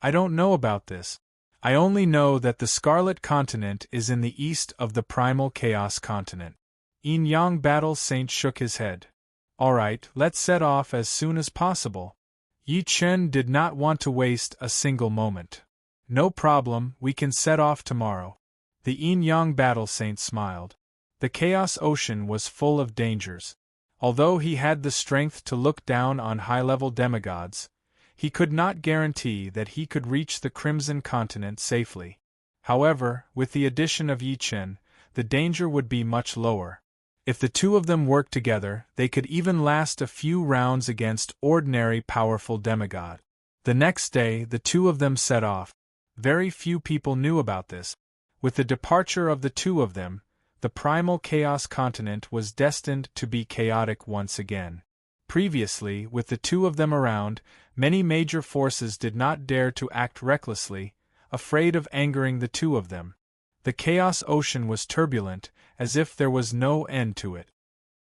I don't know about this. I only know that the Scarlet Continent is in the east of the Primal Chaos Continent. Yin-Yang Battle Saint shook his head. Alright, let's set off as soon as possible. Yi Chen did not want to waste a single moment. No problem, we can set off tomorrow. The Yin-Yang Battle Saint smiled. The Chaos Ocean was full of dangers. Although he had the strength to look down on high-level demigods, he could not guarantee that he could reach the Crimson Continent safely. However, with the addition of Yi Chen, the danger would be much lower. If the 2 of them worked together, they could even last a few rounds against ordinary powerful demigod. The next day, the 2 of them set off. Very few people knew about this. With the departure of the 2 of them, the Primal Chaos Continent was destined to be chaotic once again. Previously, with the 2 of them around, many major forces did not dare to act recklessly, afraid of angering the 2 of them. The Chaos Ocean was turbulent, as if there was no end to it.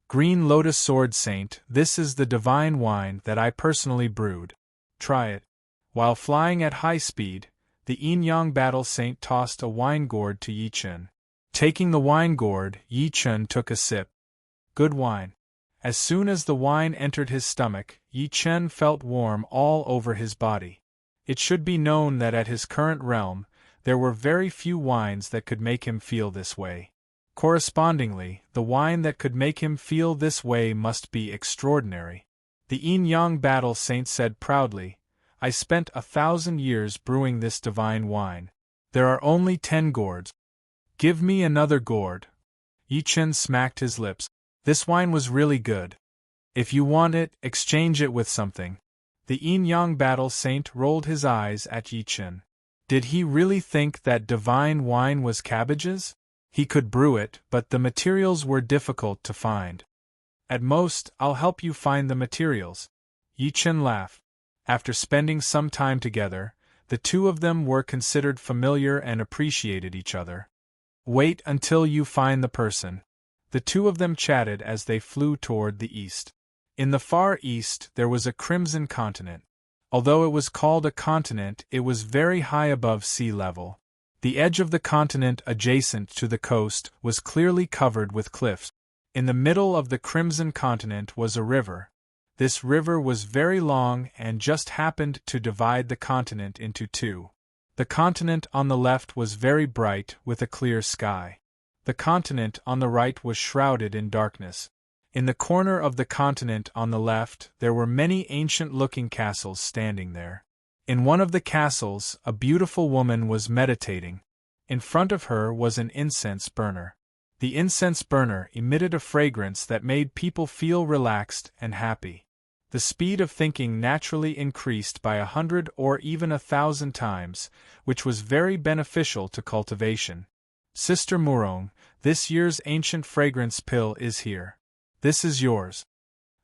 Green Lotus Sword Saint, this is the divine wine that I personally brewed. Try it. While flying at high speed, the Yin-Yang Battle Saint tossed a wine gourd to Yi Chen. Taking the wine gourd, Yi Chen took a sip. Good wine. As soon as the wine entered his stomach, Yi Chen felt warm all over his body. It should be known that at his current realm, there were very few wines that could make him feel this way. Correspondingly, the wine that could make him feel this way must be extraordinary. The Yin-Yang Battle Saint said proudly, I spent 1,000 years brewing this divine wine. There are only 10 gourds. Give me another gourd. Yi Chen smacked his lips. This wine was really good. If you want it, exchange it with something. The Yin-Yang Battle Saint rolled his eyes at Yi Chen. Did he really think that divine wine was cabbages? He could brew it, but the materials were difficult to find. At most, I'll help you find the materials. Yi Chen laughed. After spending some time together, the two of them were considered familiar and appreciated each other. Wait until you find the person. The two of them chatted as they flew toward the east. In the far east there was a crimson continent. Although it was called a continent, it was very high above sea level. The edge of the continent adjacent to the coast was clearly covered with cliffs. In the middle of the crimson continent was a river. This river was very long and just happened to divide the continent into two. The continent on the left was very bright with a clear sky. The continent on the right was shrouded in darkness. In the corner of the continent on the left there were many ancient-looking castles standing there. In one of the castles, a beautiful woman was meditating. In front of her was an incense burner. The incense burner emitted a fragrance that made people feel relaxed and happy. The speed of thinking naturally increased by 100 or even 1,000 times, which was very beneficial to cultivation. Sister Murong, this year's ancient fragrance pill is here. This is yours.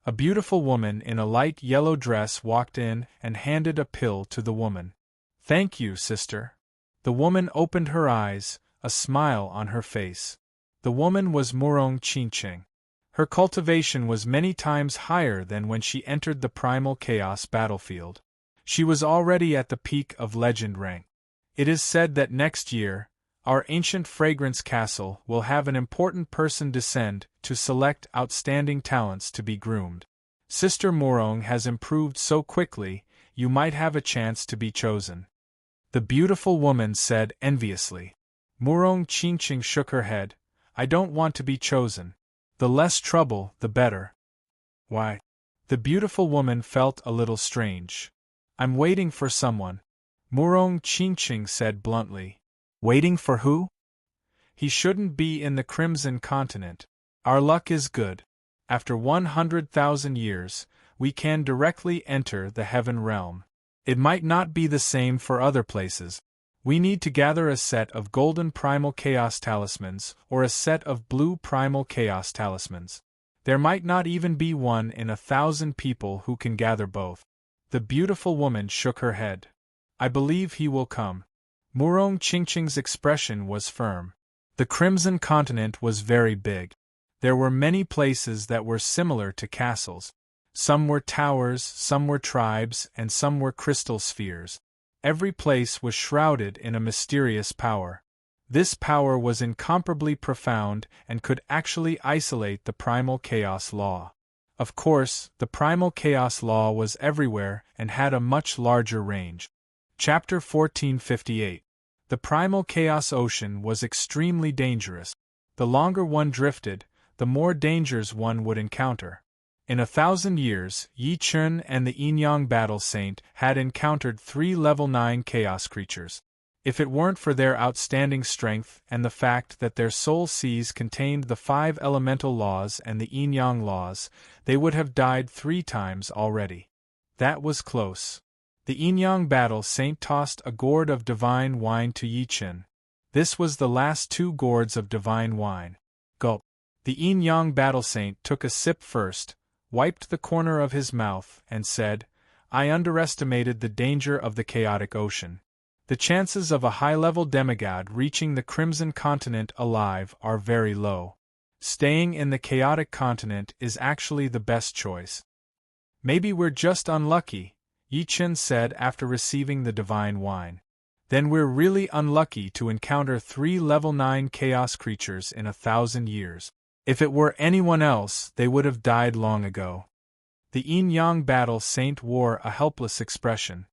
A beautiful woman in a light yellow dress walked in and handed a pill to the woman. Thank you, sister. The woman opened her eyes, a smile on her face. The woman was Murong Qingqing. Her cultivation was many times higher than when she entered the primal chaos battlefield. She was already at the peak of legend rank. It is said that next year, our ancient fragrance castle will have an important person descend to select outstanding talents to be groomed. Sister Murong has improved so quickly, you might have a chance to be chosen. The beautiful woman said enviously. Murong Qingqing shook her head. I don't want to be chosen. The less trouble, the better. Why? The beautiful woman felt a little strange. I'm waiting for someone. Murong Qingqing said bluntly. Waiting for who? He shouldn't be in the Crimson Continent. Our luck is good. After 100,000 years, we can directly enter the Heaven Realm. It might not be the same for other places. We need to gather a set of golden primal chaos talismans or a set of blue primal chaos talismans. There might not even be one in 1,000 people who can gather both. The beautiful woman shook her head. I believe he will come. Murong Qingqing's expression was firm. The Crimson Continent was very big. There were many places that were similar to castles. Some were towers, some were tribes, and some were crystal spheres. Every place was shrouded in a mysterious power. This power was incomparably profound and could actually isolate the primal chaos law. Of course, the primal chaos law was everywhere and had a much larger range. Chapter 1458. The primal chaos ocean was extremely dangerous. The longer one drifted, the more dangers one would encounter. In 1,000 years, Yi Chen and the Yin-Yang Battle Saint had encountered 3 level 9 chaos creatures. If it weren't for their outstanding strength and the fact that their soul seas contained the 5 elemental laws and the Yin-Yang laws, they would have died 3 times already. That was close. The Yin-Yang Battle Saint tossed a gourd of divine wine to Yi Chen. This was the last 2 gourds of divine wine. Gulp. The Yin-Yang Battle Saint took a sip first, wiped the corner of his mouth, and said, I underestimated the danger of the chaotic ocean. The chances of a high-level demigod reaching the Crimson Continent alive are very low. Staying in the chaotic continent is actually the best choice. Maybe we're just unlucky, Yi Chen said after receiving the divine wine. Then we're really unlucky to encounter 3 level 9 chaos creatures in 1,000 years. If it were anyone else, they would have died long ago. The yin-yang battle saint wore a helpless expression.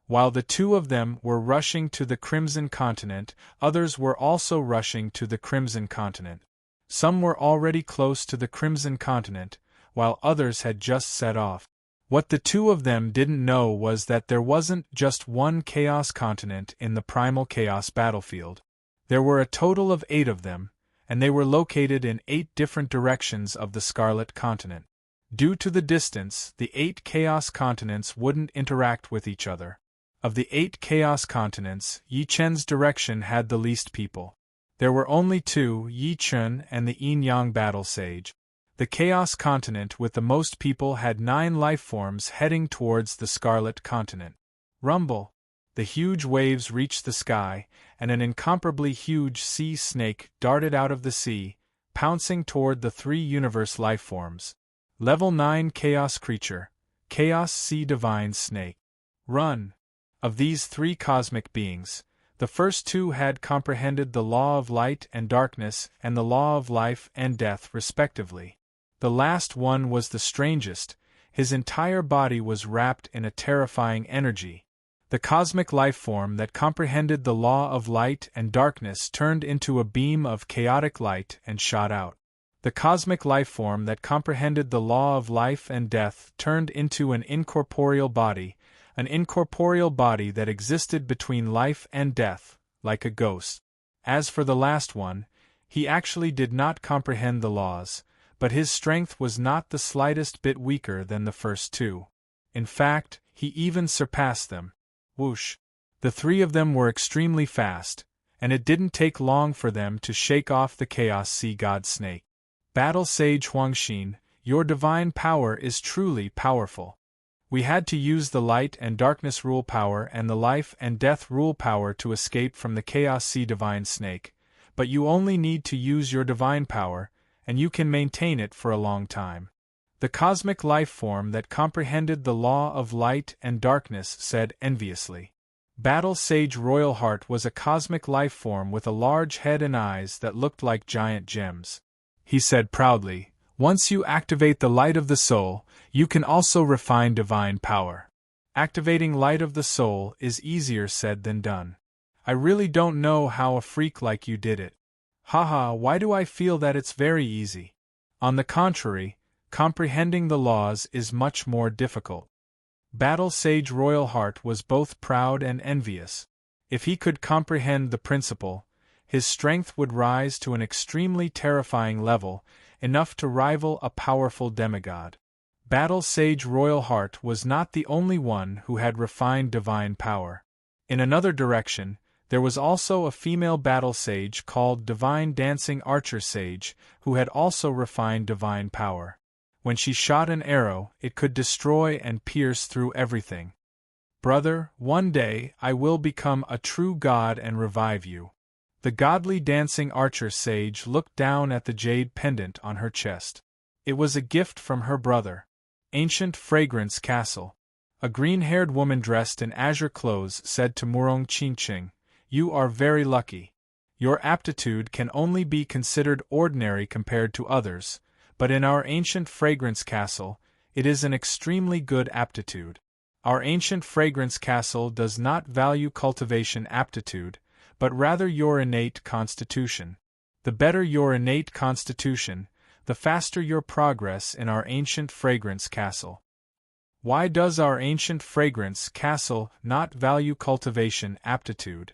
While the two of them were rushing to the Crimson Continent, others were also rushing to the Crimson Continent. Some were already close to the Crimson Continent, while others had just set off. What the two of them didn't know was that there wasn't just one Chaos Continent in the Primal Chaos battlefield. There were a total of 8 of them, and they were located in 8 different directions of the Scarlet Continent. Due to the distance, the 8 Chaos Continents wouldn't interact with each other. Of the 8 Chaos Continents, Yi Chen's direction had the least people. There were only 2, Yi Chen and the Yin-Yang Battle Sage. The Chaos Continent with the most people had 9 lifeforms heading towards the Scarlet Continent. Rumble! The huge waves reached the sky, and an incomparably huge sea snake darted out of the sea, pouncing toward the 3 universe lifeforms. Level 9 Chaos Creature, Chaos Sea Divine Snake. Run! Of these 3 cosmic beings, the first 2 had comprehended the law of light and darkness and the law of life and death respectively. The last one was the strangest. His entire body was wrapped in a terrifying energy. The cosmic lifeform that comprehended the law of light and darkness turned into a beam of chaotic light and shot out. The cosmic lifeform that comprehended the law of life and death turned into an incorporeal body that existed between life and death, like a ghost. As for the last one, he actually did not comprehend the laws, but his strength was not the slightest bit weaker than the first 2. In fact, he even surpassed them. Whoosh! The 3 of them were extremely fast, and it didn't take long for them to shake off the Chaos Sea God Snake. Battle Sage Huangxin, your divine power is truly powerful. We had to use the light and darkness rule power and the life and death rule power to escape from the Chaos Sea Divine Snake, but you only need to use your divine power, and you can maintain it for a long time. The cosmic life form that comprehended the law of light and darkness said enviously. Battle Sage Royal Heart was a cosmic life form with a large head and eyes that looked like giant gems. He said proudly, once you activate the light of the soul, you can also refine divine power. Activating light of the soul is easier said than done. I really don't know how a freak like you did it. Haha, why do I feel that it's very easy? On the contrary, comprehending the laws is much more difficult. Battle Sage Royal Heart was both proud and envious. If he could comprehend the principle, his strength would rise to an extremely terrifying level, enough to rival a powerful demigod. Battle Sage Royal Heart was not the only one who had refined divine power. In another direction, there was also a female battle sage called Divine Dancing Archer Sage, who had also refined divine power. When she shot an arrow, it could destroy and pierce through everything. Brother, one day I will become a true god and revive you. The godly dancing archer sage looked down at the jade pendant on her chest. It was a gift from her brother. Ancient Fragrance Castle. A green-haired woman dressed in azure clothes said to Murong Qingqing, "You are very lucky. Your aptitude can only be considered ordinary compared to others, but in our ancient Fragrance Castle, it is an extremely good aptitude. Our ancient Fragrance Castle does not value cultivation aptitude, but rather your innate constitution. The better your innate constitution, the faster your progress in our ancient Fragrance Castle." Why does our ancient Fragrance Castle not value cultivation aptitude?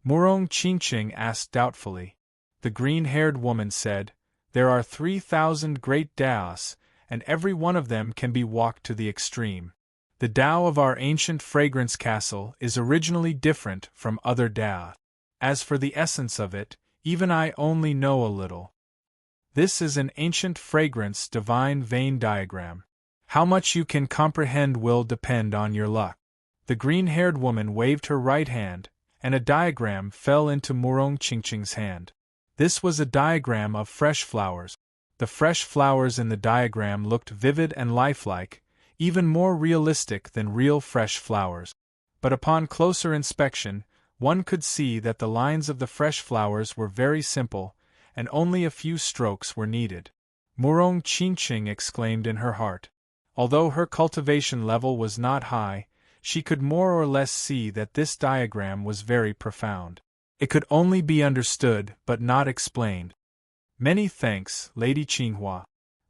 Murong Qingqing asked doubtfully. The green-haired woman said, "There are 3,000 great Daos, and every one of them can be walked to the extreme. The Dao of our ancient Fragrance Castle is originally different from other Dao. As for the essence of it, even I only know a little. This is an ancient Fragrance divine vein diagram. How much you can comprehend will depend on your luck." The green-haired woman waved her right hand, and a diagram fell into Murong Qingqing's hand. This was a diagram of fresh flowers. The fresh flowers in the diagram looked vivid and lifelike, even more realistic than real fresh flowers. But upon closer inspection, one could see that the lines of the fresh flowers were very simple, and only a few strokes were needed. Murong Qingqing exclaimed in her heart. Although her cultivation level was not high, she could more or less see that this diagram was very profound. It could only be understood but not explained. Many thanks, Lady Qinghua.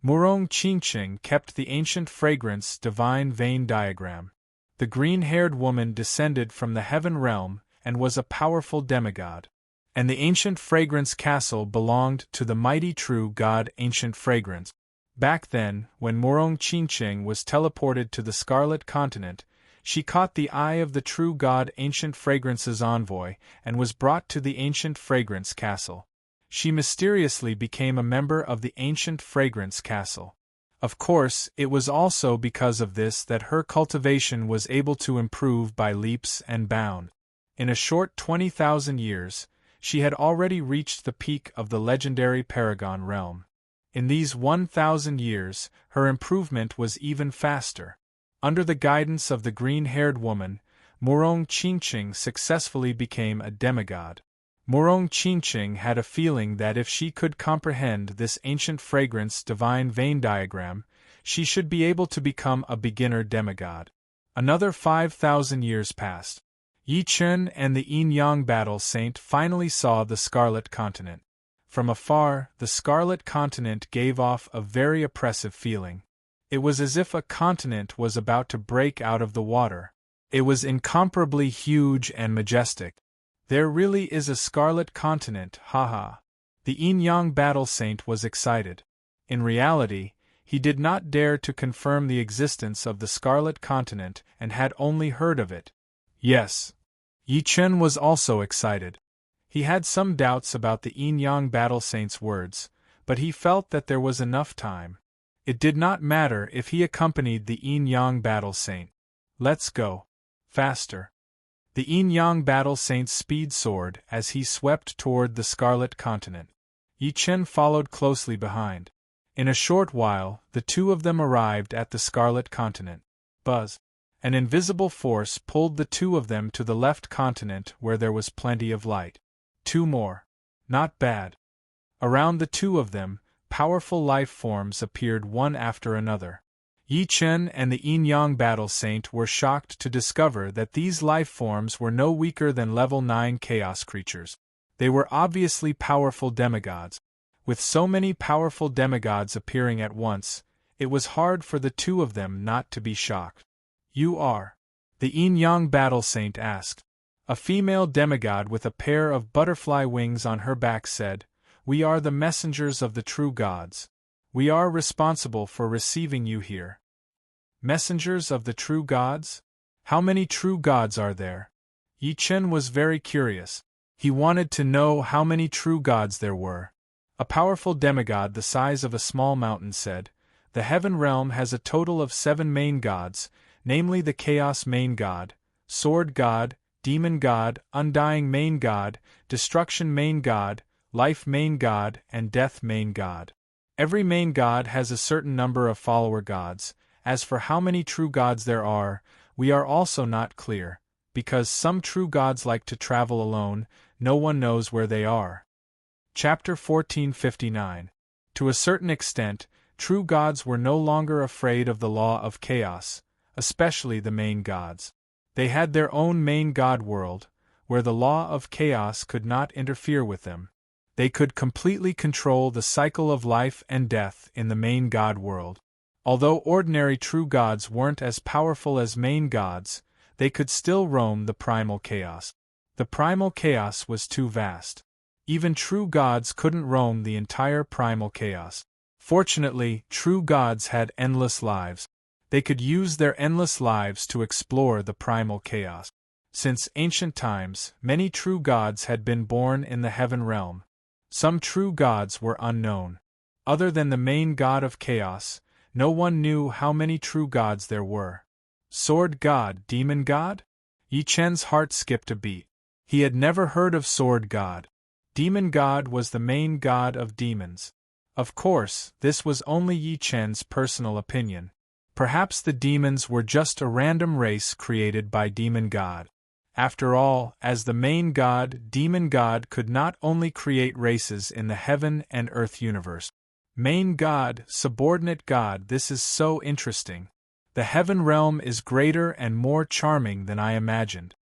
Murong Qingqing kept the ancient fragrance divine vein diagram. The green-haired woman descended from the heaven realm and was a powerful demigod. And the ancient fragrance castle belonged to the mighty true god Ancient Fragrance. Back then, when Murong Qingqing was teleported to the Scarlet Continent, she caught the eye of the true god Ancient Fragrance's envoy and was brought to the Ancient Fragrance Castle. She mysteriously became a member of the Ancient Fragrance Castle. Of course, it was also because of this that her cultivation was able to improve by leaps and bounds. In a short 20,000 years, she had already reached the peak of the legendary Paragon realm. In these 1,000 years, her improvement was even faster. Under the guidance of the green-haired woman, Murong Qingqing successfully became a demigod. Murong Qingqing had a feeling that if she could comprehend this ancient fragrance divine vein diagram, she should be able to become a beginner demigod. Another 5,000 years passed. Yi Chen and the Yin-Yang battle saint finally saw the Scarlet Continent. From afar, the Scarlet Continent gave off a very oppressive feeling. It was as if a continent was about to break out of the water. It was incomparably huge and majestic. There really is a Scarlet Continent, haha. The Yin-Yang battle saint was excited. In reality, he did not dare to confirm the existence of the Scarlet Continent and had only heard of it. Yes. Yi Chen was also excited. He had some doubts about the Yin-Yang battle saint's words, but he felt that there was enough time. It did not matter if he accompanied the Yin-Yang battle saint. Let's go. Faster. The Yin-Yang battle saint speed soared as he swept toward the Scarlet Continent. Yi Chen followed closely behind. In a short while, the two of them arrived at the Scarlet Continent. Buzz. An invisible force pulled the two of them to the left continent where there was plenty of light. Two more. Not bad. Around the two of them, powerful life forms appeared one after another. Yi Chen and the Yin-Yang battle saint were shocked to discover that these life forms were no weaker than level 9 chaos creatures. They were obviously powerful demigods. With so many powerful demigods appearing at once, it was hard for the two of them not to be shocked. You are? The Yin-Yang battle saint asked. A female demigod with a pair of butterfly wings on her back said, "We are the messengers of the true gods. We are responsible for receiving you here." Messengers of the true gods? How many true gods are there? Yi Chen was very curious. He wanted to know how many true gods there were. A powerful demigod the size of a small mountain said, "The heaven realm has a total of 7 main gods, namely the Chaos main god, Sword god, Demon god, Undying main god, Destruction main god, Life main god, and Death main god. Every main god has a certain number of follower gods. As for how many true gods there are, we are also not clear, because some true gods like to travel alone, no one knows where they are." Chapter 1459. To a certain extent, true gods were no longer afraid of the law of chaos, especially the main gods. They had their own main god world, where the law of chaos could not interfere with them. They could completely control the cycle of life and death in the main god world. Although ordinary true gods weren't as powerful as main gods, they could still roam the primal chaos. The primal chaos was too vast. Even true gods couldn't roam the entire primal chaos. Fortunately, true gods had endless lives. They could use their endless lives to explore the primal chaos. Since ancient times, many true gods had been born in the heaven realm. Some true gods were unknown. Other than the main god of chaos, no one knew how many true gods there were. Sword god, Demon god? Yi Chen's heart skipped a beat. He had never heard of Sword god. Demon god was the main god of demons. Of course, this was only Yi Chen's personal opinion. Perhaps the demons were just a random race created by Demon God. After all, as the main god, Demon God could not only create races in the heaven and earth universe. Main god, subordinate god, this is so interesting. The heaven realm is greater and more charming than I imagined.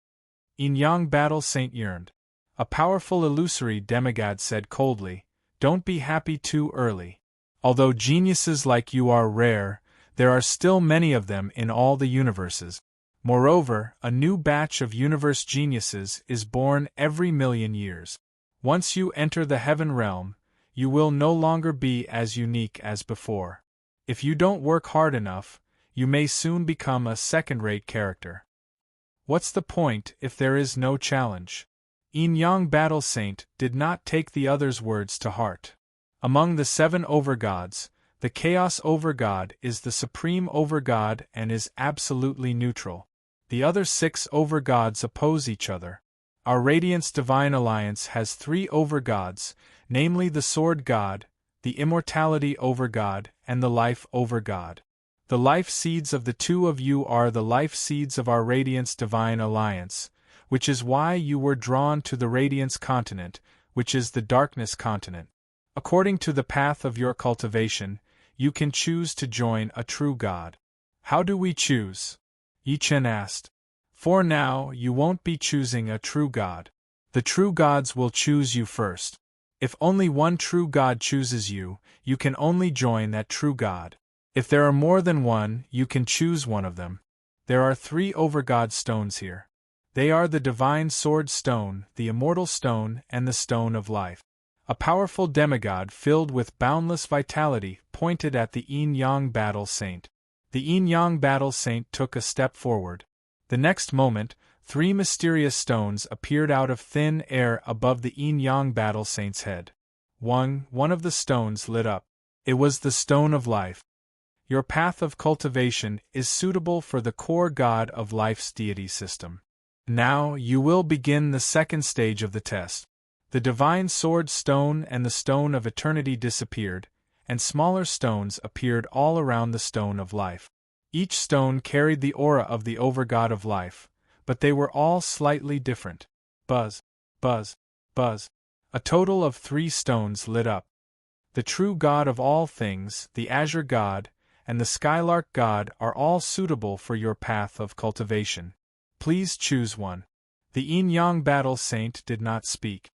Yin-Yang Battle Saint yearned. A powerful illusory demigod said coldly, "Don't be happy too early. Although geniuses like you are rare, there are still many of them in all the universes. Moreover, a new batch of universe geniuses is born every million years. Once you enter the heaven realm, you will no longer be as unique as before. If you don't work hard enough, you may soon become a second-rate character. What's the point if there is no challenge?" Yin-Yang Battle Saint did not take the other's words to heart. Among the 7 overgods, the Chaos Overgod is the supreme overgod and is absolutely neutral. The other 6 overgods oppose each other. Our Radiance Divine Alliance has 3 overgods, namely the Sword God, the Immortality Overgod, and the Life Overgod. The life seeds of the 2 of you are the life seeds of our Radiance Divine Alliance, which is why you were drawn to the Radiance Continent, which is the Darkness Continent. According to the path of your cultivation, you can choose to join a true god. How do we choose? Yi Chen asked. For now, you won't be choosing a true god. The true gods will choose you first. If only one true god chooses you, you can only join that true god. If there are more than one, you can choose one of them. There are 3 overgod stones here. They are the Divine Sword Stone, the Immortal Stone, and the Stone of Life. A powerful demigod filled with boundless vitality pointed at the Yin-Yang Battle Saint. The Yin-Yang Battle Saint took a step forward. The next moment, 3 mysterious stones appeared out of thin air above the Yin-Yang Battle Saint's head. One of the stones lit up. It was the Stone of Life. Your path of cultivation is suitable for the core god of life's deity system. Now you will begin the second stage of the test. The Divine Sword Stone and the Stone of Eternity disappeared, and smaller stones appeared all around the Stone of Life. Each stone carried the aura of the Overgod of Life, but they were all slightly different. Buzz, buzz, buzz. A total of 3 stones lit up. The true God of all things, the Azure God, and the Skylark God are all suitable for your path of cultivation. Please choose one. The Yin-Yang Battle Saint did not speak.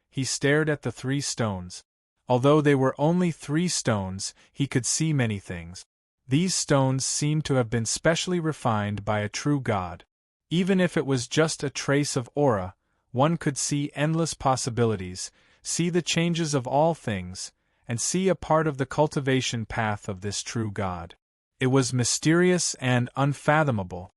He stared at the 3 stones. Although they were only 3 stones, he could see many things. These stones seemed to have been specially refined by a true god. Even if it was just a trace of aura, one could see endless possibilities, see the changes of all things, and see a part of the cultivation path of this true god. It was mysterious and unfathomable.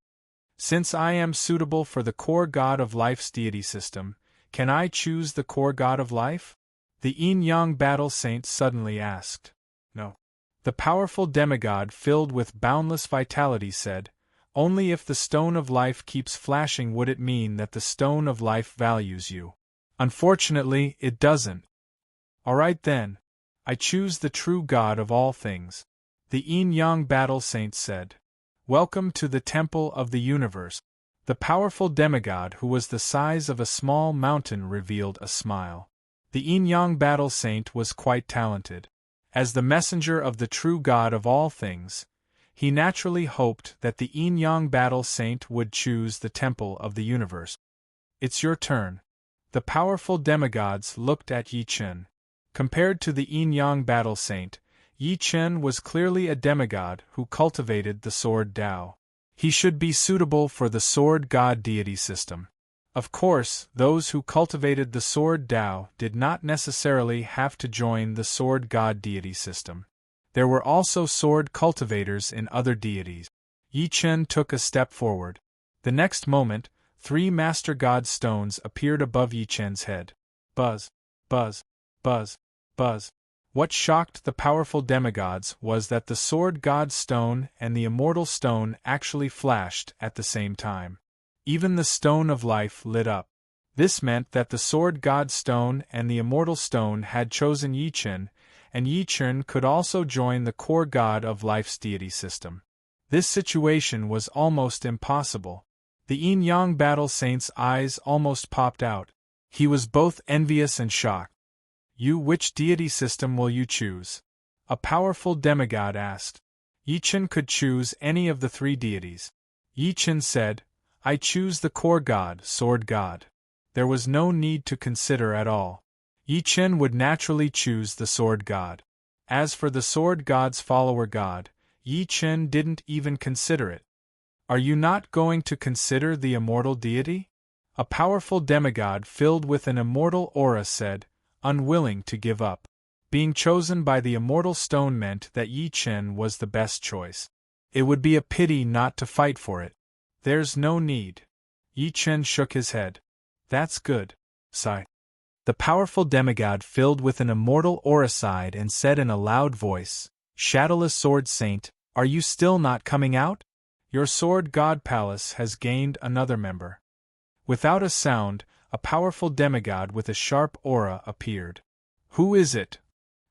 Since I am suitable for the core god of life's deity system, can I choose the core god of life? The Yin-Yang Battle Saint suddenly asked. No. The powerful demigod filled with boundless vitality said, only if the Stone of Life keeps flashing would it mean that the Stone of Life values you. Unfortunately, it doesn't. Alright then. I choose the true god of all things. The Yin-Yang Battle Saint said. Welcome to the Temple of the Universe. The powerful demigod who was the size of a small mountain revealed a smile. The Yin-Yang Battle Saint was quite talented. As the messenger of the true God of all things, he naturally hoped that the Yin-Yang Battle Saint would choose the Temple of the Universe. It's your turn. The powerful demigods looked at Yi Chen. Compared to the Yin-Yang Battle Saint, Yi Chen was clearly a demigod who cultivated the Sword Tao. He should be suitable for the Sword God deity system. Of course, those who cultivated the Sword Tao did not necessarily have to join the Sword God deity system. There were also sword cultivators in other deities. Yi Chen took a step forward. The next moment, 3 Master God stones appeared above Yi Chen's head. Buzz, buzz, buzz, buzz. What shocked the powerful demigods was that the Sword God Stone and the Immortal Stone actually flashed at the same time. Even the Stone of Life lit up. This meant that the Sword God Stone and the Immortal Stone had chosen Yi Chen, and Yi Chen could also join the core god of life's deity system. This situation was almost impossible. The yin-yang battle saint's eyes almost popped out. He was both envious and shocked. Which deity system will you choose? A powerful demigod asked. Yi Chen could choose any of the 3 deities. Yi Chen said, I choose the core god, sword god. There was no need to consider at all. Yi Chen would naturally choose the sword god. As for the sword god's follower god, Yi Chen didn't even consider it. Are you not going to consider the immortal deity? A powerful demigod filled with an immortal aura said, unwilling to give up. Being chosen by the immortal stone meant that Yi Chen was the best choice. It would be a pity not to fight for it. There's no need. Yi Chen shook his head. That's good. Sigh. The powerful demigod filled with an immortal aura sighed and said in a loud voice, Shadowless Sword Saint, are you still not coming out? Your sword god palace has gained another member. Without a sound, a powerful demigod with a sharp aura appeared. Who is it?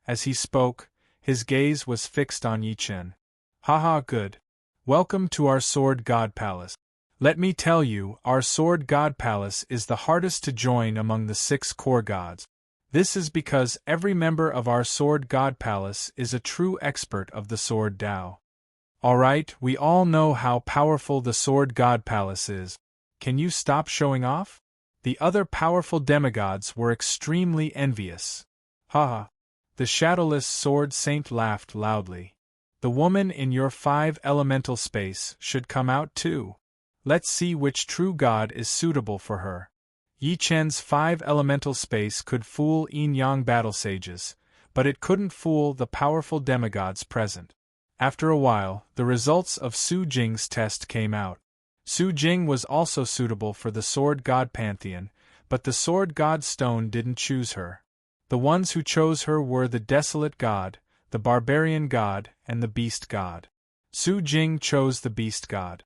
As he spoke, his gaze was fixed on Yi Chen. Haha, good. Welcome to our sword god palace. Let me tell you, our sword god palace is the hardest to join among the 6 core gods. This is because every member of our sword god palace is a true expert of the sword Tao. Alright, we all know how powerful the sword god palace is. Can you stop showing off? The other powerful demigods were extremely envious. Haha. The shadowless sword saint laughed loudly. The woman in your 5 elemental space should come out too. Let's see which true god is suitable for her. Yi Chen's 5 elemental space could fool yin-yang battle sages, but it couldn't fool the powerful demigods present. After a while, the results of Su Jing's test came out. Su Jing was also suitable for the sword god pantheon, but the sword god stone didn't choose her. The ones who chose her were the desolate god, the barbarian god, and the beast god. Su Jing chose the beast god.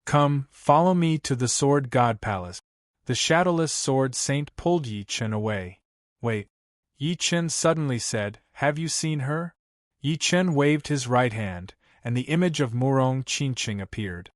Come, follow me to the sword god palace. The shadowless sword saint pulled Yi Chen away. Wait. Yi Chen suddenly said, have you seen her? Yi Chen waved his right hand, and the image of Murong Qingqing appeared.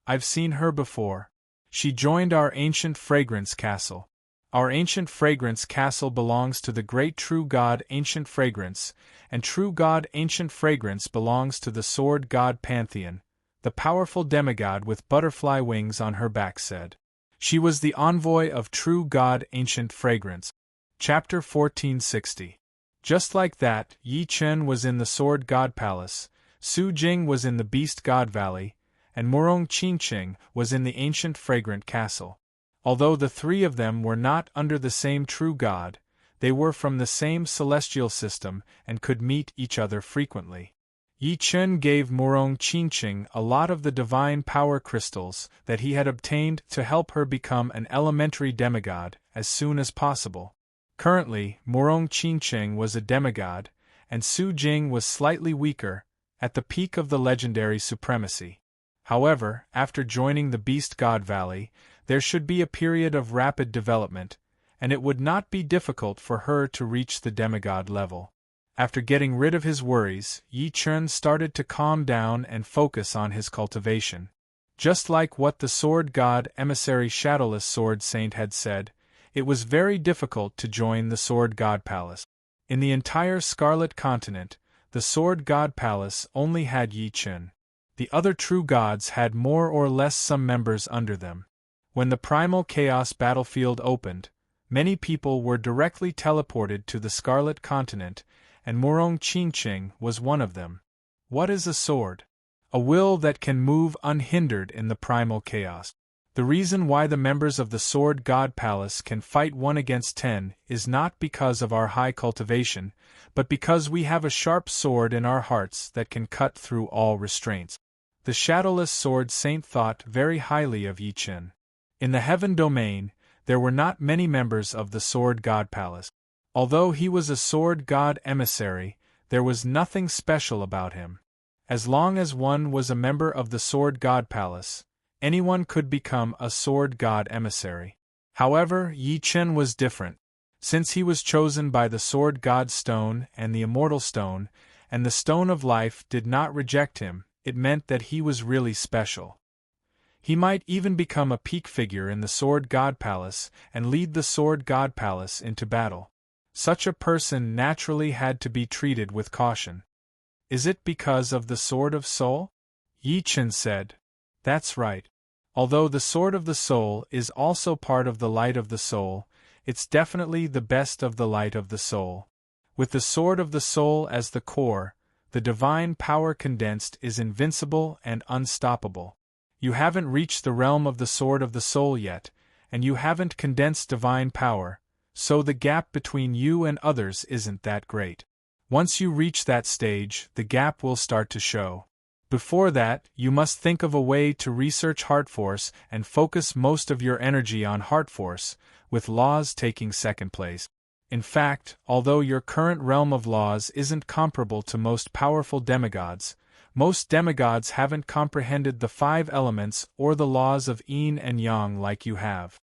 I've seen her before. She joined our ancient fragrance castle. Our ancient fragrance castle belongs to the great true god Ancient Fragrance, and true god Ancient Fragrance belongs to the sword god pantheon, the powerful demigod with butterfly wings on her back said. She was the envoy of true god Ancient Fragrance. Chapter 1460. Just like that, Yi Chen was in the sword god palace, Su Jing was in the beast god valley, and Murong Qingqing was in the ancient fragrant castle. Although the 3 of them were not under the same true god, they were from the same celestial system and could meet each other frequently. Yi Chen gave Murong Qingqing a lot of the divine power crystals that he had obtained to help her become an elementary demigod as soon as possible. Currently, Murong Qingqing was a demigod, and Su Jing was slightly weaker, at the peak of the legendary supremacy. However, after joining the Beast God Valley, there should be a period of rapid development, and it would not be difficult for her to reach the demigod level. After getting rid of his worries, Yi Chen started to calm down and focus on his cultivation. Just like what the sword god emissary Shadowless Sword Saint had said, it was very difficult to join the Sword God Palace. In the entire Scarlet Continent, the Sword God Palace only had Yi Chen. The other true gods had more or less some members under them. When the Primal Chaos battlefield opened, many people were directly teleported to the Scarlet Continent, and Murong Qingqing was one of them. What is a sword? A will that can move unhindered in the Primal Chaos. The reason why the members of the Sword God Palace can fight 1 against 10 is not because of our high cultivation, but because we have a sharp sword in our hearts that can cut through all restraints. The Shadowless Sword Saint thought very highly of Yi Chen. In the Heaven Domain, there were not many members of the Sword God Palace. Although he was a Sword God Emissary, there was nothing special about him. As long as one was a member of the Sword God Palace, anyone could become a Sword God Emissary. However, Yi Chen was different. Since he was chosen by the Sword God Stone and the Immortal Stone, and the Stone of Life did not reject him, it meant that he was really special. He might even become a peak figure in the Sword God Palace and lead the Sword God Palace into battle. Such a person naturally had to be treated with caution. Is it because of the Sword of Soul? Yi Chen said. That's right. Although the Sword of the Soul is also part of the light of the soul, it's definitely the best of the light of the soul. With the Sword of the Soul as the core, the divine power condensed is invincible and unstoppable. You haven't reached the realm of the Sword of the Soul yet, and you haven't condensed divine power, so the gap between you and others isn't that great. Once you reach that stage, the gap will start to show. Before that, you must think of a way to research heart force and focus most of your energy on heart force, with laws taking second place. In fact, although your current realm of laws isn't comparable to most powerful demigods, most demigods haven't comprehended the 5 elements or the laws of yin and yang like you have.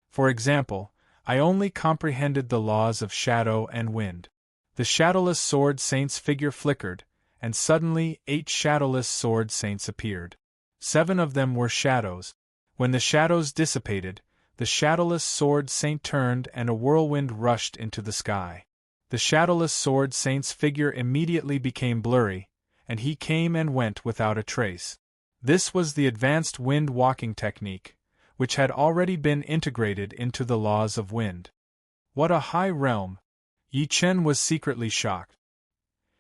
For example, I only comprehended the laws of shadow and wind. The shadowless sword saint's figure flickered, and suddenly 8 shadowless sword saints appeared. 7 of them were shadows. When the shadows dissipated, the shadowless sword saint turned and a whirlwind rushed into the sky. The shadowless sword saint's figure immediately became blurry, and he came and went without a trace. This was the advanced wind walking technique, which had already been integrated into the laws of wind. What a high realm! Yi Chen was secretly shocked.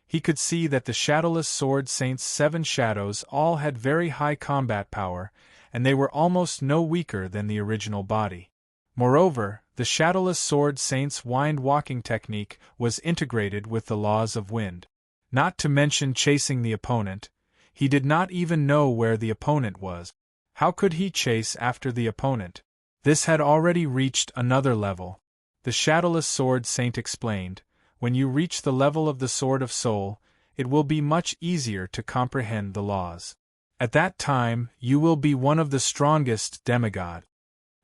He could see that the shadowless sword saint's 7 shadows all had very high combat power, and they were almost no weaker than the original body. Moreover, the shadowless sword saint's wind walking technique was integrated with the laws of wind. Not to mention chasing the opponent, he did not even know where the opponent was. How could he chase after the opponent? This had already reached another level. The shadowless sword saint explained, when you reach the level of the Sword of Soul, it will be much easier to comprehend the laws. At that time, you will be one of the strongest demigod.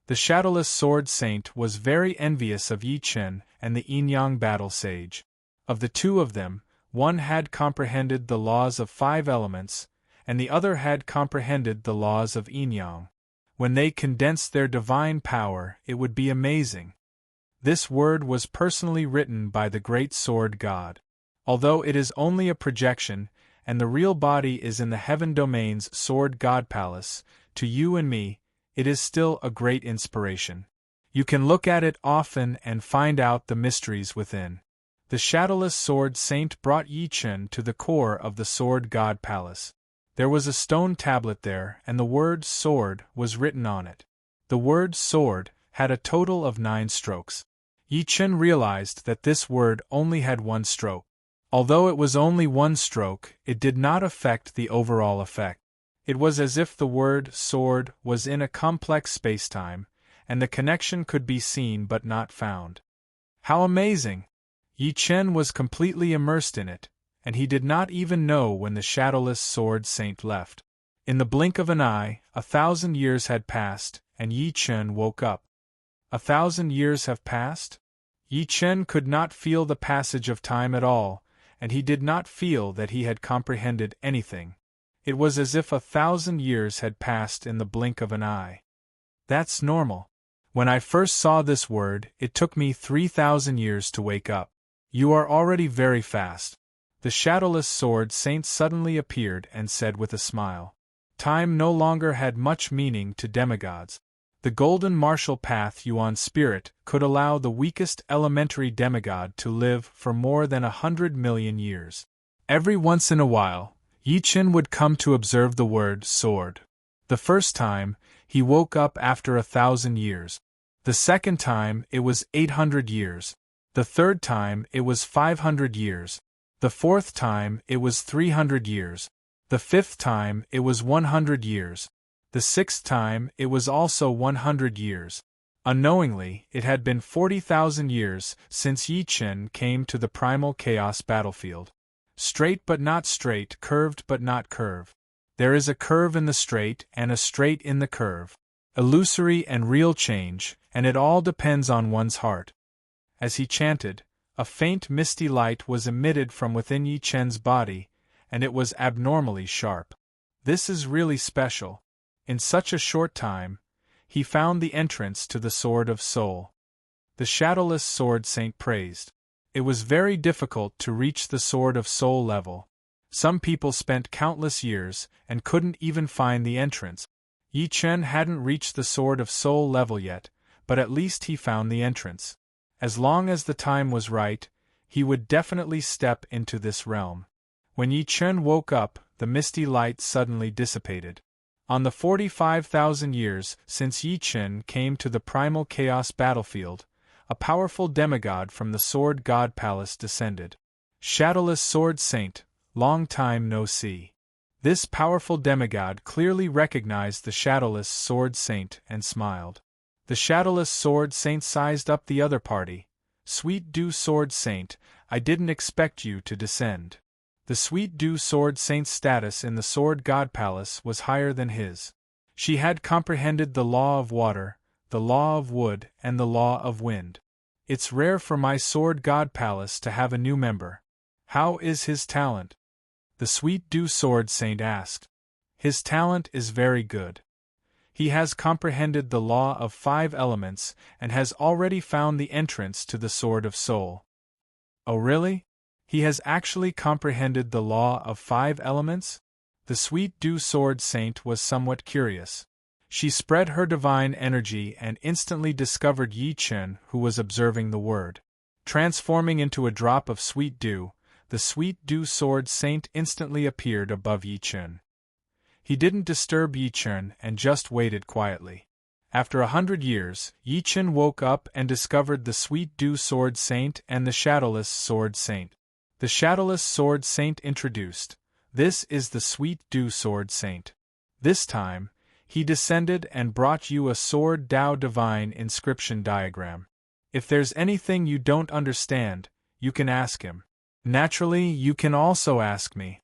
The shadowless sword saint was very envious of Yi Chen and the yin-yang battle sage. Of the 2 of them, one had comprehended the laws of 5 elements, and the other had comprehended the laws of yin-yang. When they condensed their divine power, it would be amazing. This word was personally written by the great sword god. Although it is only a projection, and the real body is in the heaven domain's sword god palace, to you and me, it is still a great inspiration. You can look at it often and find out the mysteries within. The shadowless sword saint brought Yi Chen to the core of the sword god palace. There was a stone tablet there, and the word sword was written on it. The word sword had a total of 9 strokes. Yi Chen realized that this word only had 1 stroke. Although it was only 1 stroke, it did not affect the overall effect. It was as if the word sword was in a complex spacetime, and the connection could be seen but not found. How amazing! Yi Chen was completely immersed in it, and he did not even know when the shadowless sword saint left. In the blink of an eye, 1,000 years had passed, and Yi Chen woke up. 1,000 years have passed? Yi Chen could not feel the passage of time at all, and he did not feel that he had comprehended anything. It was as if 1,000 years had passed in the blink of an eye. That's normal. When I first saw this word, it took me 3,000 years to wake up. You are already very fast. The shadowless sword saint suddenly appeared and said with a smile. Time no longer had much meaning to demigods. The golden martial path Yuan spirit could allow the weakest elementary demigod to live for more than 100 million years. Every once in a while, Yi Chen would come to observe the word sword. The first time, he woke up after 1,000 years. The second time, it was 800 years. The third time, it was 500 years. The fourth time, it was 300 years. The fifth time, it was 100 years. The sixth time, it was also 100 years. Unknowingly, it had been 40,000 years since Yi Chen came to the primal chaos battlefield. Straight but not straight, curved but not curve. There is a curve in the straight and a straight in the curve. Illusory and real change, and it all depends on one's heart. As he chanted, a faint misty light was emitted from within Yi Chen's body, and it was abnormally sharp. This is really special. In such a short time, he found the entrance to the Sword of Soul. The Shadowless Sword Saint praised. It was very difficult to reach the Sword of Soul level. Some people spent countless years and couldn't even find the entrance. Yi Chen hadn't reached the Sword of Soul level yet, but at least he found the entrance. As long as the time was right, he would definitely step into this realm. When Yi Chen woke up, the misty light suddenly dissipated. On the 45,000 years since Yi Chen came to the primal chaos battlefield, a powerful demigod from the Sword God Palace descended. Shadowless Sword Saint, long time no see. This powerful demigod clearly recognized the Shadowless Sword Saint and smiled. The Shadowless Sword Saint sized up the other party. Sweet Dew Sword Saint, I didn't expect you to descend. The Sweet Dew Sword Saint's status in the Sword God Palace was higher than his. She had comprehended the law of water, the law of wood, and the law of wind. It's rare for my Sword God Palace to have a new member. How is his talent? The Sweet Dew Sword Saint asked. His talent is very good. He has comprehended the law of 5 elements and has already found the entrance to the Sword of Soul. Oh really? He has actually comprehended the law of 5 elements? The Sweet Dew Sword Saint was somewhat curious. She spread her divine energy and instantly discovered Yi Chen, who was observing the word. Transforming into a drop of sweet dew, the Sweet Dew Sword Saint instantly appeared above Yi Chen. He didn't disturb Yi Chen and just waited quietly. After 100 years, Yi Chen woke up and discovered the Sweet Dew Sword Saint and the Shadowless Sword Saint. The Shadowless Sword Saint introduced, "This is the Sweet Dew Sword Saint. This time, he descended and brought you a Sword Dao Divine inscription diagram. If there's anything you don't understand, you can ask him. Naturally, you can also ask me."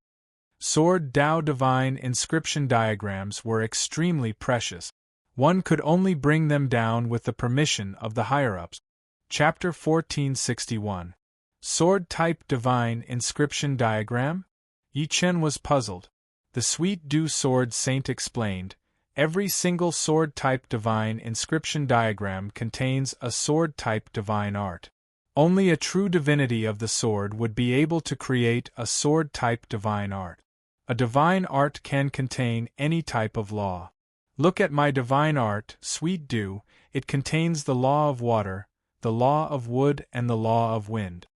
Sword Dao Divine inscription diagrams were extremely precious. One could only bring them down with the permission of the higher-ups. Chapter 1461. Sword-type Divine Inscription Diagram? Yi Chen was puzzled. The Sweet Dew Sword Saint explained, every single sword-type divine inscription diagram contains a sword-type divine art. Only a true divinity of the sword would be able to create a sword-type divine art. A divine art can contain any type of law. Look at my divine art, Sweet Dew. It contains the law of water, the law of wood, and the law of wind.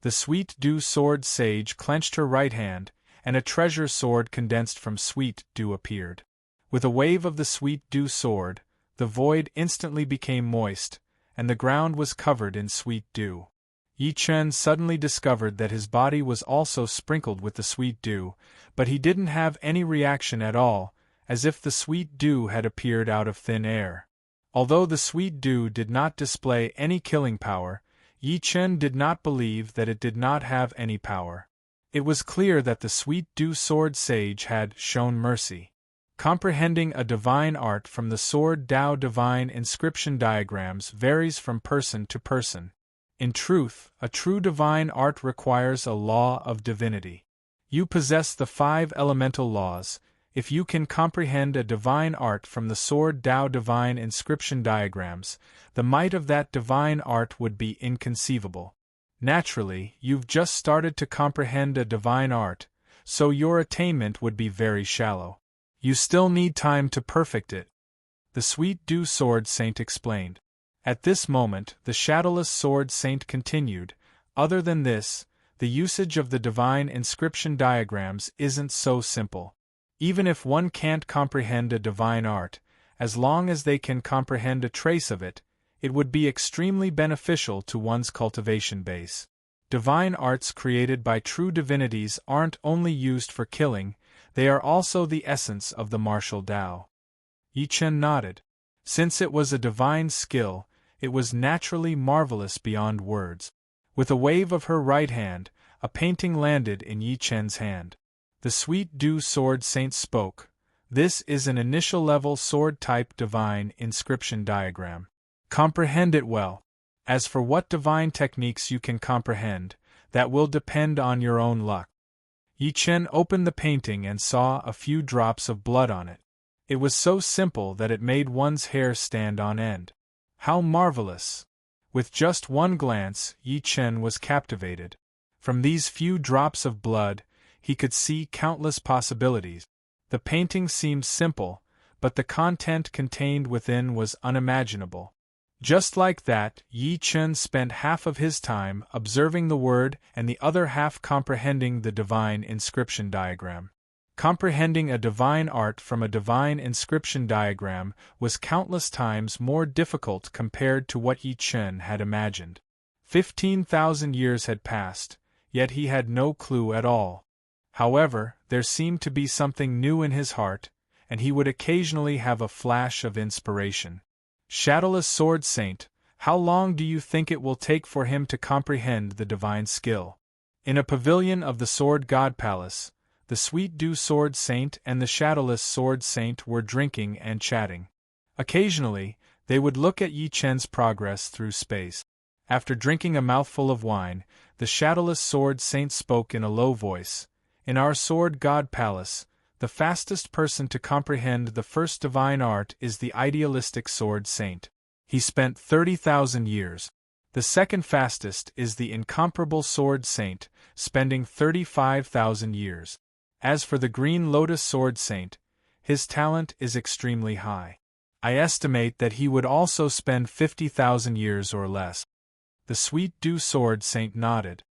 The Sweet Dew Sword Sage clenched her right hand, and a treasure sword condensed from Sweet Dew appeared. With a wave of the Sweet Dew sword, the void instantly became moist, and the ground was covered in sweet dew. Yi Chen suddenly discovered that his body was also sprinkled with the sweet dew, but he didn't have any reaction at all, as if the sweet dew had appeared out of thin air. Although the sweet dew did not display any killing power, Yi Chen did not believe that it did not have any power. It was clear that the Sweet Dew Sword Sage had shown mercy. Comprehending a divine art from the Sword Dao Divine inscription diagrams varies from person to person. In truth, a true divine art requires a law of divinity. You possess the 5 elemental laws. If you can comprehend a divine art from the Sword Dao Divine inscription diagrams, the might of that divine art would be inconceivable. Naturally, you've just started to comprehend a divine art, so your attainment would be very shallow. You still need time to perfect it. The Sweet Dew Sword Saint explained. At this moment, the Shadowless Sword Saint continued, other than this, the usage of the divine inscription diagrams isn't so simple. Even if one can't comprehend a divine art, as long as they can comprehend a trace of it, it would be extremely beneficial to one's cultivation base. Divine arts created by true divinities aren't only used for killing, they are also the essence of the martial Tao. Yi Chen nodded. Since it was a divine skill, it was naturally marvelous beyond words. With a wave of her right hand, a painting landed in Yi Chen's hand. The Sweet Dew Sword Saint spoke. This is an initial level sword-type divine inscription diagram. Comprehend it well. As for what divine techniques you can comprehend, that will depend on your own luck. Yi Chen opened the painting and saw a few drops of blood on it. It was so simple that it made one's hair stand on end. How marvelous! With just one glance, Yi Chen was captivated. From these few drops of blood, he could see countless possibilities. The painting seemed simple, but the content contained within was unimaginable. Just like that, Yi Chen spent half of his time observing the word and the other half comprehending the divine inscription diagram. Comprehending a divine art from a divine inscription diagram was countless times more difficult compared to what Yi Chen had imagined. 15,000 years had passed, yet he had no clue at all. However, there seemed to be something new in his heart, and he would occasionally have a flash of inspiration. Shadowless Sword Saint, how long do you think it will take for him to comprehend the divine skill? In a pavilion of the Sword God Palace, the Sweet Dew Sword Saint and the Shadowless Sword Saint were drinking and chatting. Occasionally, they would look at Yi Chen's progress through space. After drinking a mouthful of wine, the Shadowless Sword Saint spoke in a low voice. In our Sword God Palace, the fastest person to comprehend the first divine art is the idealistic Sword Saint. He spent 30,000 years. The second fastest is the incomparable Sword Saint, spending 35,000 years. As for the Green Lotus Sword Saint, his talent is extremely high. I estimate that he would also spend 50,000 years or less. The Sweet Dew Sword Saint nodded.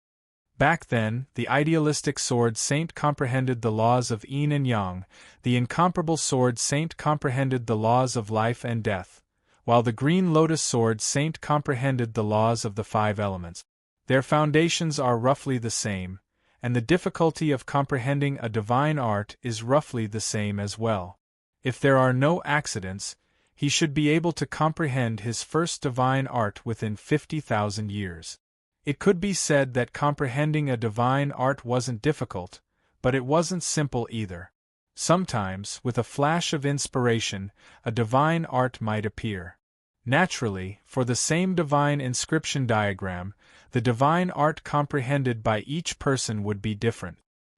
Back then, the idealistic Sword Saint comprehended the laws of yin and yang, the incomparable Sword Saint comprehended the laws of life and death, while the Green Lotus Sword Saint comprehended the laws of the 5 elements. Their foundations are roughly the same, and the difficulty of comprehending a divine art is roughly the same as well. If there are no accidents, he should be able to comprehend his first divine art within 50,000 years. It could be said that comprehending a divine art wasn't difficult, but it wasn't simple either. Sometimes, with a flash of inspiration, a divine art might appear. Naturally, for the same divine inscription diagram, the divine art comprehended by each person would be different.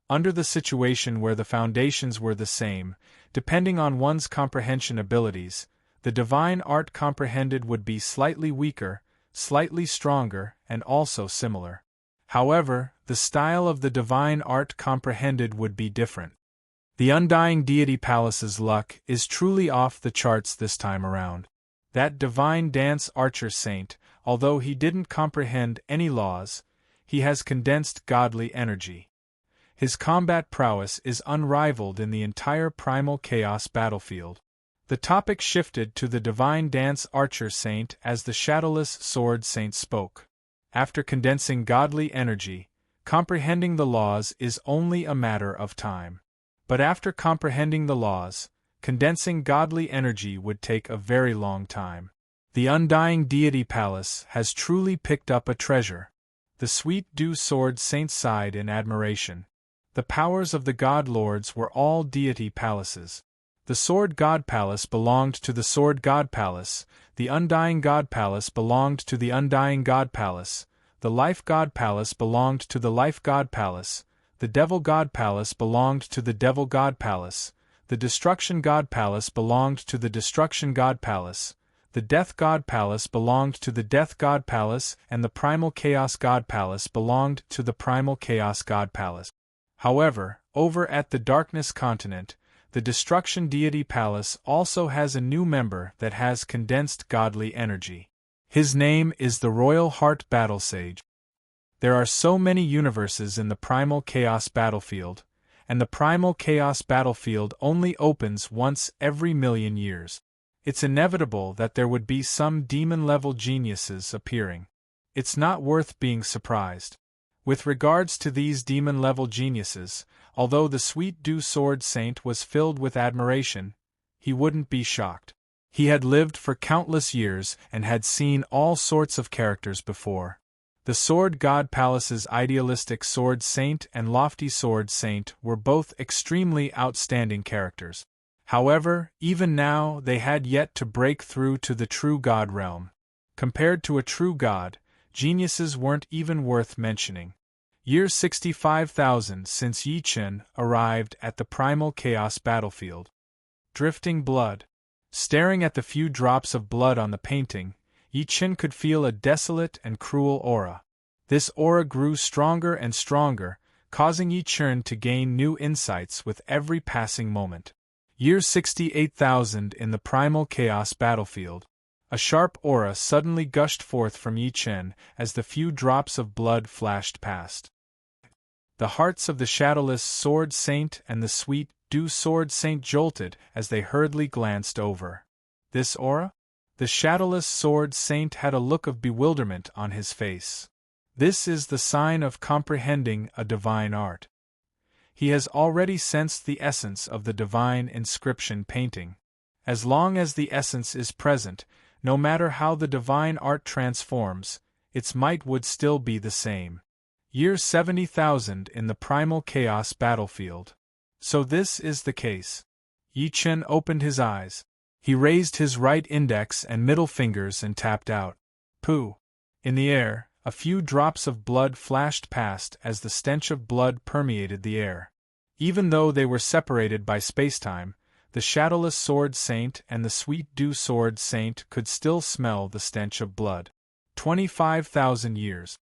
Under the situation where the foundations were the same, depending on one's comprehension abilities, the divine art comprehended would be slightly weaker, slightly stronger, and also similar. However, the style of the divine art comprehended would be different. The Undying Deity Palace's luck is truly off the charts this time around. That divine dance archer saint, although he didn't comprehend any laws, he has condensed godly energy. His combat prowess is unrivaled in the entire primal chaos battlefield. The topic shifted to the divine dance archer saint as the Shadowless Sword Saint spoke. After condensing godly energy, comprehending the laws is only a matter of time. But after comprehending the laws, condensing godly energy would take a very long time. The Undying Deity Palace has truly picked up a treasure. The Sweet Dew Sword Saint sighed in admiration. The powers of the God Lords were all deity palaces. The Sword God Palace belonged to the Sword God Palace, the Undying God Palace belonged to the Undying God Palace, the Life God Palace belonged to the Life God Palace, the Devil God Palace belonged to the Devil God Palace, the Destruction God Palace belonged to the Destruction God Palace, the Death God Palace belonged to the Death God Palace, and the Primal Chaos God Palace belonged to the Primal Chaos God Palace. However, over at the Darkness Continent, the Destruction Deity Palace also has a new member that has condensed godly energy. His name is the Royal Heart Battle Sage. There are so many universes in the Primal Chaos battlefield, and the Primal Chaos battlefield only opens once every 1,000,000 years. It's inevitable that there would be some demon-level geniuses appearing. It's not worth being surprised. With regards to these demon-level geniuses, although the Sweet Dew Sword Saint was filled with admiration, he wouldn't be shocked. He had lived for countless years and had seen all sorts of characters before. The Sword God Palace's idealistic Sword Saint and lofty Sword Saint were both extremely outstanding characters. However, even now they had yet to break through to the true God realm. Compared to a true god, geniuses weren't even worth mentioning. Years 65,000 since Yi Chen arrived at the primal chaos battlefield. Drifting blood. Staring at the few drops of blood on the painting, Yi Chen could feel a desolate and cruel aura. This aura grew stronger and stronger, causing Yi Chen to gain new insights with every passing moment. Years 68,000 in the primal chaos battlefield. A sharp aura suddenly gushed forth from Yi Chen as the few drops of blood flashed past. The hearts of the shadowless sword saint and the sweet dew sword saint jolted as they hurriedly glanced over. This aura? The shadowless sword saint had a look of bewilderment on his face. This is the sign of comprehending a divine art. He has already sensed the essence of the divine inscription painting. As long as the essence is present, no matter how the divine art transforms, its might would still be the same. Year 70,000 in the primal chaos battlefield. So this is the case. Yi Chen opened his eyes. He raised his right index and middle fingers and tapped out. Pooh! In the air, a few drops of blood flashed past as the stench of blood permeated the air. Even though they were separated by spacetime, the shadowless sword saint and the sweet dew sword saint could still smell the stench of blood. 25,000 years.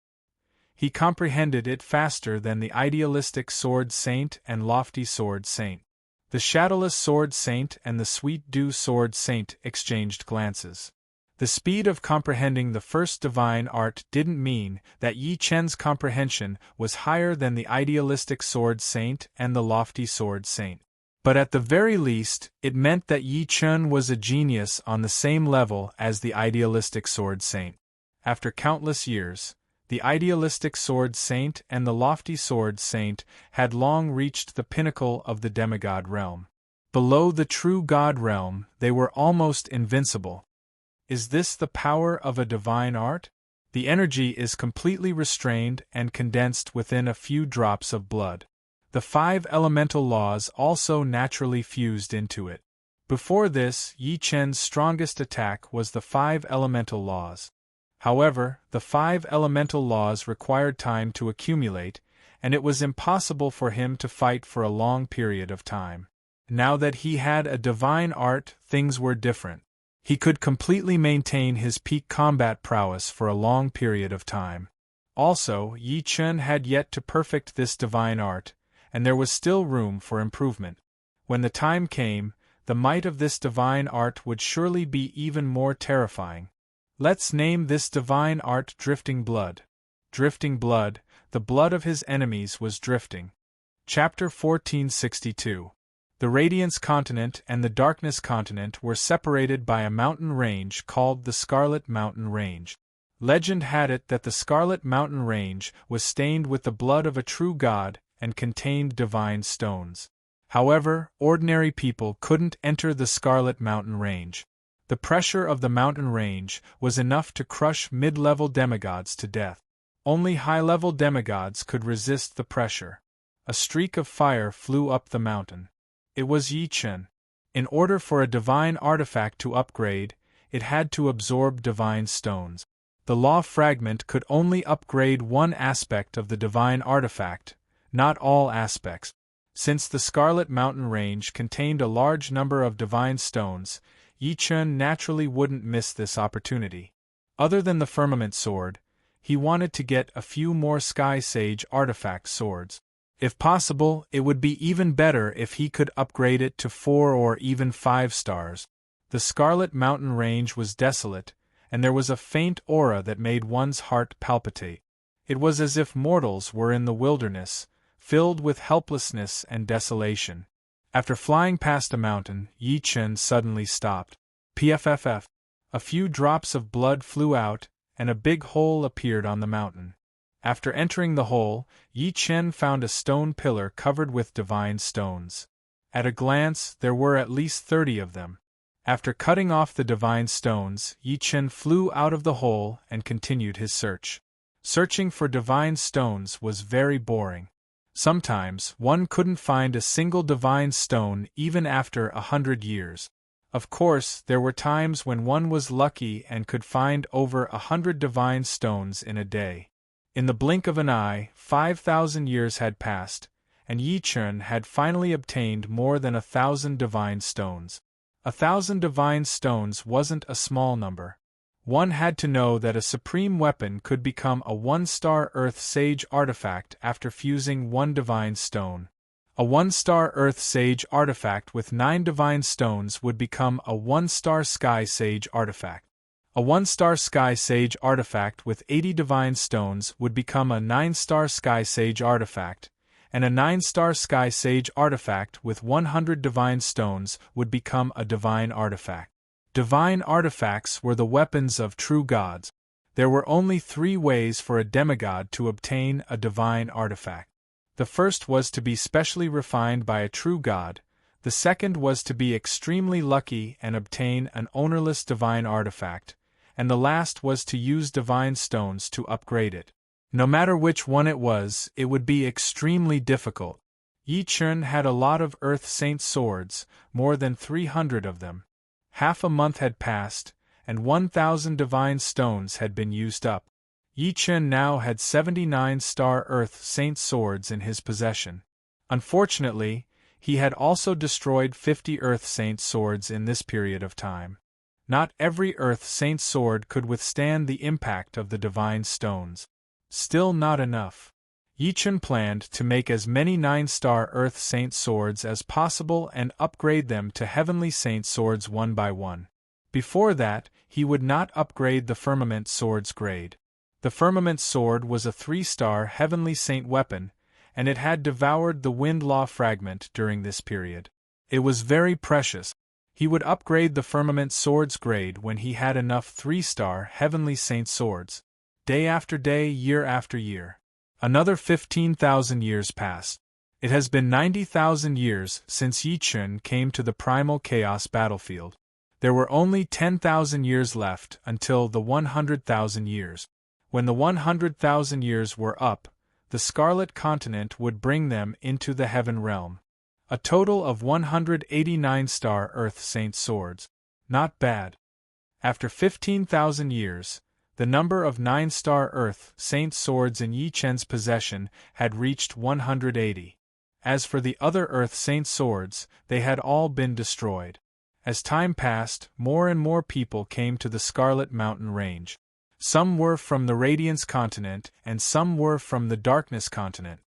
He comprehended it faster than the idealistic sword saint and lofty sword saint. The shadowless sword saint and the sweet dew sword saint exchanged glances. The speed of comprehending the first divine art didn't mean that Yi Chen's comprehension was higher than the idealistic sword saint and the lofty sword saint. But at the very least, it meant that Yi Chen was a genius on the same level as the idealistic sword saint. After countless years, the idealistic sword saint and the lofty sword saint had long reached the pinnacle of the demigod realm. Below the true god realm, they were almost invincible. Is this the power of a divine art? The energy is completely restrained and condensed within a few drops of blood. The 5 elemental laws also naturally fused into it. Before this, Yi Chen's strongest attack was the 5 elemental laws. However, the 5 elemental laws required time to accumulate, and it was impossible for him to fight for a long period of time. Now that he had a divine art, things were different. He could completely maintain his peak combat prowess for a long period of time. Also, Yi Chen had yet to perfect this divine art, and there was still room for improvement. When the time came, the might of this divine art would surely be even more terrifying. Let's name this divine art Drifting Blood. Drifting Blood, the blood of his enemies was drifting. Chapter 1462. The Radiance Continent and the Darkness Continent were separated by a mountain range called the Scarlet Mountain Range. Legend had it that the Scarlet Mountain Range was stained with the blood of a true god and contained divine stones. However, ordinary people couldn't enter the Scarlet Mountain Range. The pressure of the mountain range was enough to crush mid-level demigods to death. Only high-level demigods could resist the pressure. A streak of fire flew up the mountain. It was Yi Chen. In order for a divine artifact to upgrade, it had to absorb divine stones. The law fragment could only upgrade one aspect of the divine artifact, not all aspects. Since the Scarlet Mountain Range contained a large number of divine stones, Yi Chen naturally wouldn't miss this opportunity. Other than the Firmament Sword, he wanted to get a few more Sky Sage artifact swords. If possible, it would be even better if he could upgrade it to 4 or even 5 stars. The Scarlet Mountain Range was desolate, and there was a faint aura that made one's heart palpitate. It was as if mortals were in the wilderness, filled with helplessness and desolation. After flying past a mountain, Yi Chen suddenly stopped. Pfff. A few drops of blood flew out, and a big hole appeared on the mountain. After entering the hole, Yi Chen found a stone pillar covered with divine stones. At a glance, there were at least 30 of them. After cutting off the divine stones, Yi Chen flew out of the hole and continued his search. Searching for divine stones was very boring. Sometimes, one couldn't find a single divine stone even after 100 years. Of course, there were times when one was lucky and could find over 100 divine stones in a day. In the blink of an eye, 5,000 years had passed, and Yi Chun had finally obtained more than 1,000 divine stones. 1,000 divine stones wasn't a small number. One had to know that a supreme weapon could become a 1-star Earth Sage artifact after fusing one divine stone. A 1-star Earth Sage artifact with 9 divine stones would become a 1-star Sky Sage artifact. A 1-star Sky Sage artifact with 80 divine stones would become a 9-star Sky Sage artifact, and a 9-star Sky Sage artifact with 100 divine stones would become a divine artifact. Divine artifacts were the weapons of true gods. There were only 3 ways for a demigod to obtain a divine artifact. The first was to be specially refined by a true god, the second was to be extremely lucky and obtain an ownerless divine artifact, and the last was to use divine stones to upgrade it. No matter which one it was, it would be extremely difficult. Yi Chun had a lot of Earth Saint swords, more than 300 of them. Half a month had passed, and 1,000 divine stones had been used up. Yi Chun now had 79-star Earth Saint swords in his possession. Unfortunately, he had also destroyed 50 Earth Saint swords in this period of time. Not every Earth Saint sword could withstand the impact of the divine stones. Still not enough. Yi Chun planned to make as many 9-star Earth Saint swords as possible and upgrade them to Heavenly Saint swords one by one. Before that, he would not upgrade the Firmament sword's grade. The Firmament sword was a 3-star Heavenly Saint weapon, and it had devoured the Wind Law fragment during this period. It was very precious. He would upgrade the Firmament sword's grade when he had enough 3-star Heavenly Saint swords. Day after day, year after year. Another 15,000 years passed. It has been 90,000 years since Yi Chun came to the Primal Chaos battlefield. There were only 10,000 years left until the 100,000 years. When the 100,000 years were up, the Scarlet Continent would bring them into the Heaven Realm. A total of 189-star Earth Saint swords. Not bad. After 15,000 years, the number of 9-star Earth Saint swords in Yi Chun's possession had reached 180. As for the other Earth Saint swords, they had all been destroyed. As time passed, more and more people came to the Scarlet Mountain Range. Some were from the Radiance Continent and some were from the Darkness Continent.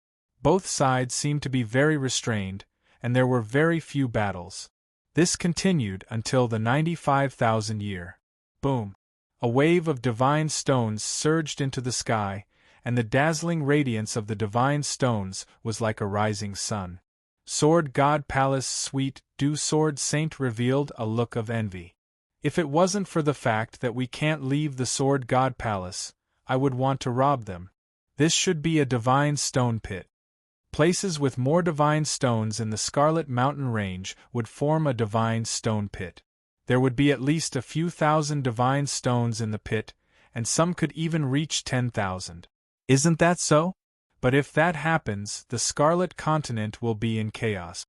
Both sides seemed to be very restrained, and there were very few battles. This continued until the 95,000 year. Boom! A wave of divine stones surged into the sky, and the dazzling radiance of the divine stones was like a rising sun. Sword God Palace Sweet Dew Sword Saint revealed a look of envy. If it wasn't for the fact that we can't leave the Sword God Palace, I would want to rob them. This should be a divine stone pit. Places with more divine stones in the Scarlet Mountain Range would form a divine stone pit. There would be at least a few thousand divine stones in the pit, and some could even reach 10,000. Isn't that so? But if that happens, the Scarlet Continent will be in chaos.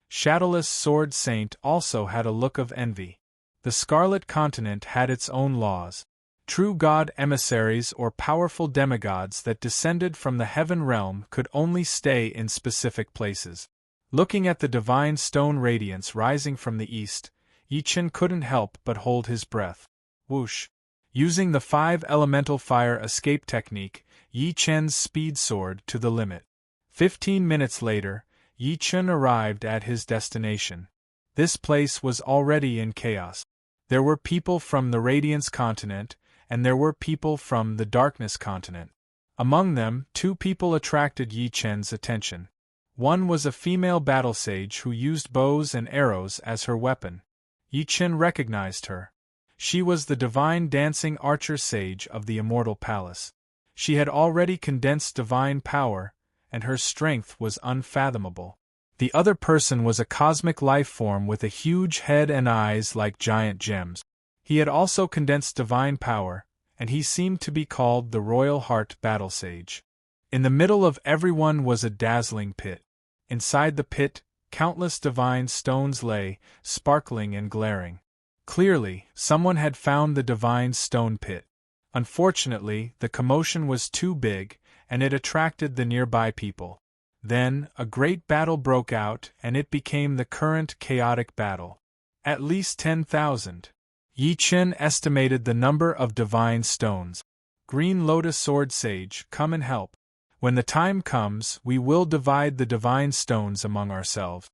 Shadowless Sword Saint also had a look of envy. The Scarlet Continent had its own laws. True god emissaries or powerful demigods that descended from the Heaven Realm could only stay in specific places. Looking at the divine stone radiance rising from the east, Yi Chun couldn't help but hold his breath. Whoosh! Using the 5 elemental fire escape technique, Yi Chun's speed soared to the limit. 15 minutes later, Yi Chun arrived at his destination. This place was already in chaos. There were people from the Radiance Continent, and there were people from the Darkness Continent. Among them, 2 people attracted Yi Chun's attention. One was a female battle sage who used bows and arrows as her weapon. Yi Chun recognized her. She was the divine dancing archer sage of the Immortal Palace. She had already condensed divine power, and her strength was unfathomable. The other person was a cosmic life form with a huge head and eyes like giant gems. He had also condensed divine power, and he seemed to be called the Royal Heart Battle Sage. In the middle of everyone was a dazzling pit. Inside the pit, Countless divine stones lay, sparkling and glaring. Clearly, someone had found the divine stone pit. Unfortunately, the commotion was too big, and it attracted the nearby people. Then, a great battle broke out, and it became the current chaotic battle. At least 10,000. Yi Chen estimated the number of divine stones. Green Lotus Sword Sage, come and help. When the time comes, we will divide the divine stones among ourselves.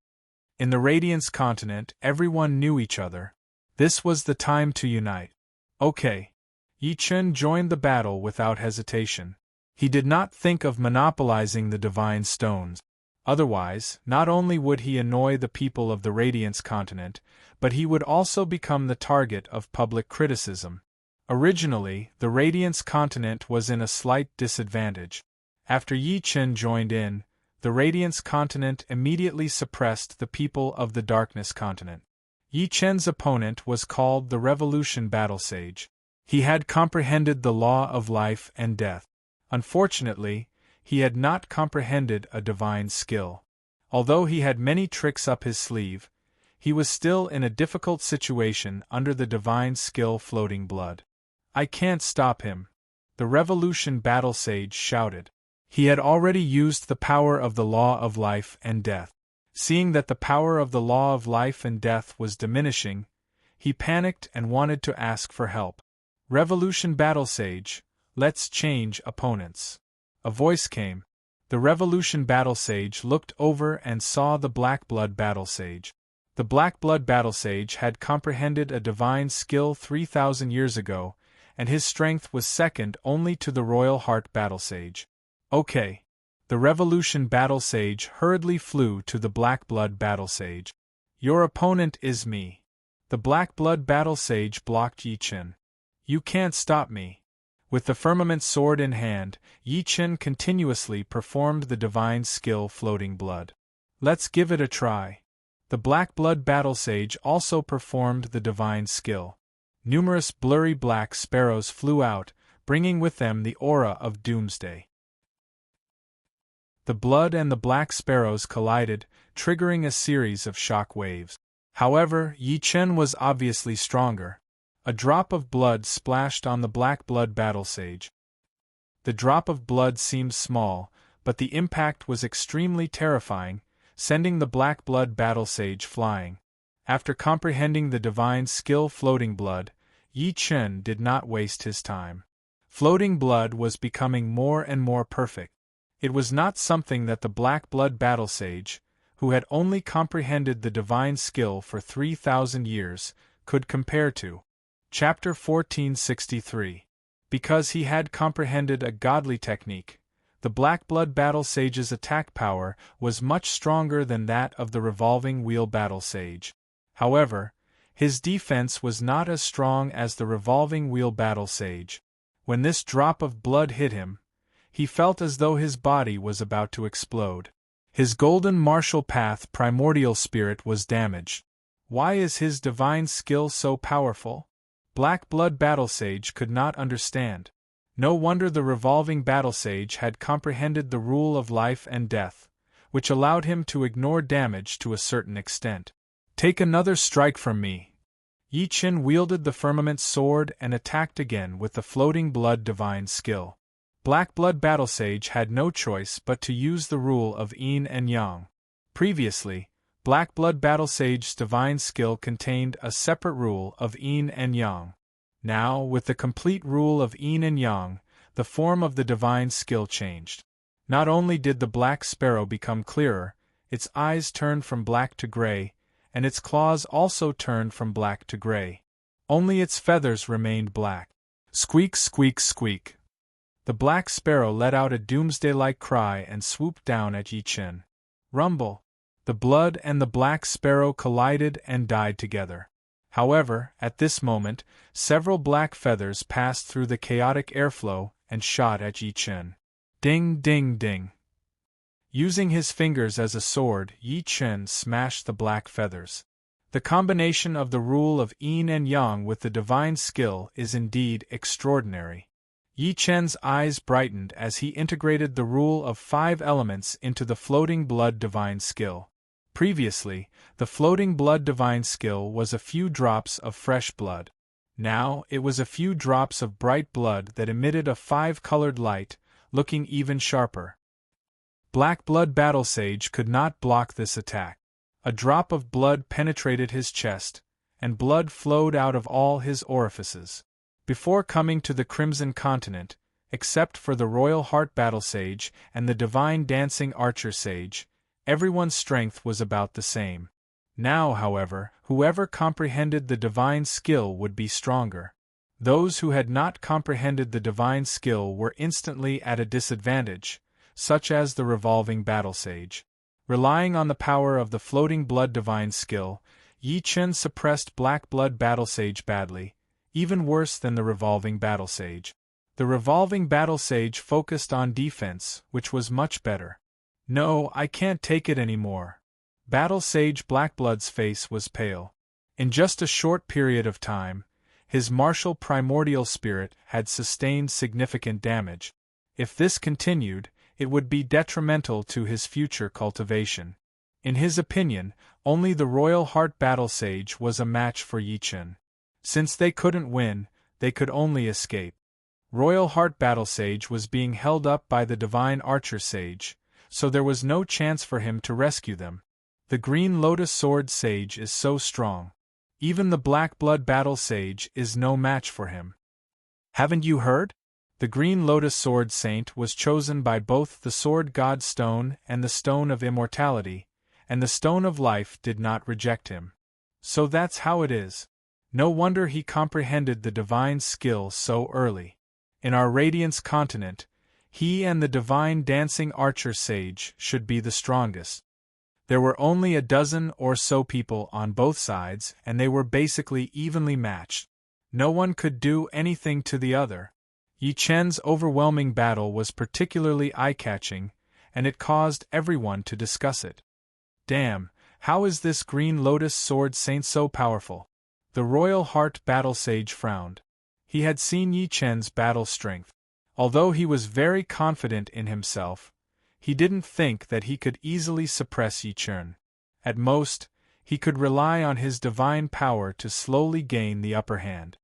In the Radiance continent, everyone knew each other. This was the time to unite. Okay. Yi Chen joined the battle without hesitation. He did not think of monopolizing the divine stones. Otherwise, not only would he annoy the people of the Radiance continent, but he would also become the target of public criticism. Originally, the Radiance continent was in a slight disadvantage. After Yi Chen joined in, the Radiance continent immediately suppressed the people of the Darkness continent. Yi Chen's opponent was called the Revolution Battle Sage. He had comprehended the law of life and death. Unfortunately, he had not comprehended a divine skill. Although he had many tricks up his sleeve, he was still in a difficult situation under the divine skill Floating Blood. I can't stop him. The Revolution Battle Sage shouted. He had already used the power of the law of life and death. Seeing that the power of the law of life and death was diminishing, he panicked and wanted to ask for help. Revolution Battle Sage, let's change opponents. A voice came. The Revolution Battle Sage looked over and saw the Black Blood Battle Sage. The Black Blood Battle Sage had comprehended a divine skill 3,000 years ago, and his strength was second only to the Royal Heart Battle Sage. Okay. The Revolution Battle Sage hurriedly flew to the Black Blood Battle Sage. Your opponent is me. The Black Blood Battle Sage blocked Yi Chen. You can't stop me. With the firmament sword in hand, Yi Chen continuously performed the divine skill Floating Blood. Let's give it a try. The Black Blood Battle Sage also performed the divine skill. Numerous blurry black sparrows flew out, bringing with them the aura of doomsday. The blood and the black sparrows collided, triggering a series of shock waves. However, Yi Chen was obviously stronger. A drop of blood splashed on the Black Blood Battle Sage. The drop of blood seemed small, but the impact was extremely terrifying, sending the Black Blood Battle Sage flying. After comprehending the divine skill Floating Blood, Yi Chen did not waste his time. Floating Blood was becoming more and more perfect. It was not something that the Black Blood Battle Sage, who had only comprehended the divine skill for 3,000 years, could compare to. Chapter 1463. Because he had comprehended a godly technique, the Black Blood Battle Sage's attack power was much stronger than that of the Revolving Wheel Battle Sage. However, his defense was not as strong as the Revolving Wheel Battle Sage. When this drop of blood hit him, he felt as though his body was about to explode. His golden martial path primordial spirit was damaged. Why is his divine skill so powerful? Black Blood Battle Sage could not understand. No wonder the Revolving Battle Sage had comprehended the rule of life and death, which allowed him to ignore damage to a certain extent. Take another strike from me. Yi Chen wielded the firmament sword and attacked again with the Floating Blood divine skill. Black Blood Battle Sage had no choice but to use the rule of yin and yang. Previously, Black Blood Battle Sage's divine skill contained a separate rule of yin and yang. Now, with the complete rule of yin and yang, the form of the divine skill changed. Not only did the black sparrow become clearer, its eyes turned from black to gray, and its claws also turned from black to gray. Only its feathers remained black. Squeak, squeak, squeak. The black sparrow let out a doomsday-like cry and swooped down at Yi Chen. Rumble. The blood and the black sparrow collided and died together. However, at this moment, several black feathers passed through the chaotic airflow and shot at Yi Chen. Ding, ding, ding. Using his fingers as a sword, Yi Chen smashed the black feathers. The combination of the rule of yin and yang with the divine skill is indeed extraordinary. Yi Chen's eyes brightened as he integrated the rule of 5 elements into the Floating Blood divine skill. Previously, the floating blood divine skill was a few drops of fresh blood. Now, it was a few drops of bright blood that emitted a 5-colored light, looking even sharper. Black Blood Battle Sage could not block this attack. A drop of blood penetrated his chest, and blood flowed out of all his orifices. Before coming to the Crimson Continent, except for the Royal Heart Battle Sage and the Divine Dancing Archer Sage, everyone's strength was about the same. Now, however, whoever comprehended the divine skill would be stronger. Those who had not comprehended the divine skill were instantly at a disadvantage, such as the Revolving Battle Sage. Relying on the power of the Floating Blood divine skill, Yi Chen suppressed Black Blood Battle Sage badly, even worse than the Revolving Battle Sage. The Revolving Battle Sage focused on defense, which was much better. "No, I can't take it anymore." Battle Sage Blackblood's face was pale. In just a short period of time, his martial primordial spirit had sustained significant damage. If this continued, it would be detrimental to his future cultivation. In his opinion, only the Royal Heart Battle Sage was a match for Yi Chen. Since they couldn't win, they could only escape. Royal Heart Battle Sage was being held up by the Divine Archer Sage, so there was no chance for him to rescue them. The Green Lotus Sword Sage is so strong. Even the Black Blood Battle Sage is no match for him. Haven't you heard? The Green Lotus Sword Saint was chosen by both the Sword God Stone and the Stone of Immortality, and the Stone of Life did not reject him. So that's how it is. No wonder he comprehended the divine skill so early. In our Radiance continent, he and the Divine Dancing Archer Sage should be the strongest. There were only a dozen or so people on both sides, and they were basically evenly matched. No one could do anything to the other. Yi Chen's overwhelming battle was particularly eye-catching, and it caused everyone to discuss it. Damn, how is this Green Lotus Sword Saint so powerful? The Royal Heart Battle Sage frowned. He had seen Yi Chen's battle strength. Although he was very confident in himself, he didn't think that he could easily suppress Yi Chen. At most, he could rely on his divine power to slowly gain the upper hand.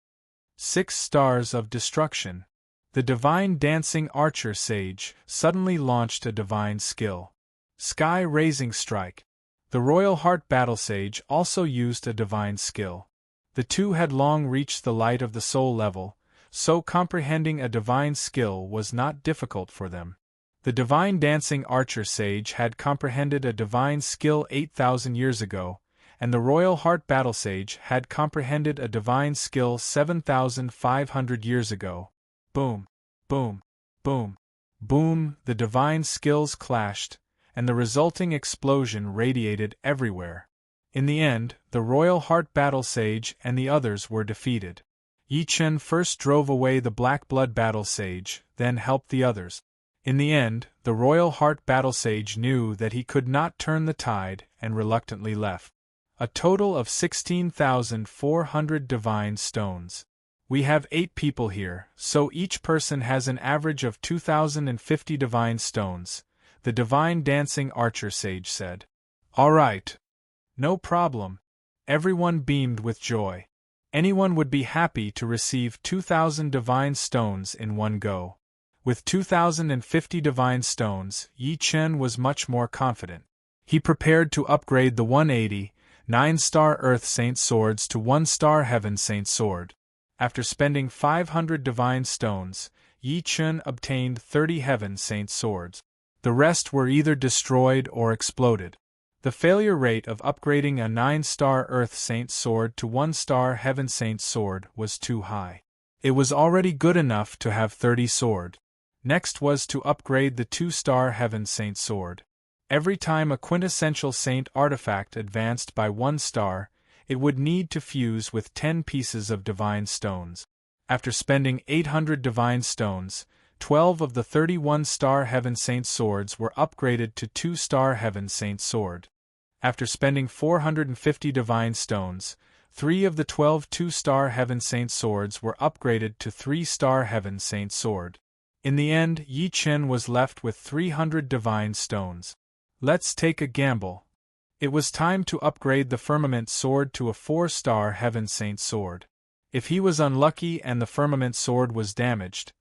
6 stars of destruction. The Divine Dancing Archer Sage suddenly launched a divine skill. Sky-raising strike. The Royal Heart Battle Sage also used a divine skill. The two had long reached the light of the soul level, so comprehending a divine skill was not difficult for them. The Divine Dancing Archer Sage had comprehended a divine skill 8,000 years ago, and the Royal Heart Battle Sage had comprehended a divine skill 7,500 years ago. Boom, boom, boom, boom, the divine skills clashed, and the resulting explosion radiated everywhere. In the end, the Royal Heart Battle Sage and the others were defeated. Yi Chen first drove away the Black Blood Battle Sage, then helped the others. In the end, the Royal Heart Battle Sage knew that he could not turn the tide and reluctantly left. A total of 16,400 divine stones. We have 8 people here, so each person has an average of 2,050 divine stones, the Divine Dancing Archer Sage said. All right. No problem. Everyone beamed with joy. Anyone would be happy to receive 2,000 divine stones in one go. With 2,050 divine stones, Yi Chen was much more confident. He prepared to upgrade the 180, 9-star Earth Saint swords to 1-star Heaven Saint sword. After spending 500 divine stones, Yi Chen obtained 30 Heaven Saint swords. The rest were either destroyed or exploded. The failure rate of upgrading a 9-star Earth Saint sword to 1-star Heaven Saint sword was too high. It was already good enough to have 30 sword. Next was to upgrade the 2-star Heaven Saint sword. Every time a quintessential saint artifact advanced by 1 star, it would need to fuse with 10 pieces of divine stones. After spending 800 divine stones, 12 of the 31-star Heaven Saint swords were upgraded to 2-star Heaven Saint sword. After spending 450 divine stones, 3 of the 12 2-star Heaven Saint swords were upgraded to 3-star Heaven Saint sword. In the end, Yi Chen was left with 300 divine stones. Let's take a gamble. It was time to upgrade the firmament sword to a 4-star Heaven Saint sword. If he was unlucky and the firmament sword was damaged,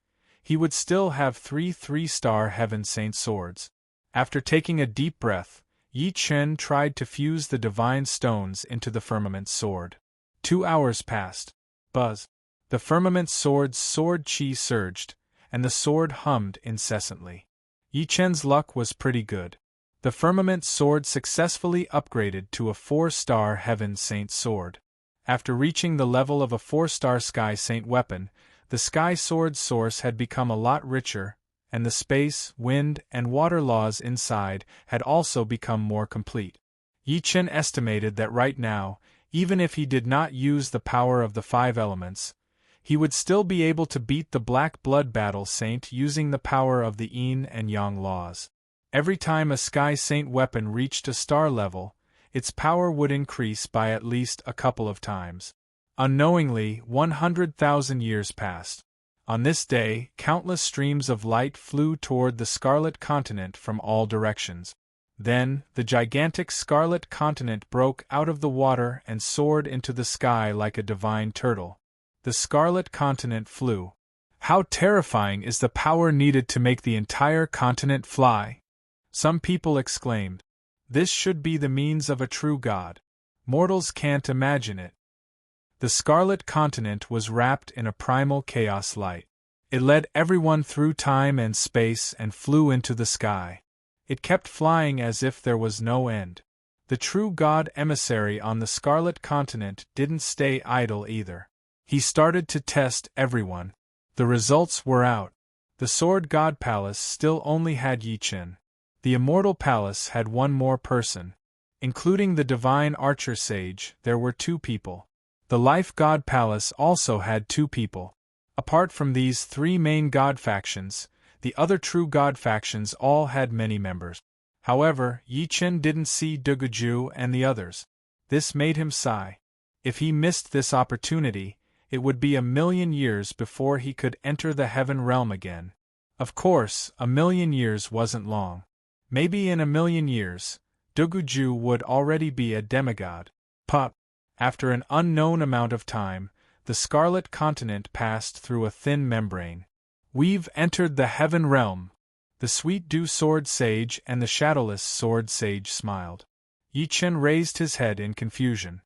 he would still have 3-star Heaven Saint swords. After taking a deep breath, Yi Chen tried to fuse the divine stones into the firmament sword. 2 hours passed. Buzz. The firmament sword's sword chi surged, and the sword hummed incessantly. Yi Chen's luck was pretty good. The firmament sword successfully upgraded to a 4-star Heaven Saint sword. After reaching the level of a 4-star Sky Saint weapon, the Sky Sword's source had become a lot richer, and the space, wind, and water laws inside had also become more complete. Yi Chen estimated that right now, even if he did not use the power of the 5 elements, he would still be able to beat the Black Blood Battle Saint using the power of the Yin and Yang laws. Every time a Sky Saint weapon reached a star level, its power would increase by at least a couple of times. Unknowingly, 100,000 years passed. On this day, countless streams of light flew toward the Scarlet Continent from all directions. Then, the gigantic Scarlet Continent broke out of the water and soared into the sky like a divine turtle. The Scarlet Continent flew. How terrifying is the power needed to make the entire continent fly? Some people exclaimed. This should be the means of a true god. Mortals can't imagine it. The Scarlet Continent was wrapped in a primal chaos light. It led everyone through time and space and flew into the sky. It kept flying as if there was no end. The true god emissary on the Scarlet Continent didn't stay idle either. He started to test everyone. The results were out. The Sword God Palace still only had Yi Chen. The Immortal Palace had one more person. Including the Divine Archer Sage, there were 2 people. The Life God Palace also had 2 people. Apart from these 3 main god factions, the other true god factions all had many members. However, Yi Chen didn't see Duguju and the others. This made him sigh. If he missed this opportunity, it would be 1,000,000 years before he could enter the Heaven Realm again. Of course, 1,000,000 years wasn't long. Maybe in 1,000,000 years, Duguju would already be a demigod. Pup. After an unknown amount of time, the Scarlet Continent passed through a thin membrane. We've entered the Heaven Realm. The Sweet Dew Sword Sage and the Shadowless Sword Sage smiled. Yi Chen raised his head in confusion.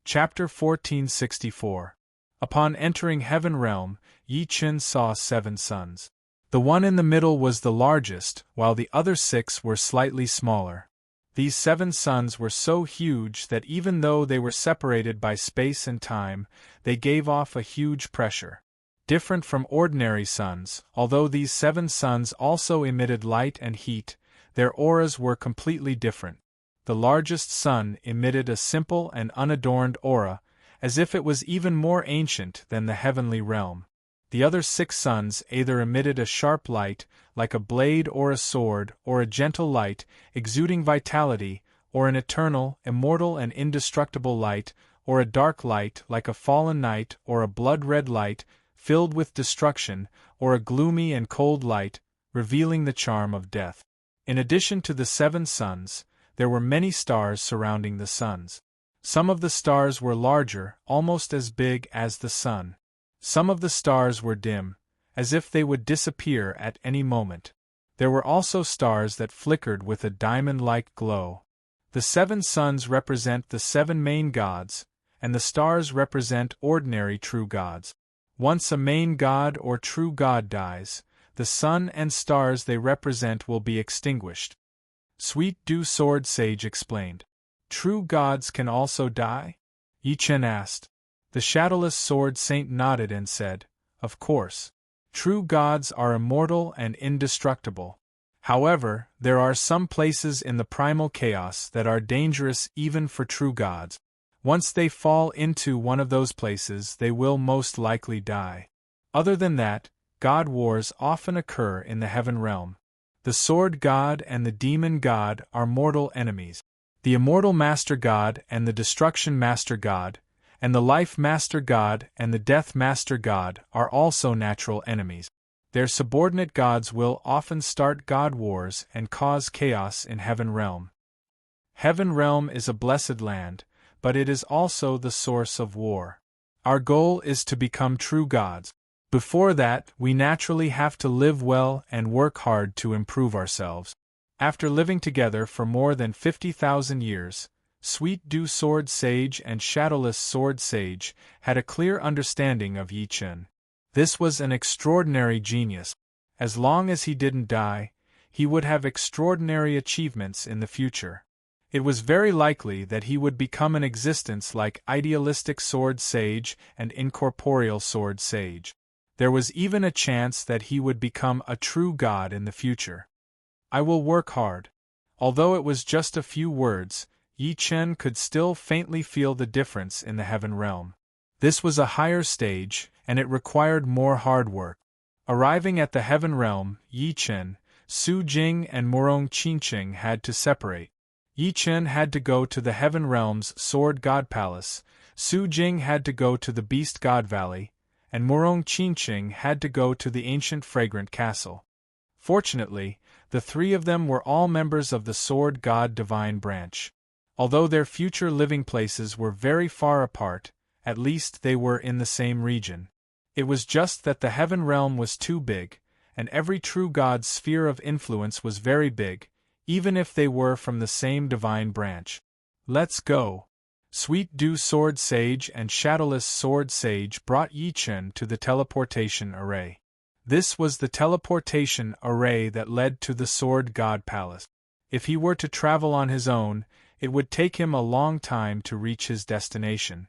Chapter 1464. Upon entering Heaven Realm, Yi Chen saw 7 suns. The one in the middle was the largest, while the other 6 were slightly smaller. These 7 suns were so huge that even though they were separated by space and time, they gave off a huge pressure. Different from ordinary suns, although these 7 suns also emitted light and heat, their auras were completely different. The largest sun emitted a simple and unadorned aura, as if it was even more ancient than the heavenly realm. The other 6 suns either emitted a sharp light, like a blade or a sword, or a gentle light, exuding vitality, or an eternal, immortal and indestructible light, or a dark light like a fallen night or a blood-red light, filled with destruction, or a gloomy and cold light, revealing the charm of death. In addition to the 7 suns, there were many stars surrounding the suns. Some of the stars were larger, almost as big as the sun. Some of the stars were dim, as if they would disappear at any moment. There were also stars that flickered with a diamond-like glow. The 7 suns represent the 7 main gods, and the stars represent ordinary true gods. Once a main god or true god dies, the sun and stars they represent will be extinguished. Sweet Dew Sword Sage explained. True gods can also die? Yi Chen asked. The Shadowless Sword Saint nodded and said, Of course. True gods are immortal and indestructible. However, there are some places in the primal chaos that are dangerous even for true gods. Once they fall into one of those places, they will most likely die. Other than that, god wars often occur in the Heaven Realm. The Sword God and the Demon God are mortal enemies. The Immortal Master God and the Destruction Master God, and the Life Master God and the Death Master God are also natural enemies. Their subordinate gods will often start god wars and cause chaos in Heaven Realm. Heaven Realm is a blessed land, but it is also the source of war. Our goal is to become true gods. Before that, we naturally have to live well and work hard to improve ourselves. After living together for more than 50,000 years, Sweet Dew Sword Sage and Shadowless Sword Sage had a clear understanding of Yi Chen. This was an extraordinary genius. As long as he didn't die, he would have extraordinary achievements in the future. It was very likely that he would become an existence like Idealistic Sword Sage and Incorporeal Sword Sage. There was even a chance that he would become a true god in the future. I will work hard. Although it was just a few words, Yi Chen could still faintly feel the difference in the Heaven Realm. This was a higher stage, and it required more hard work. Arriving at the Heaven Realm, Yi Chen, Su Jing and Morong Qingqing had to separate. Yi Chen had to go to the Heaven Realm's Sword God Palace, Su Jing had to go to the Beast God Valley, and Morong Qingqing had to go to the ancient Fragrant Castle. Fortunately, the three of them were all members of the Sword God Divine branch. Although their future living places were very far apart, at least they were in the same region. It was just that the Heaven Realm was too big, and every true god's sphere of influence was very big, even if they were from the same divine branch. Let's go. Sweet Dew Sword Sage and Shadowless Sword Sage brought Yi Chen to the teleportation array. This was the teleportation array that led to the Sword God Palace. If he were to travel on his own, it would take him a long time to reach his destination.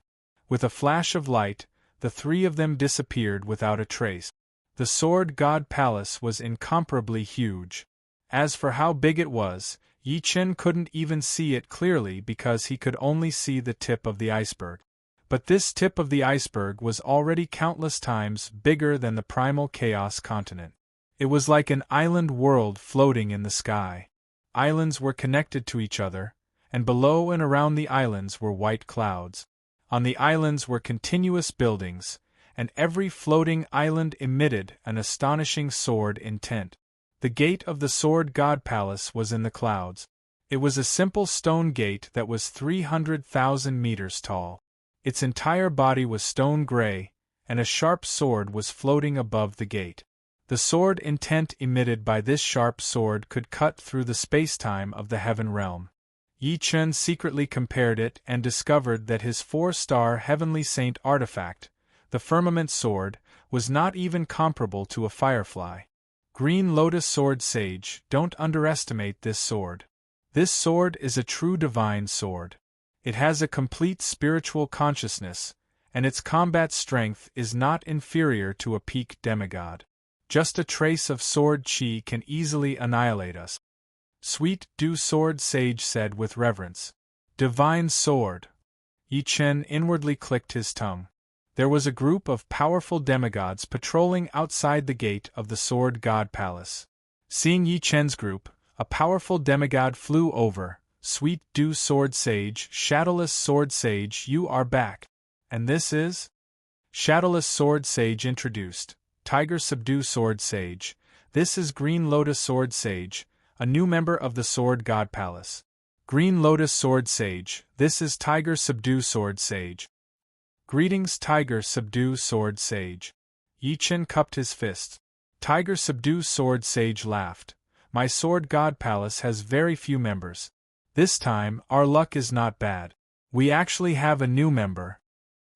With a flash of light, the three of them disappeared without a trace. The Sword God Palace was incomparably huge. As for how big it was, Yi Chen couldn't even see it clearly because he could only see the tip of the iceberg. But this tip of the iceberg was already countless times bigger than the primal chaos continent. It was like an island world floating in the sky. Islands were connected to each other, and below and around the islands were white clouds. On the islands were continuous buildings, and every floating island emitted an astonishing sword intent. The gate of the Sword God Palace was in the clouds. It was a simple stone gate that was 300,000 meters tall. Its entire body was stone gray, and a sharp sword was floating above the gate. The sword intent emitted by this sharp sword could cut through the space-time of the Heaven Realm. Yi Chen secretly compared it and discovered that his 4-star Heavenly Saint artifact, the Firmament Sword, was not even comparable to a firefly. Green Lotus Sword Sage, don't underestimate this sword. This sword is a true divine sword. It has a complete spiritual consciousness, and its combat strength is not inferior to a peak demigod. Just a trace of sword chi can easily annihilate us. Sweet Dew Sword Sage said with reverence. Divine sword. Yi Chen inwardly clicked his tongue. There was a group of powerful demigods patrolling outside the gate of the Sword God Palace. Seeing Yi Chen's group, a powerful demigod flew over. Sweet Dew Sword Sage, Shadowless Sword Sage, you are back. And this is? Shadowless Sword Sage introduced. Tiger Subdue Sword Sage. This is Green Lotus Sword Sage, a new member of the Sword God Palace. Green Lotus Sword Sage, this is Tiger Subdue Sword Sage. Greetings, Tiger Subdue Sword Sage. Yi Chen cupped his fists. Tiger Subdue Sword Sage laughed. My Sword God Palace has very few members. This time, our luck is not bad. We actually have a new member.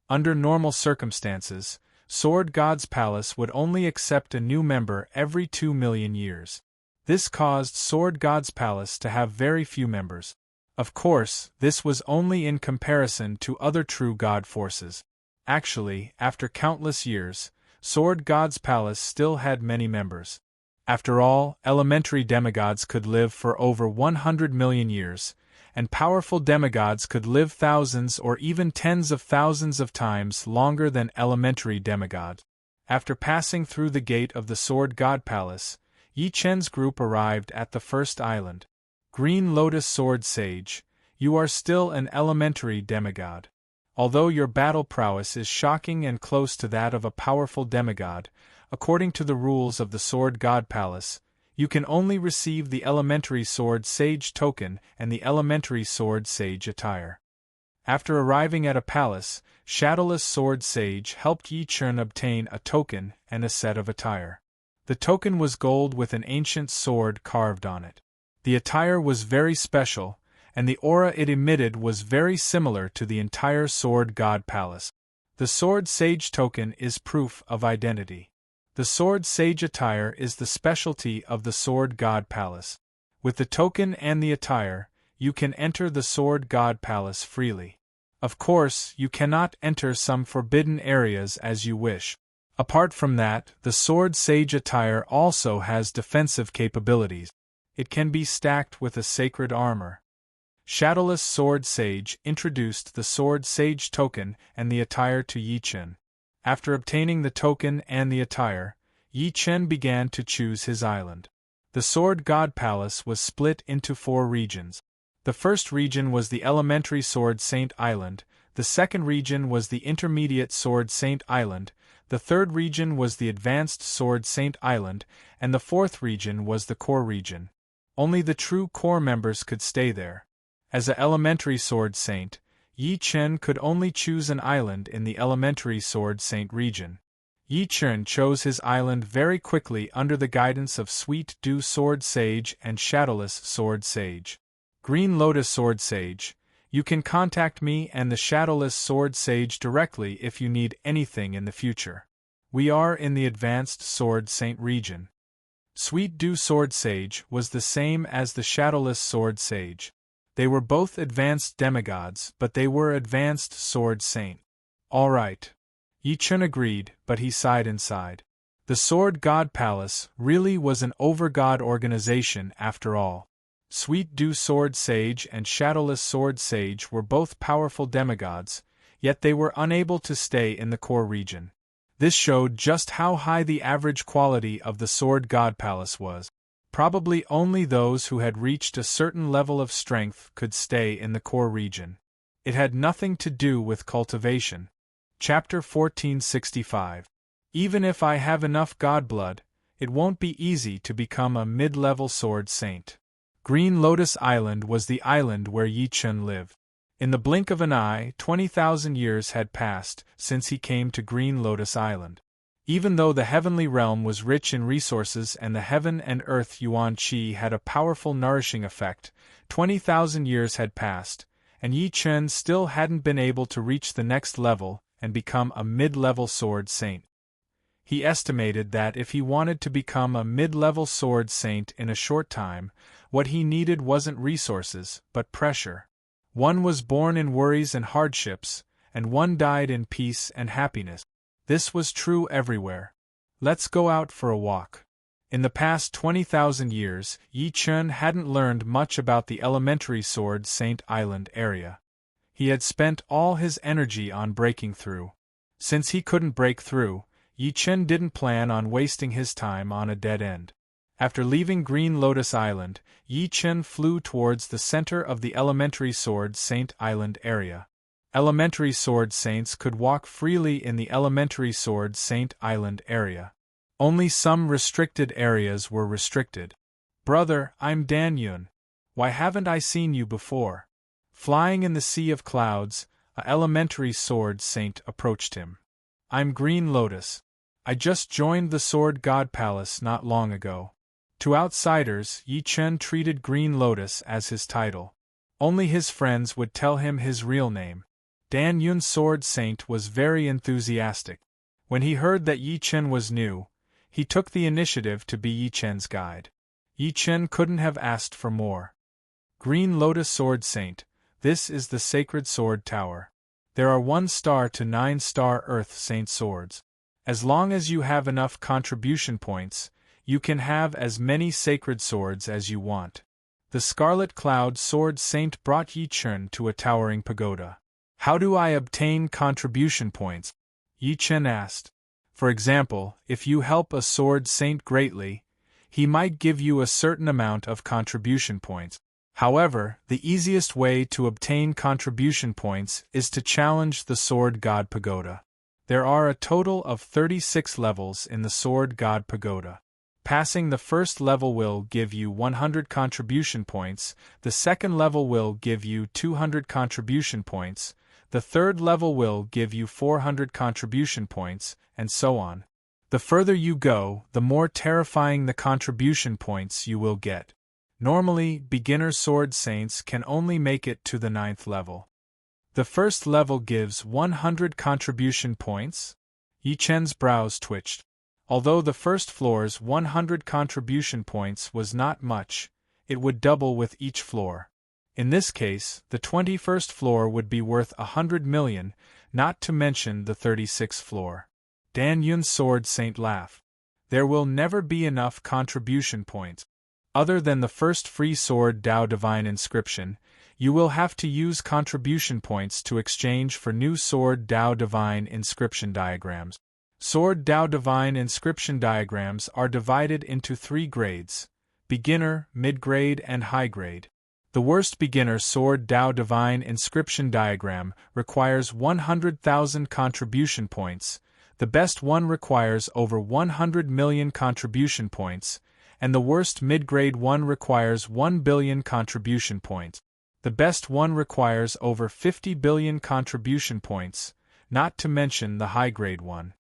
Under normal circumstances, Sword God's Palace would only accept a new member every 2 million years. This caused Sword God's Palace to have very few members. Of course, this was only in comparison to other true god forces. Actually, after countless years, Sword God's Palace still had many members. After all, elementary demigods could live for over 100 million years, and powerful demigods could live thousands or even tens of thousands of times longer than elementary demigods. After passing through the gate of the Sword God Palace, Yi Chen's group arrived at the first island. Green Lotus Sword Sage, you are still an elementary demigod. Although your battle prowess is shocking and close to that of a powerful demigod, according to the rules of the Sword God Palace, You can only receive the Elementary Sword Sage token and the Elementary Sword Sage attire. After arriving at a palace, Shadowless Sword Sage helped Yi Chen obtain a token and a set of attire. The token was gold with an ancient sword carved on it. The attire was very special, and the aura it emitted was very similar to the entire Sword God Palace. The Sword Sage token is proof of identity. The Sword Sage attire is the specialty of the Sword God Palace. With the token and the attire, you can enter the Sword God Palace freely. Of course, you cannot enter some forbidden areas as you wish. Apart from that, the Sword Sage attire also has defensive capabilities. It can be stacked with a sacred armor. Shadowless Sword Sage introduced the Sword Sage token and the attire to Yi Chen. After obtaining the token and the attire, Yi Chen began to choose his island. The Sword God Palace was split into 4 regions. The first region was the Elementary Sword Saint Island, the second region was the Intermediate Sword Saint Island, the third region was the Advanced Sword Saint Island, and the fourth region was the Core region. Only the true core members could stay there. As an Elementary Sword Saint, Yi Chen could only choose an island in the Elementary Sword Saint region. Yi Chen chose his island very quickly under the guidance of Sweet Dew Sword Sage and Shadowless Sword Sage. Green Lotus Sword Sage, you can contact me and the Shadowless Sword Sage directly if you need anything in the future. We are in the Advanced Sword Saint region. Sweet Dew Sword Sage was the same as the Shadowless Sword Sage. They were both advanced demigods, but they were Advanced Sword Saint. All right. Yi Chen agreed, but he sighed inside. The Sword God Palace really was an over-god organization after all. Sweet Dew Sword Sage and Shadowless Sword Sage were both powerful demigods, yet they were unable to stay in the core region. This showed just how high the average quality of the Sword God Palace was. Probably only those who had reached a certain level of strength could stay in the core region. It had nothing to do with cultivation. Chapter 1465. Even if I have enough god blood, it won't be easy to become a mid-level sword saint. Green Lotus Island was the island where Yi Chen lived. In the blink of an eye, 20,000 years had passed since he came to Green Lotus Island. Even though the heavenly realm was rich in resources and the heaven and earth Yuan Qi had a powerful nourishing effect, 20,000 years had passed, and Yi Chen still hadn't been able to reach the next level and become a mid-level sword saint. He estimated that if he wanted to become a mid-level sword saint in a short time, what he needed wasn't resources, but pressure. One was born in worries and hardships, and one died in peace and happiness. This was true everywhere. Let's go out for a walk. In the past 20,000 years, Yi Chen hadn't learned much about the Elementary Sword Saint Island area. He had spent all his energy on breaking through. Since he couldn't break through, Yi Chen didn't plan on wasting his time on a dead end. After leaving Green Lotus Island, Yi Chen flew towards the center of the Elementary Sword Saint Island area. Elementary Sword Saints could walk freely in the Elementary Sword Saint Island area. Only some restricted areas were restricted. Brother, I'm Dan Yun. Why haven't I seen you before? Flying in the sea of clouds, a Elementary Sword Saint approached him. I'm Green Lotus. I just joined the Sword God Palace not long ago. To outsiders, Yi Chen treated Green Lotus as his title. Only his friends would tell him his real name. Dan Yun's Sword Saint was very enthusiastic. When he heard that Yi Chen was new, he took the initiative to be Yi Chen's guide. Yi Chen couldn't have asked for more. Green Lotus Sword Saint, this is the Sacred Sword Tower. There are 1-star to 9-star Earth Saint swords. As long as you have enough contribution points, you can have as many sacred swords as you want. The Scarlet Cloud Sword Saint brought Yi Chen to a towering pagoda. How do I obtain contribution points? Yi Chen asked. For example, if you help a sword saint greatly, he might give you a certain amount of contribution points. However, the easiest way to obtain contribution points is to challenge the Sword God Pagoda. There are a total of 36 levels in the Sword God Pagoda. Passing the first level will give you 100 contribution points, the second level will give you 200 contribution points, the third level will give you 400 contribution points, and so on. The further you go, the more terrifying the contribution points you will get. Normally, beginner sword saints can only make it to the 9th level. The first level gives 100 contribution points? Yi Chen's brows twitched. Although the first floor's 100 contribution points was not much, it would double with each floor. In this case, the 21st floor would be worth 100 million, not to mention the 36th floor. Dan Yun's sword saint laughed. There will never be enough contribution points. Other than the first free sword Dao Divine Inscription, you will have to use contribution points to exchange for new sword Dao Divine Inscription diagrams. Sword Dao Divine Inscription diagrams are divided into 3 grades: beginner, mid-grade, and high-grade. The worst beginner sword Dao Divine Inscription diagram requires 100,000 contribution points, the best one requires over 100 million contribution points, and the worst mid-grade one requires 1 billion contribution points. The best one requires over 50 billion contribution points, not to mention the high-grade one.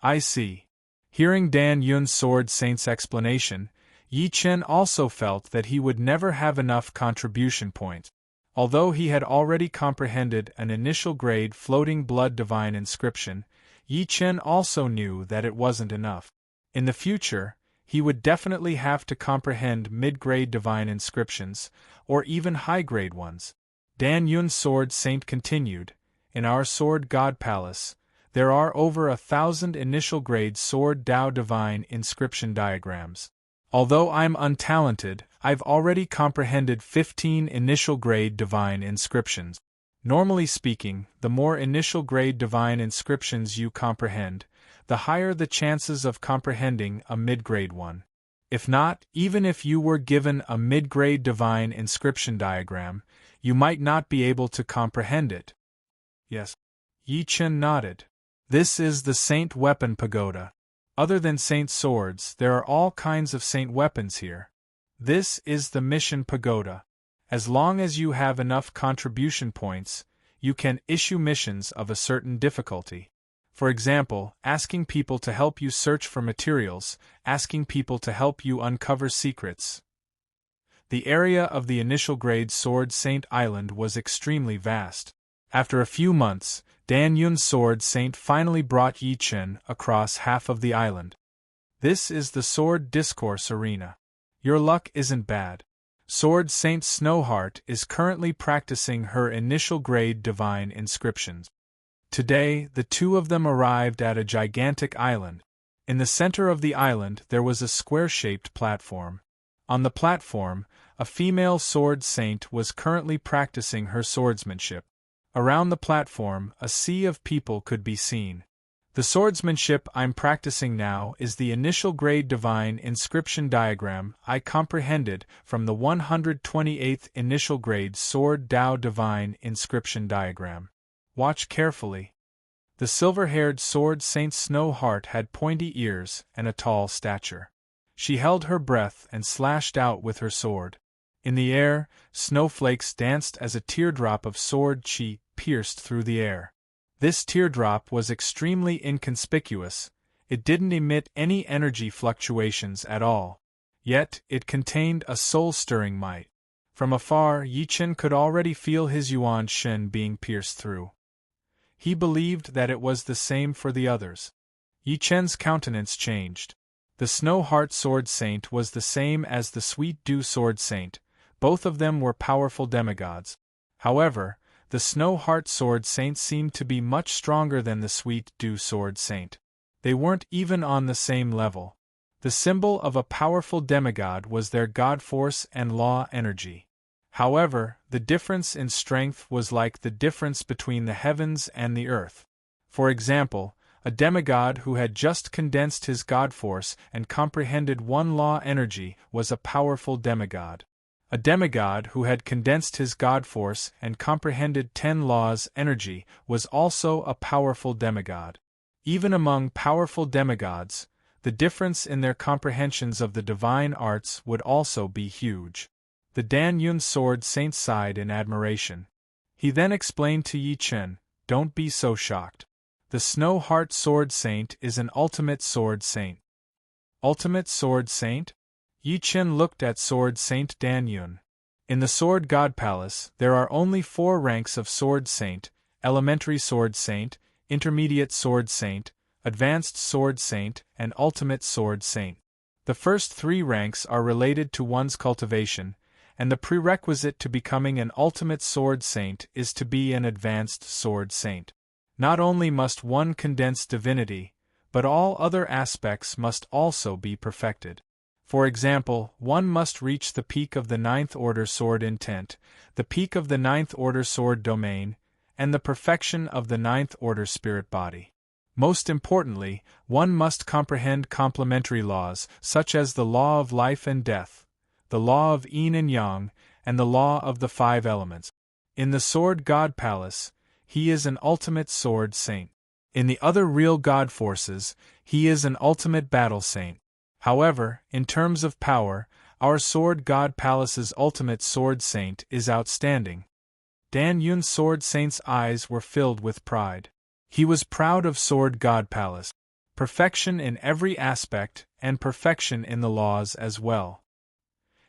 I see. Hearing Dan Yun's sword saint's explanation, Yi Chen also felt that he would never have enough contribution points. Although he had already comprehended an initial grade floating blood divine inscription, Yi Chen also knew that it wasn't enough. In the future, he would definitely have to comprehend mid-grade divine inscriptions, or even high-grade ones. Dan Yun's sword saint continued, "In our sword god palace, there are over 1,000 initial grade sword Dao divine inscription diagrams. Although I'm untalented, I've already comprehended 15 initial grade divine inscriptions. Normally speaking, the more initial grade divine inscriptions you comprehend, the higher the chances of comprehending a mid-grade one. If not, even if you were given a mid-grade divine inscription diagram, you might not be able to comprehend it." "Yes." Yi Chen nodded. "This is the Saint Weapon Pagoda. Other than Saint Swords, there are all kinds of Saint Weapons here. This is the Mission Pagoda. As long as you have enough contribution points, you can issue missions of a certain difficulty. For example, asking people to help you search for materials, asking people to help you uncover secrets." The area of the initial grade Sword Saint Island was extremely vast. After a few months, Dan Yun's Sword Saint finally brought Yi Chen across half of the island. "This is the Sword Discourse Arena. Your luck isn't bad. Sword Saint Snowheart is currently practicing her initial grade divine inscriptions. Today, the two of them arrived at a gigantic island. In the center of the island there was a square-shaped platform. On the platform, a female sword saint was currently practicing her swordsmanship. Around the platform, a sea of people could be seen. The swordsmanship I'm practicing now is the initial grade divine inscription diagram I comprehended from the 128th initial grade Sword Dao divine inscription diagram. Watch carefully." The silver-haired sword Saint Snowheart had pointy ears and a tall stature. She held her breath and slashed out with her sword. In the air, snowflakes danced as a teardrop of sword chi pierced through the air. This teardrop was extremely inconspicuous, it didn't emit any energy fluctuations at all. Yet, it contained a soul-stirring might. From afar, Yi Chen could already feel his Yuan Shen being pierced through. He believed that it was the same for the others. Yi Chen's countenance changed. The Snow Heart Sword Saint was the same as the Sweet Dew Sword Saint, both of them were powerful demigods. However, the Snow Heart Sword Saint seemed to be much stronger than the Sweet Dew Sword Saint. They weren't even on the same level. The symbol of a powerful demigod was their god force and law energy. However, the difference in strength was like the difference between the heavens and the earth. For example, a demigod who had just condensed his god force and comprehended one law energy was a powerful demigod. A demigod who had condensed his god force and comprehended 10 laws energy was also a powerful demigod. Even among powerful demigods, The difference in their comprehensions of the divine arts would also be huge. The Dan Yun Sword Saint sighed in admiration. He then explained to Yi Chen, "Don't be so shocked. The Snow Heart Sword Saint is an ultimate sword saint." Ultimate sword saint? Yi Chen looked at Sword Saint Dan Yun. In the Sword God Palace, there are only 4 ranks of Sword Saint: Elementary Sword Saint, Intermediate Sword Saint, Advanced Sword Saint, and Ultimate Sword Saint. The first 3 ranks are related to one's cultivation, and the prerequisite to becoming an Ultimate Sword Saint is to be an Advanced Sword Saint. Not only must one condense divinity, but all other aspects must also be perfected. For example, one must reach the peak of the 9th Order Sword Intent, the peak of the 9th Order Sword Domain, and the perfection of the 9th Order Spirit Body. Most importantly, one must comprehend complementary laws, such as the law of life and death, the law of yin and yang, and the law of the 5 elements. In the Sword God Palace, he is an ultimate sword saint. In the other real God forces, he is an ultimate battle saint. However, in terms of power, our Sword God Palace's ultimate sword saint is outstanding. Dan Yun's sword saint's eyes were filled with pride. He was proud of Sword God Palace. Perfection in every aspect, and perfection in the laws as well.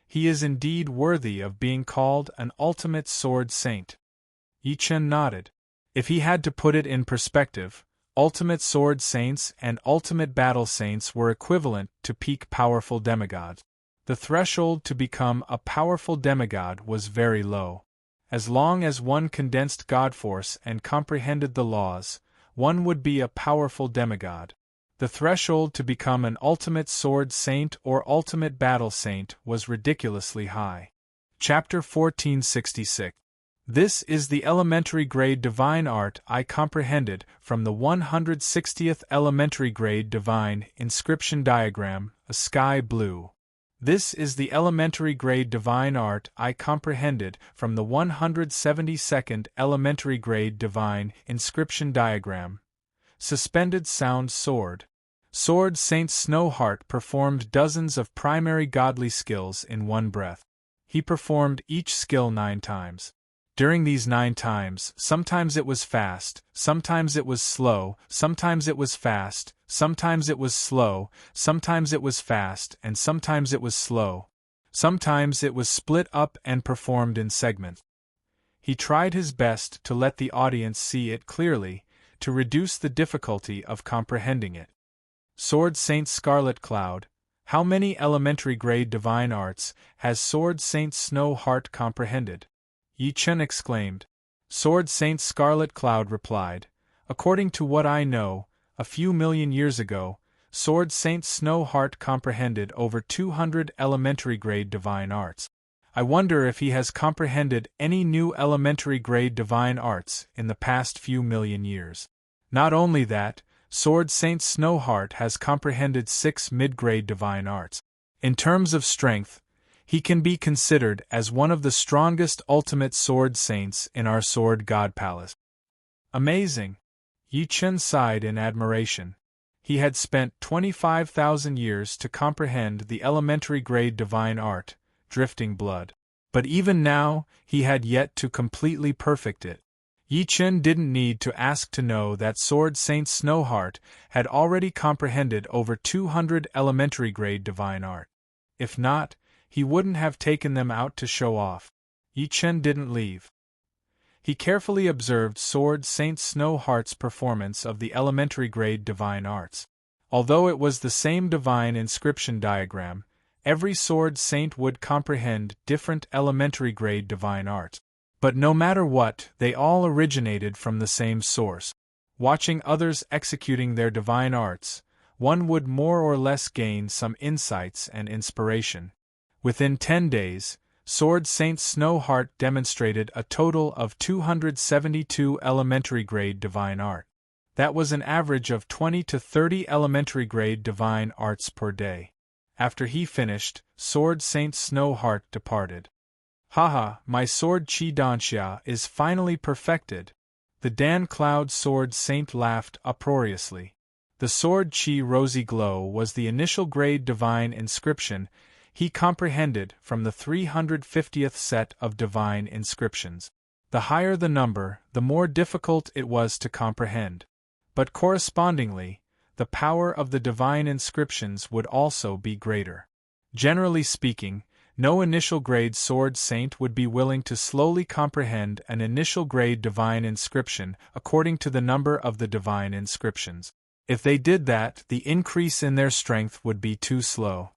He is indeed worthy of being called an ultimate sword saint. Yi Chen nodded. If he had to put it in perspective, ultimate sword saints and ultimate battle saints were equivalent to peak powerful demigods. The threshold to become a powerful demigod was very low. As long as one condensed God force and comprehended the laws, one would be a powerful demigod. The threshold to become an ultimate sword saint or ultimate battle saint was ridiculously high. Chapter 1466. This is the elementary grade divine art I comprehended from the 160th elementary grade divine inscription diagram, a sky blue. This is the elementary grade divine art I comprehended from the 172nd elementary grade divine inscription diagram, suspended sound sword. Sword Saint Snowheart performed dozens of primary godly skills in one breath. He performed each skill 9 times. During these 9 times, sometimes it was fast, sometimes it was slow, sometimes it was fast, sometimes it was slow, sometimes it was fast, and sometimes it was slow. Sometimes it was split up and performed in segments. He tried his best to let the audience see it clearly, to reduce the difficulty of comprehending it. Sword Saint Scarlet Cloud, how many elementary grade divine arts has Sword Saint Snowheart comprehended? Yi Chen exclaimed. Sword Saint Scarlet Cloud replied, "According to what I know, a few million years ago, Sword Saint Snowheart comprehended over 200 elementary grade divine arts. I wonder if he has comprehended any new elementary grade divine arts in the past few million years. Not only that, Sword Saint Snowheart has comprehended 6 mid-grade divine arts. In terms of strength, he can be considered as one of the strongest ultimate sword saints in our Sword God Palace." Amazing! Yi Chen sighed in admiration. He had spent 25,000 years to comprehend the elementary grade divine art, Drifting Blood. But even now, he had yet to completely perfect it. Yi Chen didn't need to ask to know that Sword Saint Snowheart had already comprehended over 200 elementary grade divine art. If not, he wouldn't have taken them out to show off. Yi Chen didn't leave. He carefully observed Sword Saint Snowheart's performance of the elementary grade divine arts. Although it was the same divine inscription diagram, every sword saint would comprehend different elementary grade divine arts. But no matter what, they all originated from the same source. Watching others executing their divine arts, one would more or less gain some insights and inspiration. Within 10 days, Sword Saint Snowheart demonstrated a total of 272 elementary grade divine art. That was an average of 20 to 30 elementary grade divine arts per day. After he finished, Sword Saint Snowheart departed. "Haha, my sword Qi Danxia is finally perfected." The Dan Cloud Sword Saint laughed uproariously. The The sword Chi Rosy Glow was the initial grade divine inscription he comprehended from the 350th set of divine inscriptions. The higher the number, the more difficult it was to comprehend. But correspondingly, the power of the divine inscriptions would also be greater. Generally speaking, no initial grade sword saint would be willing to slowly comprehend an initial grade divine inscription according to the number of the divine inscriptions. If they did that, the increase in their strength would be too slow.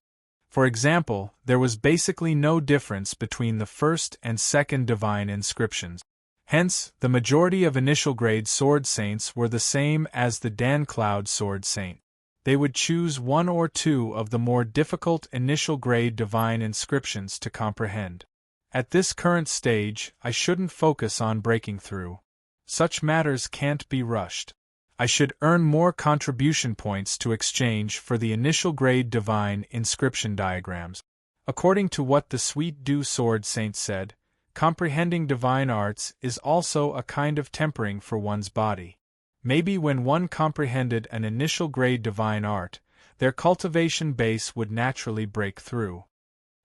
For example, there was basically no difference between the first and second divine inscriptions. Hence, the majority of initial grade sword saints were the same as the Dan Cloud sword saint. They would choose one or two of the more difficult initial grade divine inscriptions to comprehend. At this current stage, I shouldn't focus on breaking through. Such matters can't be rushed. I should earn more contribution points to exchange for the initial grade divine inscription diagrams. According to what the Sweet Dew Sword Saint said, comprehending divine arts is also a kind of tempering for one's body. Maybe when one comprehended an initial grade divine art, their cultivation base would naturally break through.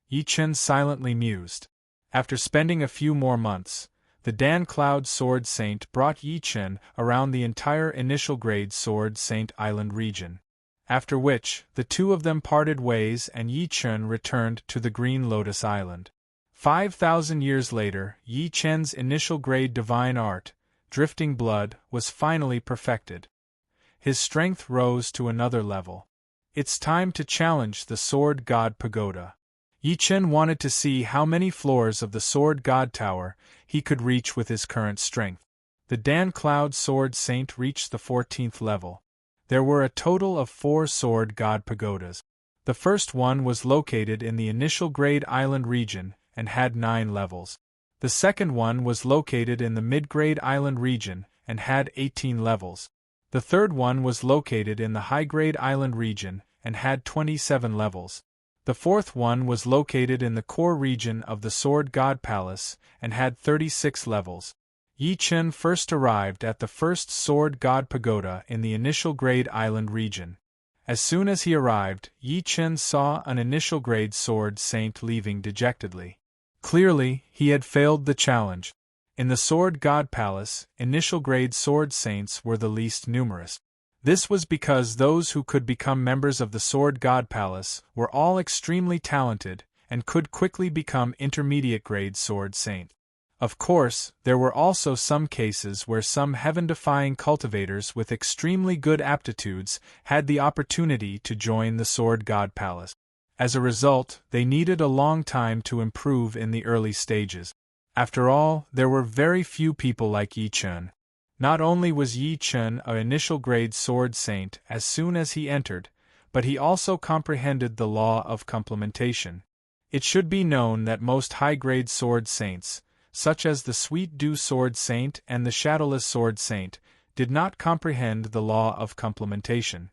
Yi Chen silently mused. After spending a few more months, the Dan Cloud Sword Saint brought Yi Chen around the entire initial grade Sword Saint Island region. After which, the two of them parted ways and Yi Chen returned to the Green Lotus Island. 5,000 years later, Yi Chen's initial grade divine art, Drifting Blood, was finally perfected. His strength rose to another level. It's time to challenge the Sword God Pagoda. Yi Chen wanted to see how many floors of the Sword God Tower he could reach with his current strength. The Dan Cloud Sword Saint reached the 14th level. There were a total of 4 Sword God Pagodas. The first one was located in the initial grade island region and had 9 levels. The second one was located in the mid-grade island region and had 18 levels. The third one was located in the high-grade island region and had 27 levels. The fourth one was located in the core region of the Sword God Palace and had 36 levels. Yi Chen first arrived at the first Sword God Pagoda in the initial grade island region. As soon as he arrived, Yi Chen saw an initial grade sword saint leaving dejectedly. Clearly, he had failed the challenge. In the Sword God Palace, initial grade sword saints were the least numerous. This was because those who could become members of the Sword God Palace were all extremely talented and could quickly become intermediate grade sword saint. Of course, there were also some cases where some heaven-defying cultivators with extremely good aptitudes had the opportunity to join the Sword God Palace. As a result, they needed a long time to improve in the early stages. After all, there were very few people like Yi Chen. Not only was Yi Chen an initial grade sword saint as soon as he entered, but he also comprehended the law of complementation. It should be known that most high-grade sword saints, such as the Sweet Dew Sword Saint and the Shadowless Sword Saint, did not comprehend the law of complementation.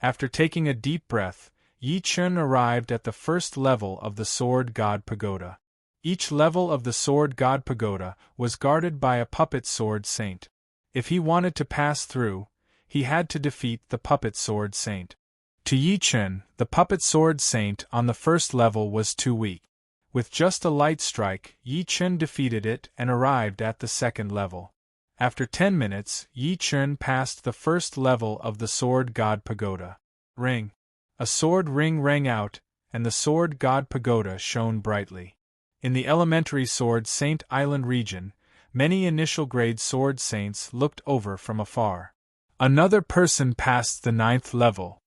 After taking a deep breath, Yi Chen arrived at the first level of the Sword God Pagoda. Each level of the Sword God Pagoda was guarded by a puppet sword saint. If he wanted to pass through, he had to defeat the puppet sword saint. To Yi Chen, the puppet sword saint on the first level was too weak. With just a light strike, Yi Chen defeated it and arrived at the second level. After 10 minutes, Yi Chen passed the first level of the Sword God Pagoda. Ring. A sword ring rang out, and the Sword God Pagoda shone brightly. In the elementary Sword Saint Island region, many initial grade sword saints looked over from afar. Another person passed the 9th level.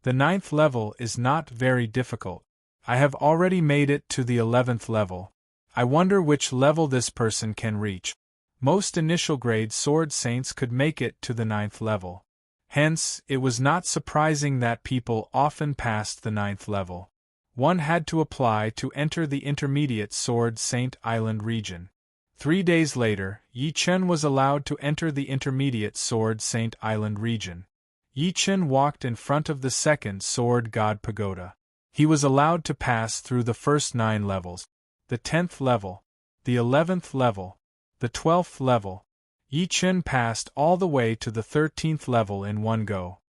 The 9th level is not very difficult. I have already made it to the 11th level. I wonder which level this person can reach. Most initial grade sword saints could make it to the 9th level. Hence, it was not surprising that people often passed the 9th level. One had to apply to enter the intermediate Sword Saint Island region. 3 days later, Yi Chen was allowed to enter the intermediate Sword Saint Island region. Yi Chen walked in front of the second Sword God Pagoda. He was allowed to pass through the first 9 levels. The 10th level, the 11th level, the 12th level. Yi Chen passed all the way to the 13th level in one go.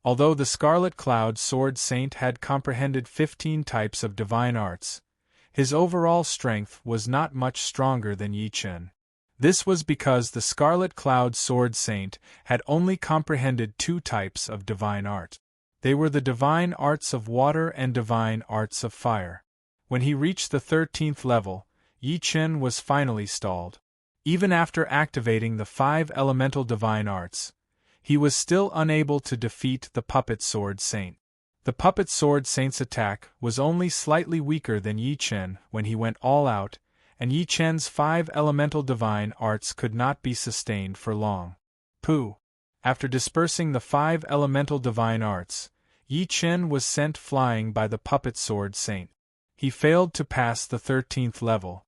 Although the Scarlet Cloud Sword Saint had comprehended 15 types of divine arts, his overall strength was not much stronger than Yi Chen. This was because the Scarlet Cloud Sword Saint had only comprehended 2 types of divine art. They were the divine arts of water and divine arts of fire. When he reached the 13th level, Yi Chen was finally stalled. Even after activating the 5 elemental divine arts, he was still unable to defeat the Puppet Sword Saint. The Puppet Sword Saint's attack was only slightly weaker than Yi Chen when he went all out, and Yi Chen's 5 elemental divine arts could not be sustained for long. Pooh! After dispersing the 5 elemental divine arts, Yi Chen was sent flying by the Puppet Sword Saint. He failed to pass the 13th level.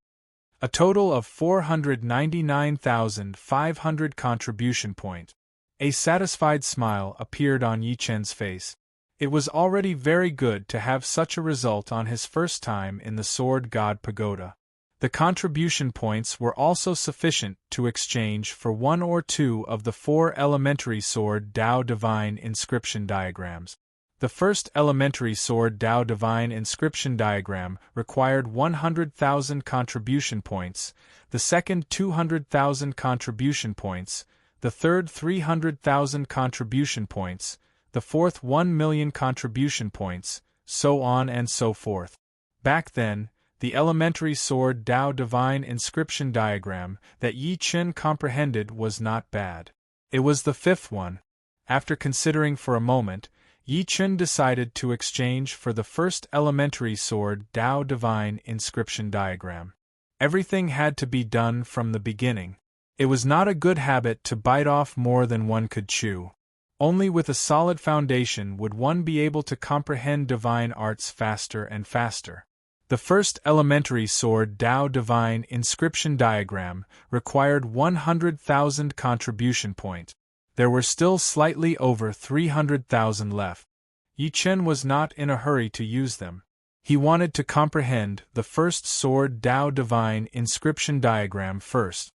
A total of 499,500 contribution point. A satisfied smile appeared on Yi Chen's face. It was already very good to have such a result on his first time in the Sword God Pagoda. The contribution points were also sufficient to exchange for 1 or 2 of the 4 elementary Sword Dao Divine Inscription diagrams. The first elementary Sword Dao Divine Inscription diagram required 100,000 contribution points, the second 200,000 contribution points, the third 300,000 contribution points, the fourth 1,000,000 contribution points, so on and so forth. Back then, the elementary Sword Dao Divine Inscription diagram that Yi Chen comprehended was not bad. It was the 5th one. After considering for a moment, Yi Chen decided to exchange for the first elementary Sword Dao Divine Inscription diagram. Everything had to be done from the beginning. It was not a good habit to bite off more than one could chew. Only with a solid foundation would one be able to comprehend divine arts faster and faster. The first elementary Sword Dao Divine Inscription diagram required 100,000 contribution point. There were still slightly over 300,000 left. Yi Chen was not in a hurry to use them. He wanted to comprehend the first Sword Dao Divine Inscription diagram first.